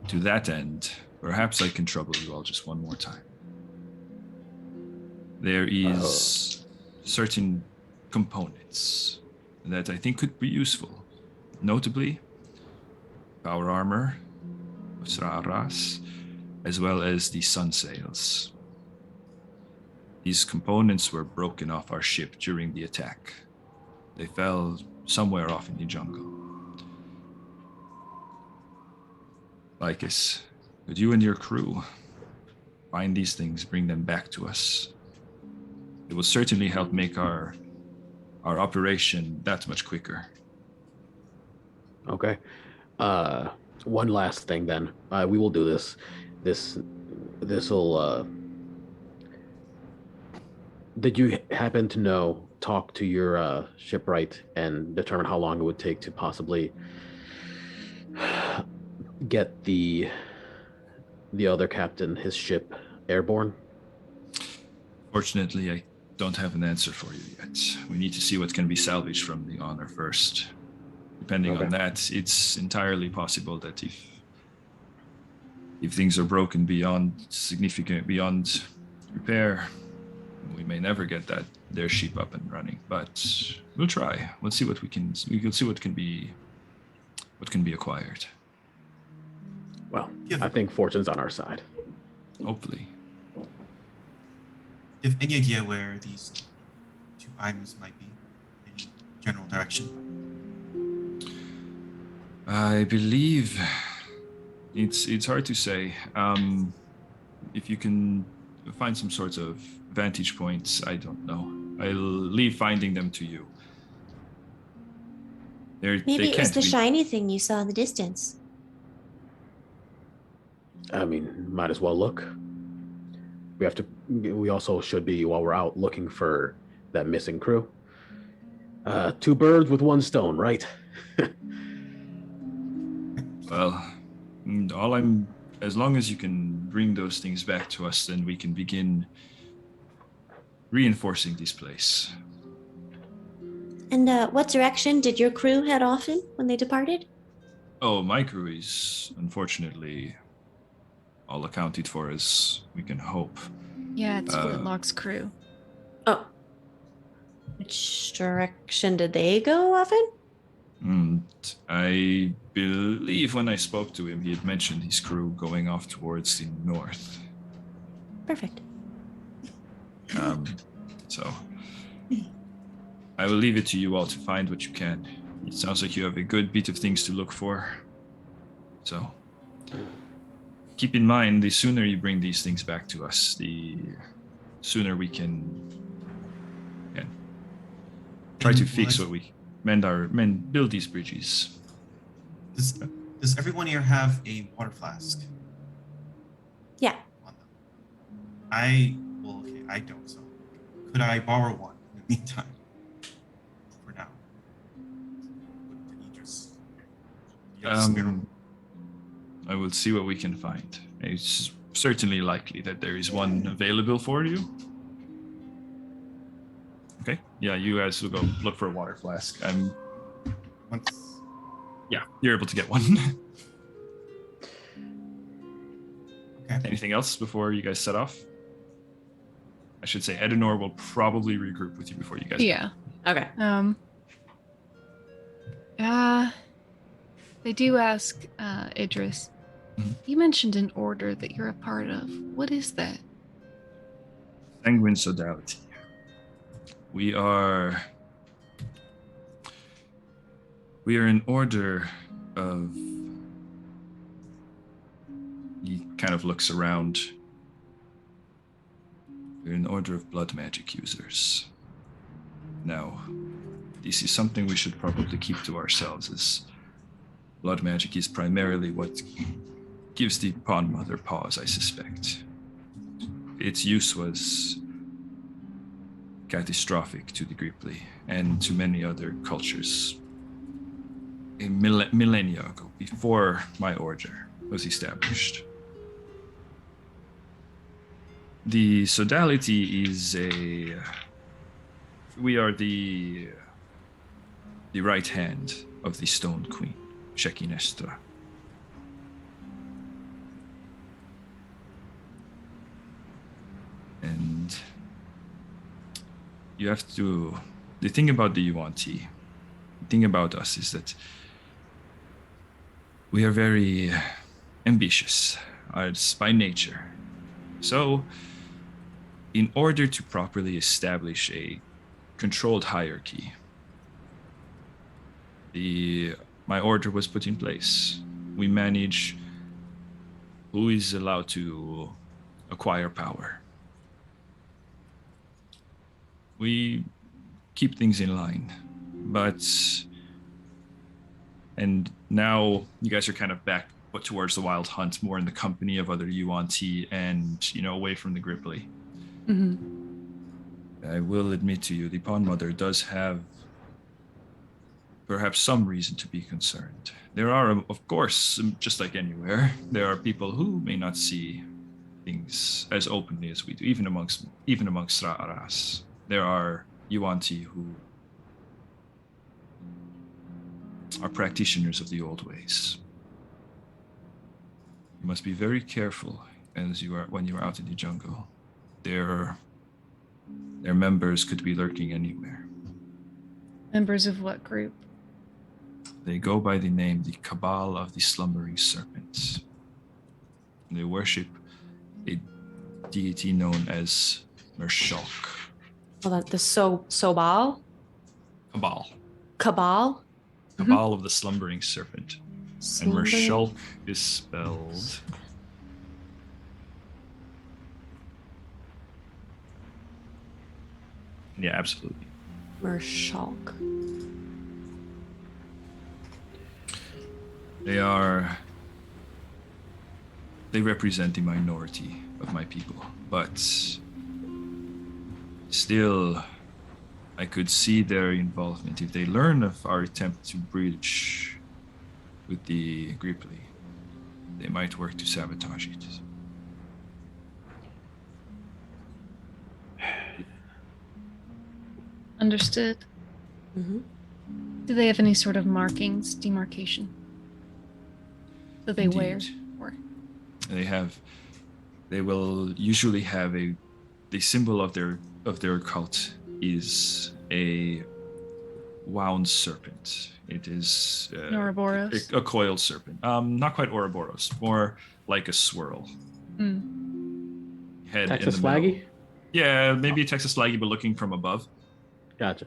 To that end, perhaps I can trouble you all just one more time. There is certain components that I think could be useful. Notably, power armor, Sraras, as well as the sun sails. These components were broken off our ship during the attack. They fell somewhere off in the jungle. Lycus, could you and your crew find these things, bring them back to us? It will certainly help make our operation that much quicker. Okay. One last thing then. We will do this. This'll did you happen to talk to your shipwright and determine how long it would take to possibly get the other captain, his ship, airborne? Fortunately, I don't have an answer for you yet. We need to see what can be salvaged from the honor first. Depending on that, it's entirely possible that if things are broken beyond repair, we may never get their ship up and running. But we'll try. Let's see what we can see what can be acquired. Well, I think fortune's on our side. Hopefully. Do you have any idea where these two items might be? Any general direction? I believe it's hard to say. If you can find some sort of vantage points, I don't know. I'll leave finding them to you. Maybe it was the shiny thing you saw in the distance. I mean, might as well look. We also should be, while we're out, looking for that missing crew. Two birds with one stone, right? Well, as long as you can bring those things back to us, then we can begin reinforcing this place. And what direction did your crew head off in when they departed? Oh, my crew is unfortunately all accounted for as we can hope. Yeah, it's Flintlock's crew. Oh. Which direction did they go off in? I believe when I spoke to him, he had mentioned his crew going off towards the north. Perfect. So I will leave it to you all to find what you can. It sounds like you have a good bit of things to look for. So keep in mind, the sooner you bring these things back to us, the sooner we can try to fix what we build these bridges. Does everyone here have a water flask? Yeah. On them? I don't. So could I borrow one in the meantime? For now. I will see what we can find. It's certainly likely that there is one available for you. Okay. Yeah, you guys will go look for a water flask. Yeah, you're able to get one. Okay. Anything else before you guys set off? I should say Edenor will probably regroup with you before you guys Yeah. Okay. They do ask, Idris. Mhm. You mentioned an order that you're a part of. What is that? Sanguine Sodality. We are an order of... He kind of looks around. We're an order of blood magic users. Now, this is something we should probably keep to ourselves, as blood magic is primarily what gives the Pond Mother pause, I suspect. Its use was catastrophic to the Gripply and to many other cultures a millennia ago, before my order was established. The Sodality is we are the right hand of the Stone Queen, Shekinestra. And you have to... The thing about the Yuan-Ti, the thing about us is that we are very ambitious, by nature. So, in order to properly establish a controlled hierarchy, my order was put in place. We manage who is allowed to acquire power. We keep things in line, and now you guys are kind of back towards the Wild Hunt, more in the company of other Yuan-Ti and, away from the Gripply. Mm-hmm. I will admit to you, the Pond Mother does have perhaps some reason to be concerned. There are, of course, just like anywhere, there are people who may not see things as openly as we do, even amongst Ra'aras. There are Yuan-Ti who are practitioners of the old ways. You must be very careful when you are out in the jungle. Their members could be lurking anywhere. Members of what group? They go by the name the Cabal of the Slumbering Serpents. They worship a deity known as Mershulk. Hold on, the Sobal? Cabal. Cabal? Cabal of the Slumbering Serpent. And Slumbering- Mershulk is spelled... Yeah, absolutely. Mershulk. They are they represent the minority of my people, but still, I could see their involvement. If they learn of our attempt to breach with the Gripply, they might work to sabotage it. Understood. Mm-hmm. Do they have any sort of markings, demarcation that they wear? Or They will usually have the symbol of their cult is a wound serpent. It is Ouroboros? a coiled serpent. Not quite Ouroboros, more like a swirl. Head Texas in the middle. flaggy? Yeah, maybe a Texas flaggy, but looking from above. Gotcha.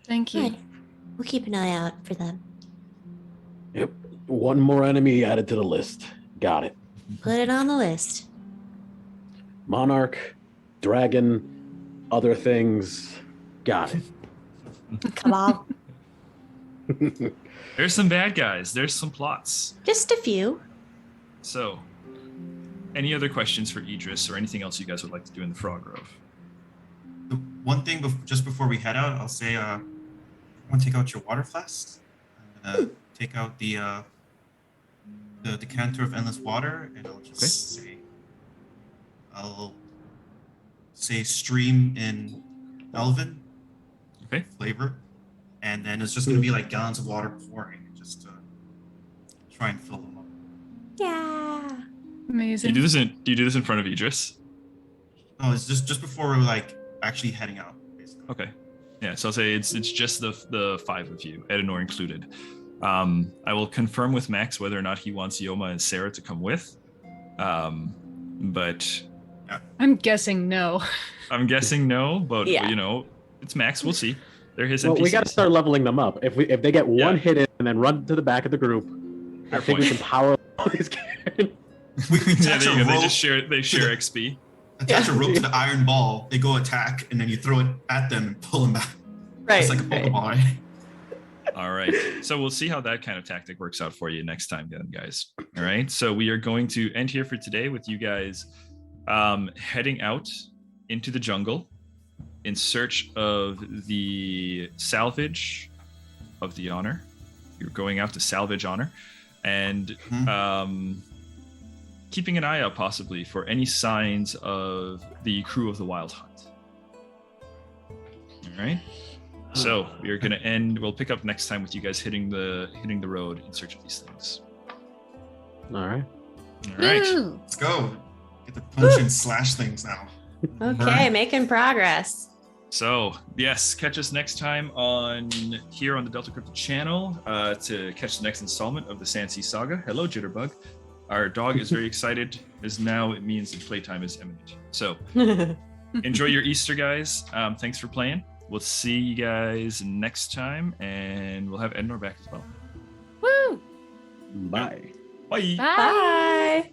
Thank you. Good. We'll keep an eye out for them. Yep. One more enemy added to the list. Got it. Put it on the list. Monarch, dragon, other things. Got it. Come on. There's some bad guys. There's some plots. Just a few. So, any other questions for Idris or anything else you guys would like to do in the Frog Grove? The one thing just before we head out, I'll say, I want to take out your water flask. I'm gonna take out the decanter of endless water, and I'll say stream in Elven flavor, and then it's just gonna be like gallons of water pouring, just to try and fill them up. Yeah. Amazing. Do you do this in front of Idris? No, it's just before we're like actually heading out, basically. Okay. Yeah, so I'll say it's just the five of you, Edenor included. I will confirm with Max whether or not he wants Yoma and Sarah to come with. But I'm guessing no. I'm guessing no, but Yeah. it's Max. We'll see. They're his Well, NPCs. we got to start leveling them up. If they get one hit in and then run to the back of the group, Fair I think we point. can power all these characters. We Yeah, attach there a you go. rope. They share XP. Attach a rope to the iron ball. They go attack, and then you throw it at them and pull them back. Right. It's like a Pokeball, right? All right. So we'll see how that kind of tactic works out for you next time, then, guys. All right. So we are going to end here for today with you guys heading out into the jungle in search of the salvage of the honor. You're going out to salvage honor and keeping an eye out possibly for any signs of the crew of the Wild Hunt. All right. So we are going to end. We'll pick up next time with you guys hitting the road in search of these things. All right. All right. Woo! Let's go. Get to punch and slash things now. Okay, making progress. So yes, catch us next time here on the Delta Crypto channel to catch the next installment of the Sandsea Saga. Hello, Jitterbug. Our dog is very excited, as now it means that playtime is imminent. So enjoy your Easter, guys. Thanks for playing. We'll see you guys next time, and we'll have Ednor back as well. Woo! Bye. Bye. Bye. Bye.